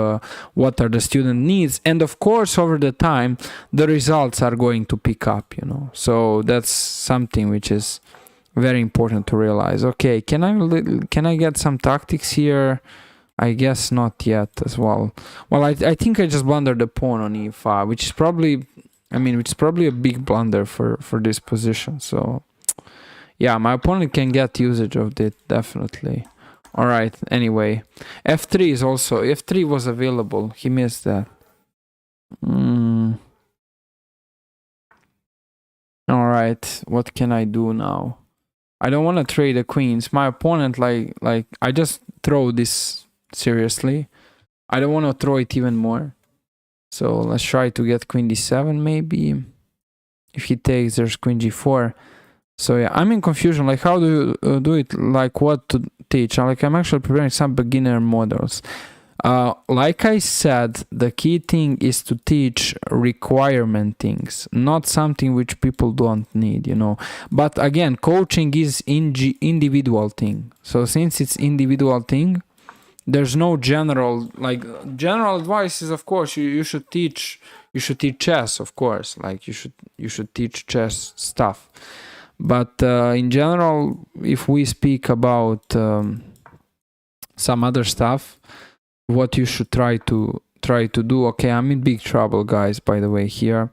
what are the student needs. And of course, over the time, the results are going to pick up, you know. So that's something which is very important to realize. Okay, can I get some tactics here? I guess not yet as well. Well, I think I just blundered the pawn on e5, which is probably a big blunder for this position. So yeah, my opponent can get usage of it, definitely. All right, anyway, f3 was available. He missed that. All right, what can I do now? I don't want to trade the queens. My opponent, like I just throw this seriously. I don't want to throw it even more. So let's try to get queen d7 maybe. If he takes, there's queen g4. So yeah, I'm in confusion, like how do you do it, like what to teach. Like I'm actually preparing some beginner models. Like I said, the key thing is to teach requirement things, not something which people don't need, you know. But again, coaching is individual thing. So since it's individual thing, there's no general, like, general advice is, of course, you should teach chess, of course, like you should teach chess stuff. But in general, if we speak about some other stuff, what you should try to do, okay, I'm in big trouble, guys, by the way, here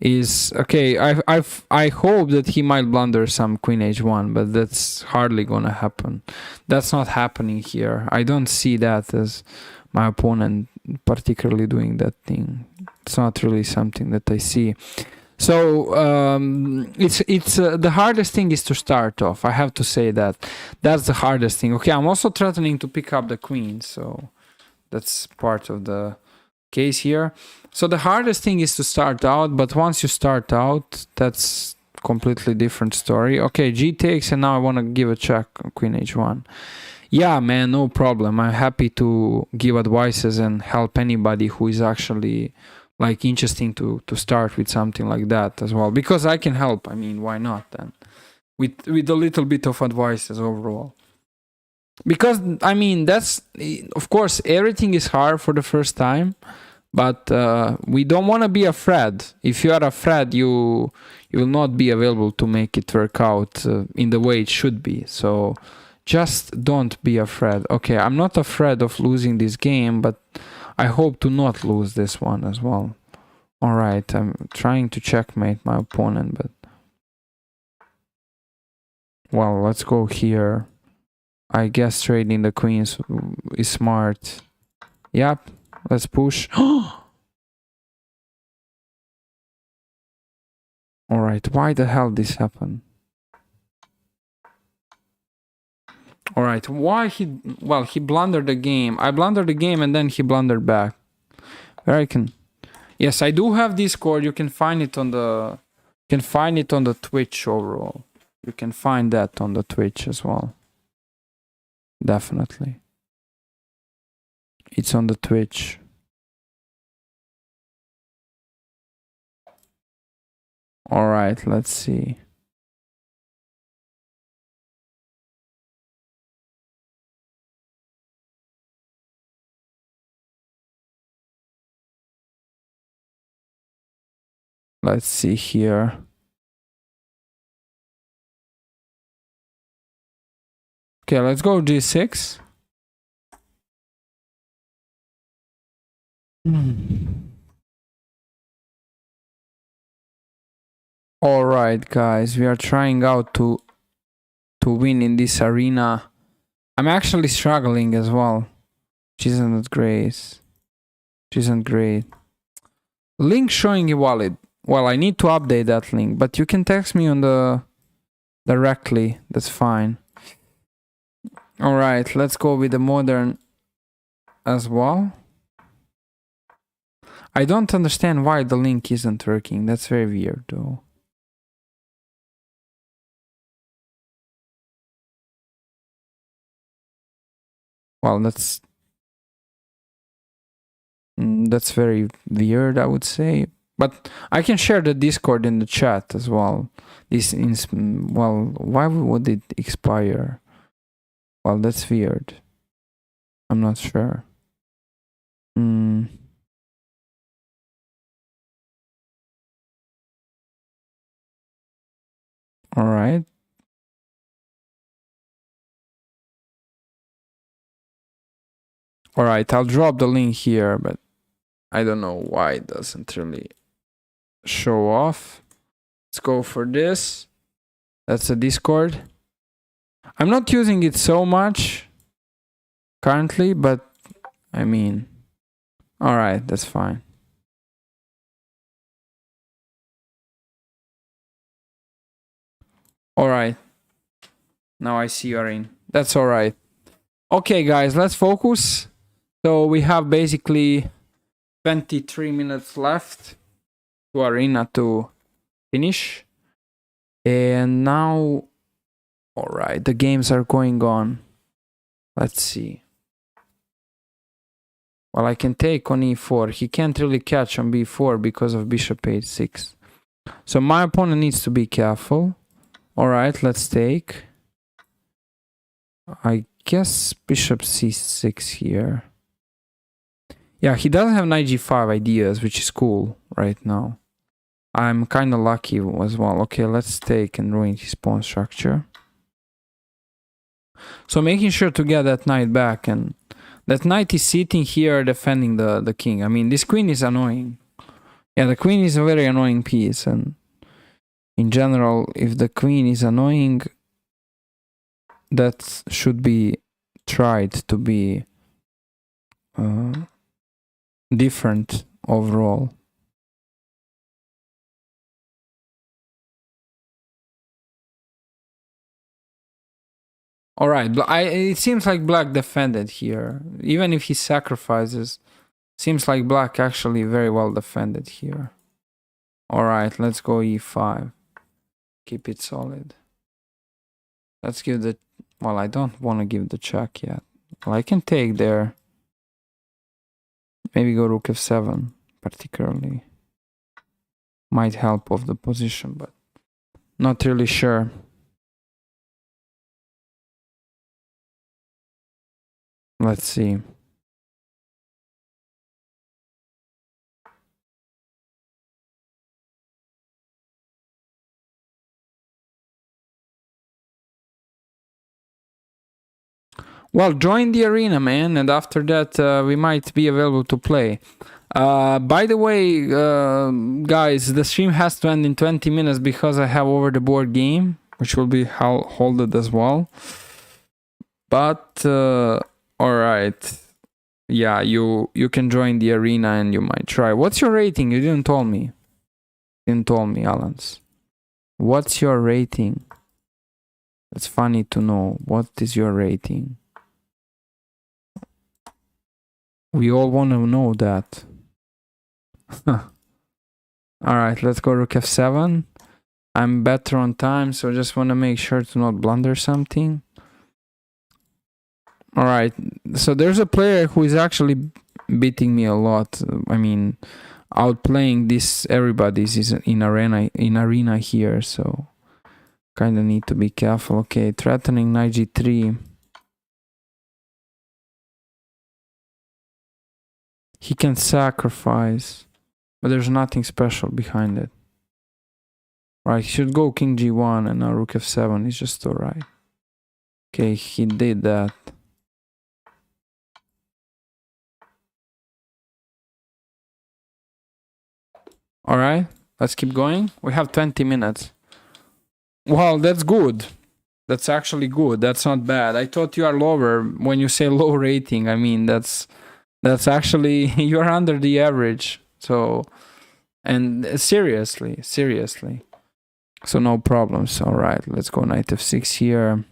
is, okay, I hope that he might blunder some queen h1, but that's hardly gonna happen. That's not happening here. I don't see that as my opponent particularly doing that thing. It's not really something that I see. So it's the hardest thing is to start off. I have to say that's the hardest thing. Okay, I'm also threatening to pick up the queen, so that's part of the case here. So the hardest thing is to start out, but once you start out, that's completely different story. Okay, g takes, and now I want to give a check on queen h1. Yeah, man, no problem. I'm happy to give advices and help anybody who is actually like interesting to start with something like that as well, because I can help. I mean, why not then? With a little bit of advices overall. Because I mean, that's, of course, everything is hard for the first time, but we don't want to be afraid. If you are afraid, you will not be available to make it work out in the way it should be. So just don't be afraid. Okay, I'm not afraid of losing this game, but I hope to not lose this one as well. All right, I'm trying to checkmate my opponent, but well, let's go here. I guess trading the queens is smart. Yep, let's push. All right, why the hell this happened? All right, why he... Well, he blundered the game. I blundered the game and then he blundered back. Very can... Yes, I do have Discord. You can find it on the... You can find it on the Twitch overall. You can find that on the Twitch as well. Definitely. It's on the Twitch. All right, let's see. Let's see here. Okay, let's go g6. All right, guys, we are trying out to win in this arena. I'm actually struggling as well, which isn't great. Which isn't great. Link showing invalid. Well, I need to update that link, but you can text me on the directly. That's fine. All right, let's go with the modern as well. I don't understand why the link isn't working. That's very weird, though. Well, that's very weird, I would say. But I can share the Discord in the chat as well. Well, why would it expire? Well, that's weird. I'm not sure. All right. All right, I'll drop the link here, but I don't know why it doesn't really show off. Let's go for this. That's a Discord. I'm not using it so much currently, but I mean, all right, that's fine. All right. Now I see you're in. That's all right. Okay, guys, let's focus. So we have basically 23 minutes left to arena to finish. And now, all right, the games are going on. Let's see. Well, I can take on e4. He can't really catch on b4 because of bishop h6. So my opponent needs to be careful. All right, let's take. guess bishop c6 here. Yeah, he doesn't have knight g5 ideas, which is cool right now. I'm kind of lucky as well. Okay, let's take and ruin his pawn structure. So making sure to get that knight back, and that knight is sitting here defending the king. I mean, this queen is annoying. Yeah, the queen is a very annoying piece, and in general, if the queen is annoying, that should be tried to be different overall. All right, it seems like black defended here. Even if he sacrifices, seems like black actually very well defended here. All right, let's go e5. Keep it solid. Let's give the... Well, I don't want to give the check yet. Well, I can take there. Maybe go rook f7, particularly. Might help of the position, but not really sure. Let's see. Well, join the arena, man, and after that we might be available to play. By the way, guys, the stream has to end in 20 minutes because I have over the board game, which will be holded as well. But alright. Yeah, you can join the arena and you might try. What's your rating? You didn't tell me. You didn't tell me, Alans. What's your rating? It's funny to know. What is your rating? We all want to know that. Alright, let's go rook f7. I'm better on time, so just want to make sure to not blunder something. Alright, so there's a player who is actually beating me a lot. I mean, outplaying this everybody's is in arena here, so kind of need to be careful. Okay, threatening knight g3. He can sacrifice, but there's nothing special behind it. Right, he should go king g1 and now rook f7 is just alright. Okay, he did that. Alright, let's keep going. We have 20 minutes. Well, that's good. That's actually good. That's not bad. I thought you are lower. When you say low rating, I mean that's actually you're under the average. So, and seriously. So no problems. All right, let's go knight f6 here.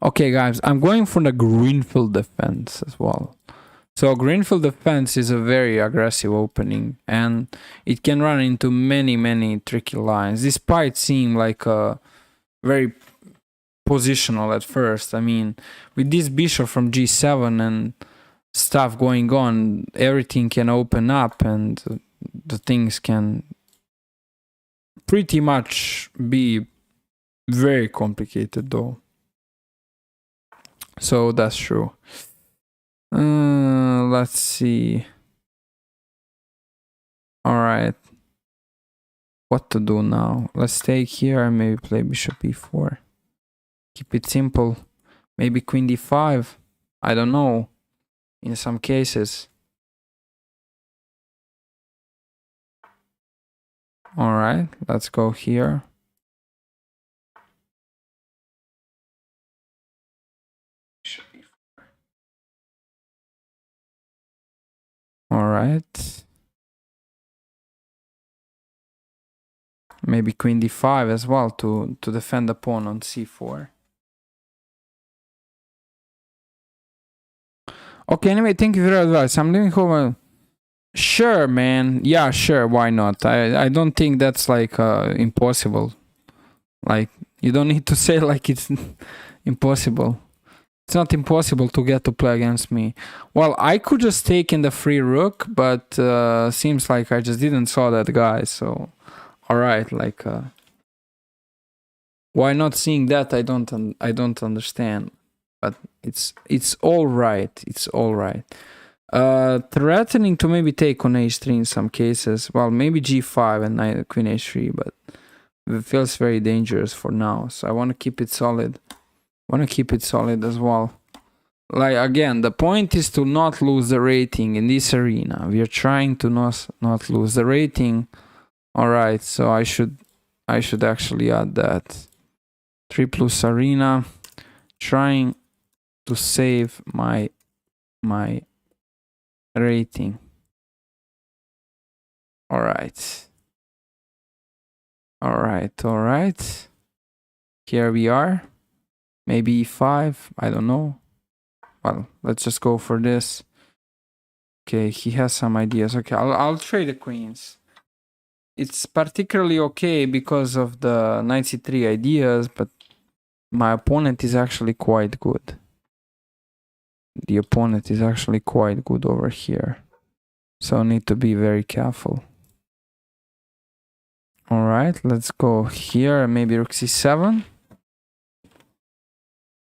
Okay, guys, I'm going for the greenfield defense as well. So greenfield defense is a very aggressive opening, and it can run into many tricky lines, despite seeming like a very positional at first. I mean, with this bishop from g7 and stuff going on, everything can open up and the things can pretty much be very complicated though. So that's true. Let's see. Alright. What to do now? Let's take here and maybe play bishop e4. Keep it simple. Maybe queen d5. I don't know. In some cases. Alright, let's go here. Alright. Maybe queen d5 as well to defend the pawn on c4. Okay, anyway, thank you for your advice. I'm leaving home. Sure, man. Yeah, sure. Why not? I don't think that's like impossible. Like, you don't need to say like it's impossible. It's not impossible to get to play against me. Well, I could just take in the free rook, but seems like I just didn't saw that guy. So, all right, like Why not seeing that? I don't understand. But it's all right. It's all right. Threatening to maybe take on h3 in some cases. Well, maybe g5 and knight queen h3, but it feels very dangerous for now. So I want to keep it solid. As well. Like, again, the point is to not lose the rating in this arena. We are trying to not lose the rating. All right, so I should actually add that 3+ arena, trying to save my rating. All right. Here we are. Maybe e5. I don't know. Well, let's just go for this. Okay, he has some ideas. Okay, I'll trade the queens. It's particularly okay because of the knight c3 ideas, but my opponent is actually quite good. The opponent is actually quite good over here. So I need to be very careful. All right, let's go here. Maybe rook c7.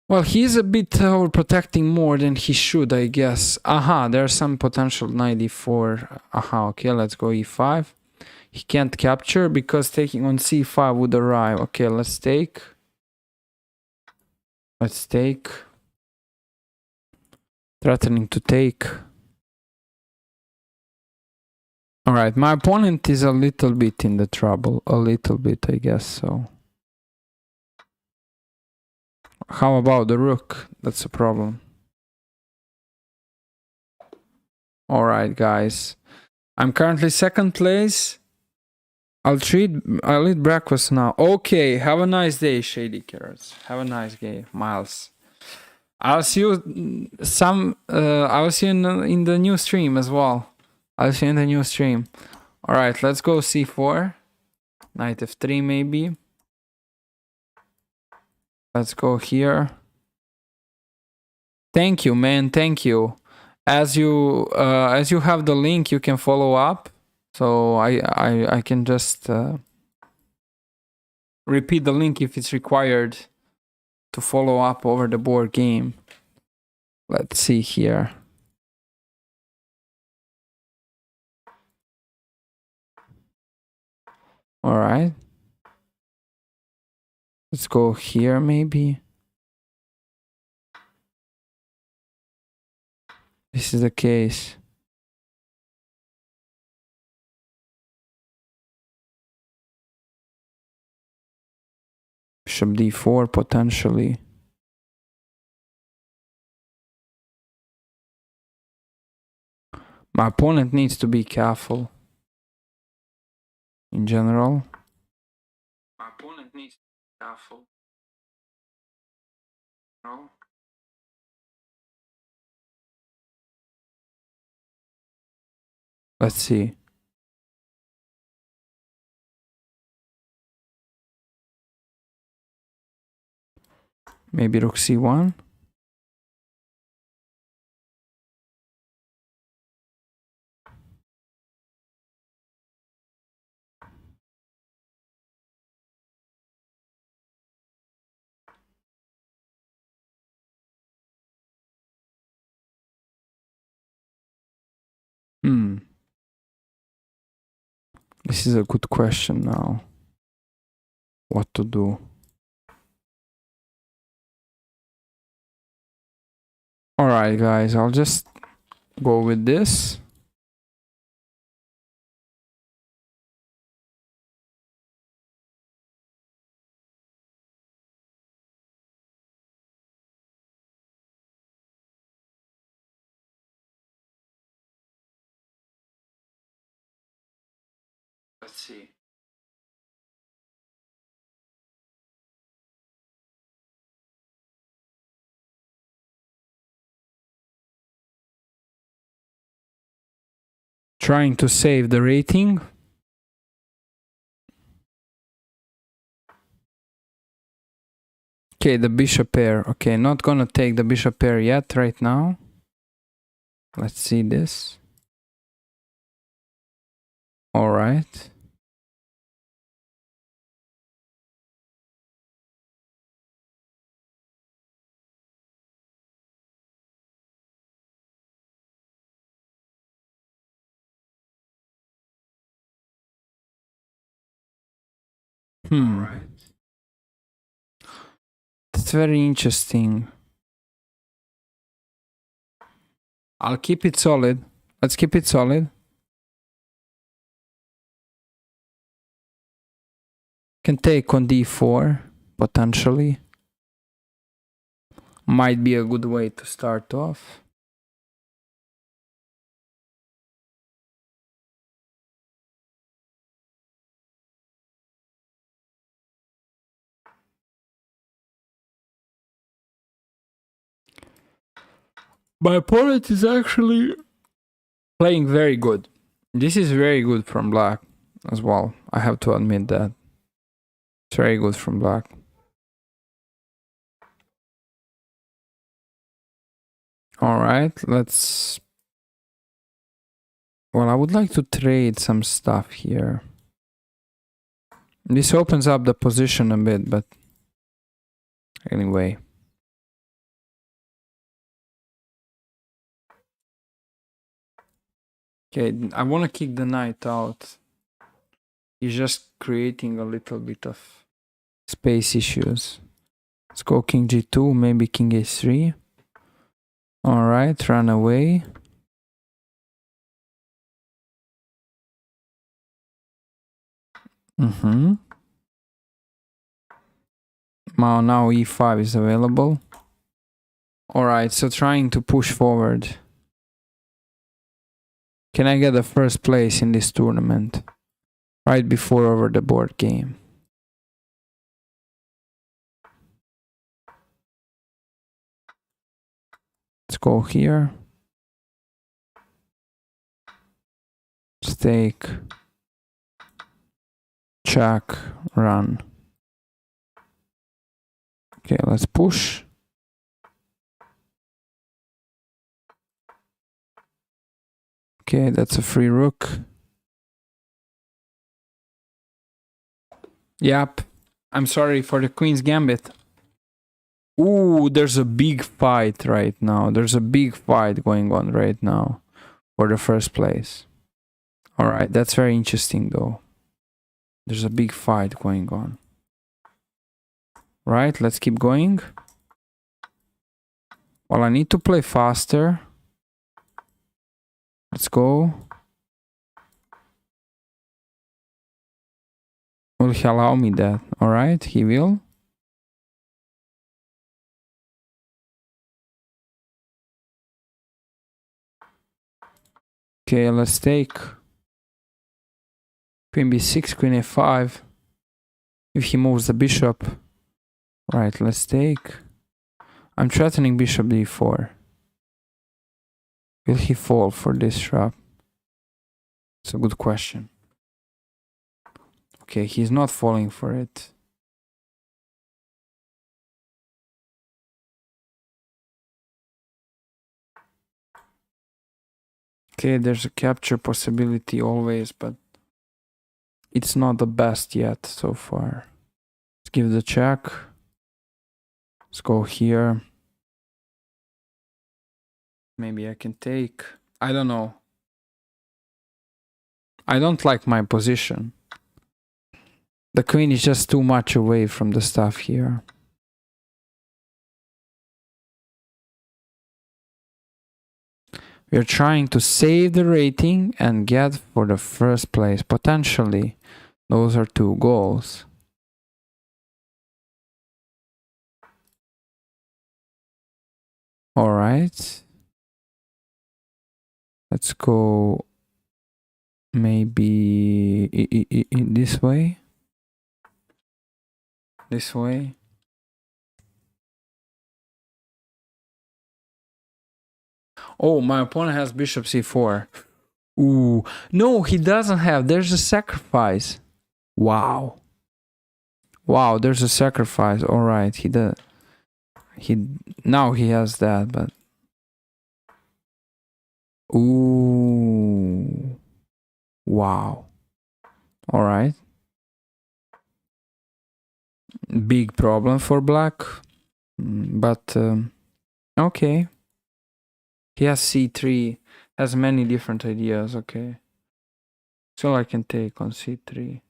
Well, he's a bit overprotecting more than he should, I guess. Aha, there's some potential knight e4. Aha, okay, let's go e5. He can't capture because taking on c5 would arrive. Okay, let's take. Threatening to take. Alright, my opponent is a little bit in the trouble. A little bit, I guess so. How about the rook? That's a problem. Alright, guys. I'm currently second place. I'll eat breakfast now. Okay, have a nice day, Shady Carrots. Have a nice day, Miles. I'll see you in the new stream as well. I'll see you in the new stream. Alright, let's go c4. Knight f3 maybe. Let's go here. Thank you, man. Thank you. As you have the link, you can follow up. So I can just repeat the link if it's required to follow up over the board game. Let's see here. All right. Let's go here maybe. This is the case. Bishop d4 potentially. My opponent needs to be careful. In general. My opponent needs to be careful. No. Let's see. Maybe rook c1. This is a good question now. What to do? Alright, guys, I'll just go with this. Let's see. Trying to save the rating. Okay, the bishop pair. Okay, not gonna take the bishop pair yet right now. Let's see this. All right. Alright. That's very interesting. I'll keep it solid. Let's keep it solid. Can take on d4, potentially. Might be a good way to start off. My opponent is actually playing very good. This is very good from black as well. I have to admit that. It's very good from black. Alright, let's... Well, I would like to trade some stuff here. This opens up the position a bit, but... Anyway. Okay, I want to kick the knight out. He's just creating a little bit of space issues. Let's go king g2, maybe king h3. Alright, run away. Now e5 is available. Alright, so trying to push forward. Can I get the first place in this tournament? Right before over the board game. Let's go here. Stake. Check. Run. Okay, let's push. Okay, that's a free rook. Yep. I'm sorry for the queen's gambit. Ooh, there's a big fight right now. There's a big fight going on right now for the first place. Alright, that's very interesting though. There's a big fight going on. Right, let's keep going. Well, I need to play faster. Let's go. Will he allow me that? Alright, he will. Okay, let's take queen b6, queen a5. If he moves the bishop. Right, let's take. I'm threatening bishop d4. Will he fall for this trap? It's a good question. Okay, he's not falling for it. Okay, there's a capture possibility always, but it's not the best yet so far. Let's give the check. Let's go here. Maybe I can take. I don't know. I don't like my position. The queen is just too much away from the stuff here. We're trying to save the rating and get for the first place, potentially. Those are two goals. All right. Let's go maybe this way. This way. Oh, my opponent has bishop c4. Ooh, no, he doesn't have. There's a sacrifice. Wow. Wow, there's a sacrifice. All right, he does. Now he has that, but ooh, wow. All right. Big problem for black, but okay. He has c3, has many different ideas. Okay, so I can take on c3.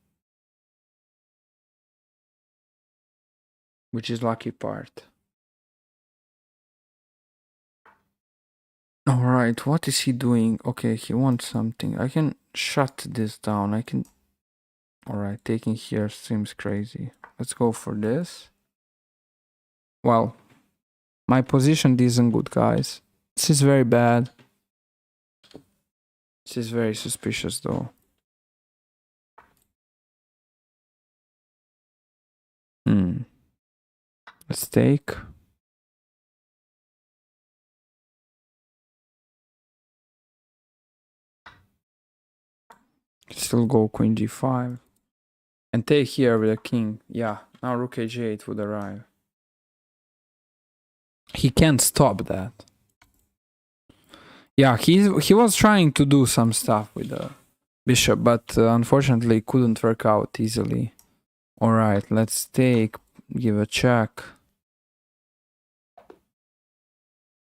which is lucky part. All right, what is he doing? Okay, he wants something. I can shut this down. I can. All right, taking here seems crazy. Let's go for this. Well, my position isn't good, guys. This is very bad. This is very suspicious, though. Let's take. Still go queen g5. And take here with a king. Yeah, now rook h8 would arrive. He can't stop that. Yeah, he was trying to do some stuff with the bishop, but unfortunately couldn't work out easily. Alright, let's take, give a check.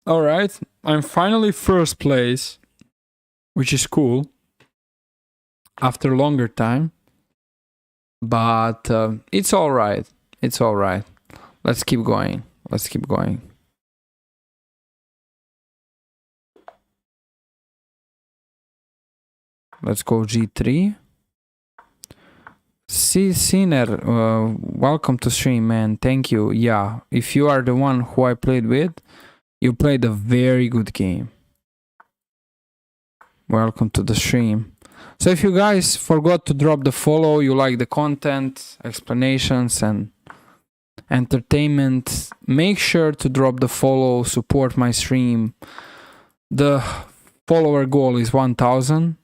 Alright, I'm finally first place, which is cool. After a longer time. But it's alright. It's alright. Let's keep going. Let's keep going. Let's go g3. Sinner, welcome to stream, man. Thank you. Yeah, if you are the one who I played with, you played a very good game. Welcome to the stream. So if you guys forgot to drop the follow, you like the content, explanations, and entertainment, make sure to drop the follow, support my stream. The follower goal is 1000,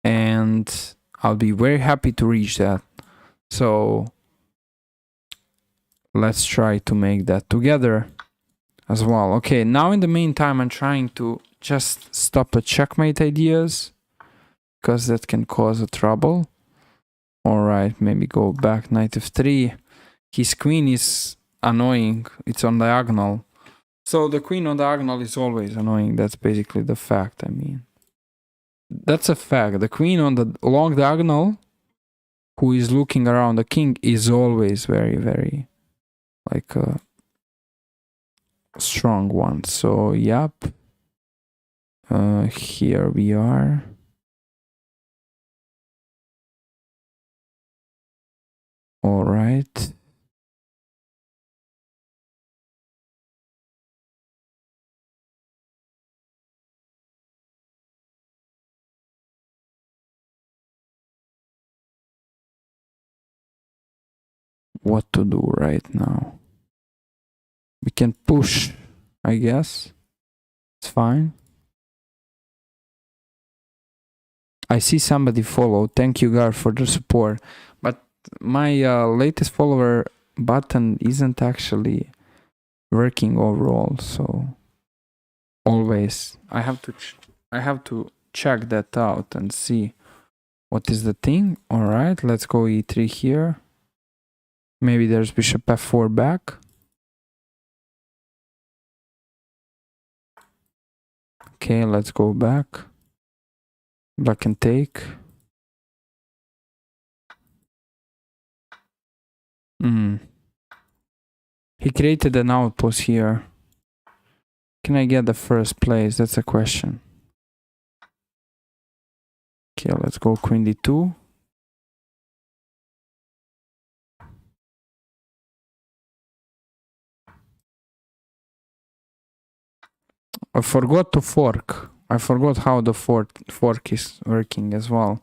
and I'll be very happy to reach that. So let's try to make that together as well. Okay, now in the meantime, I'm trying to just stop the checkmate ideas, because that can cause a trouble. Alright, maybe go back knight f3. His queen is annoying. It's on diagonal. So the queen on diagonal is always annoying. That's basically the fact, I mean. That's a fact. The queen on the long diagonal, who is looking around the king, is always very, very, like, a strong one. So, yep. Here we are. All right. What to do right now? We can push, I guess. It's fine. I see somebody follow. Thank you, Gar, for the support. But my latest follower button isn't actually working overall, so always I have to check that out and see what is the thing. All right, let's go e3 here. Maybe there's bishop f4 back. Okay, let's go back. Black can take. He created an outpost here. Can I get the first place? That's a question. Okay, let's go queen d2. I forgot to fork. I forgot how the fork is working as well.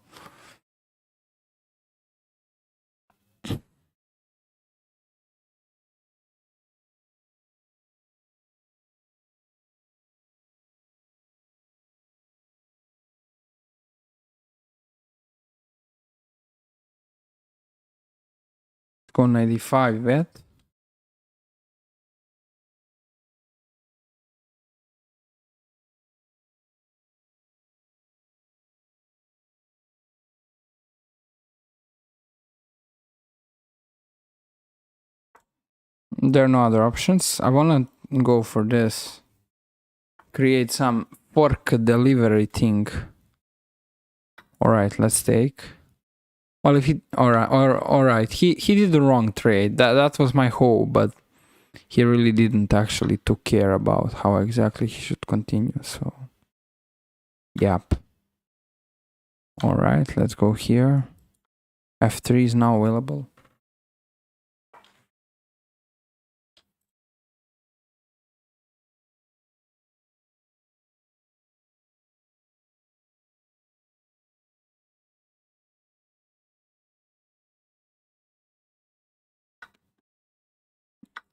Go 95 bet. There are no other options. I wanna go for this. Create some fork delivery thing. Alright, let's take. Well, if he alright, he did the wrong trade. That was my hope, but he really didn't actually took care about how exactly he should continue. So, yep. All right, let's go here. F3 is now available.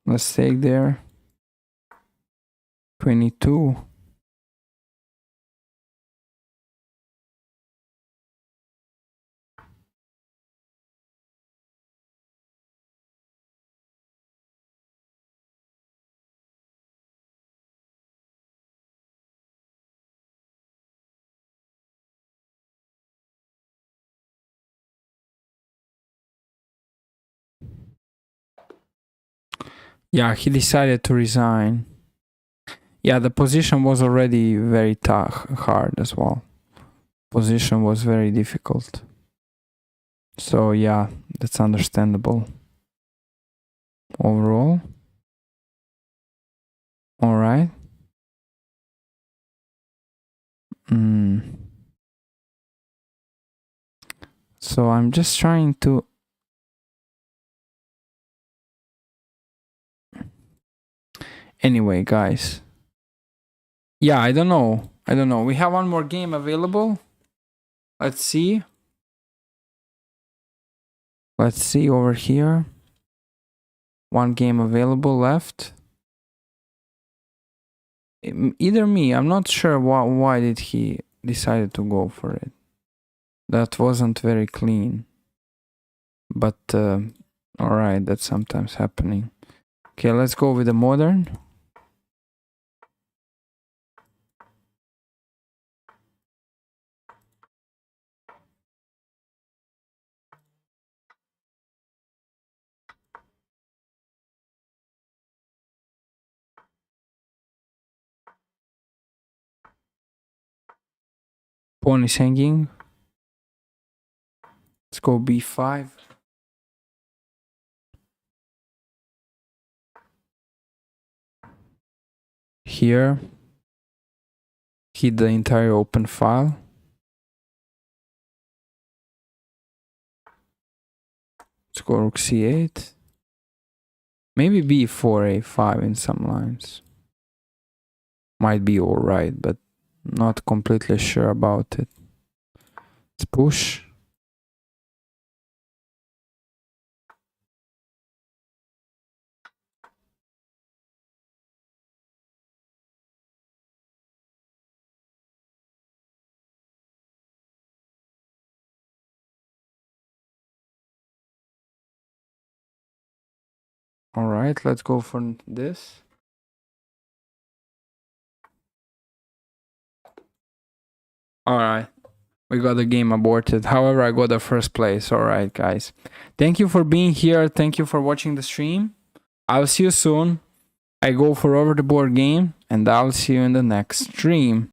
Let's take there. 22. Yeah, he decided to resign. Yeah, the position was already very tough, hard as well. Position was very difficult. So yeah, that's understandable. Overall. All right. So I'm just trying to... Anyway, guys. Yeah, I don't know. We have one more game available. Let's see. Let's see over here. One game available left. Either me, I'm not sure why did he decided to go for it. That wasn't very clean. But alright, that's sometimes happening. Okay, let's go with the modern. Pawn is hanging. Let's go b5. Here. Hit the entire open file. Let's go rook c8. Maybe b4, a5 in some lines. Might be alright, but not completely sure about it. Let's push. Alright, let's go for this. Alright, we got the game aborted. However, I got the first place. Alright, guys. Thank you for being here. Thank you for watching the stream. I'll see you soon. I go for over the board game, and I'll see you in the next stream.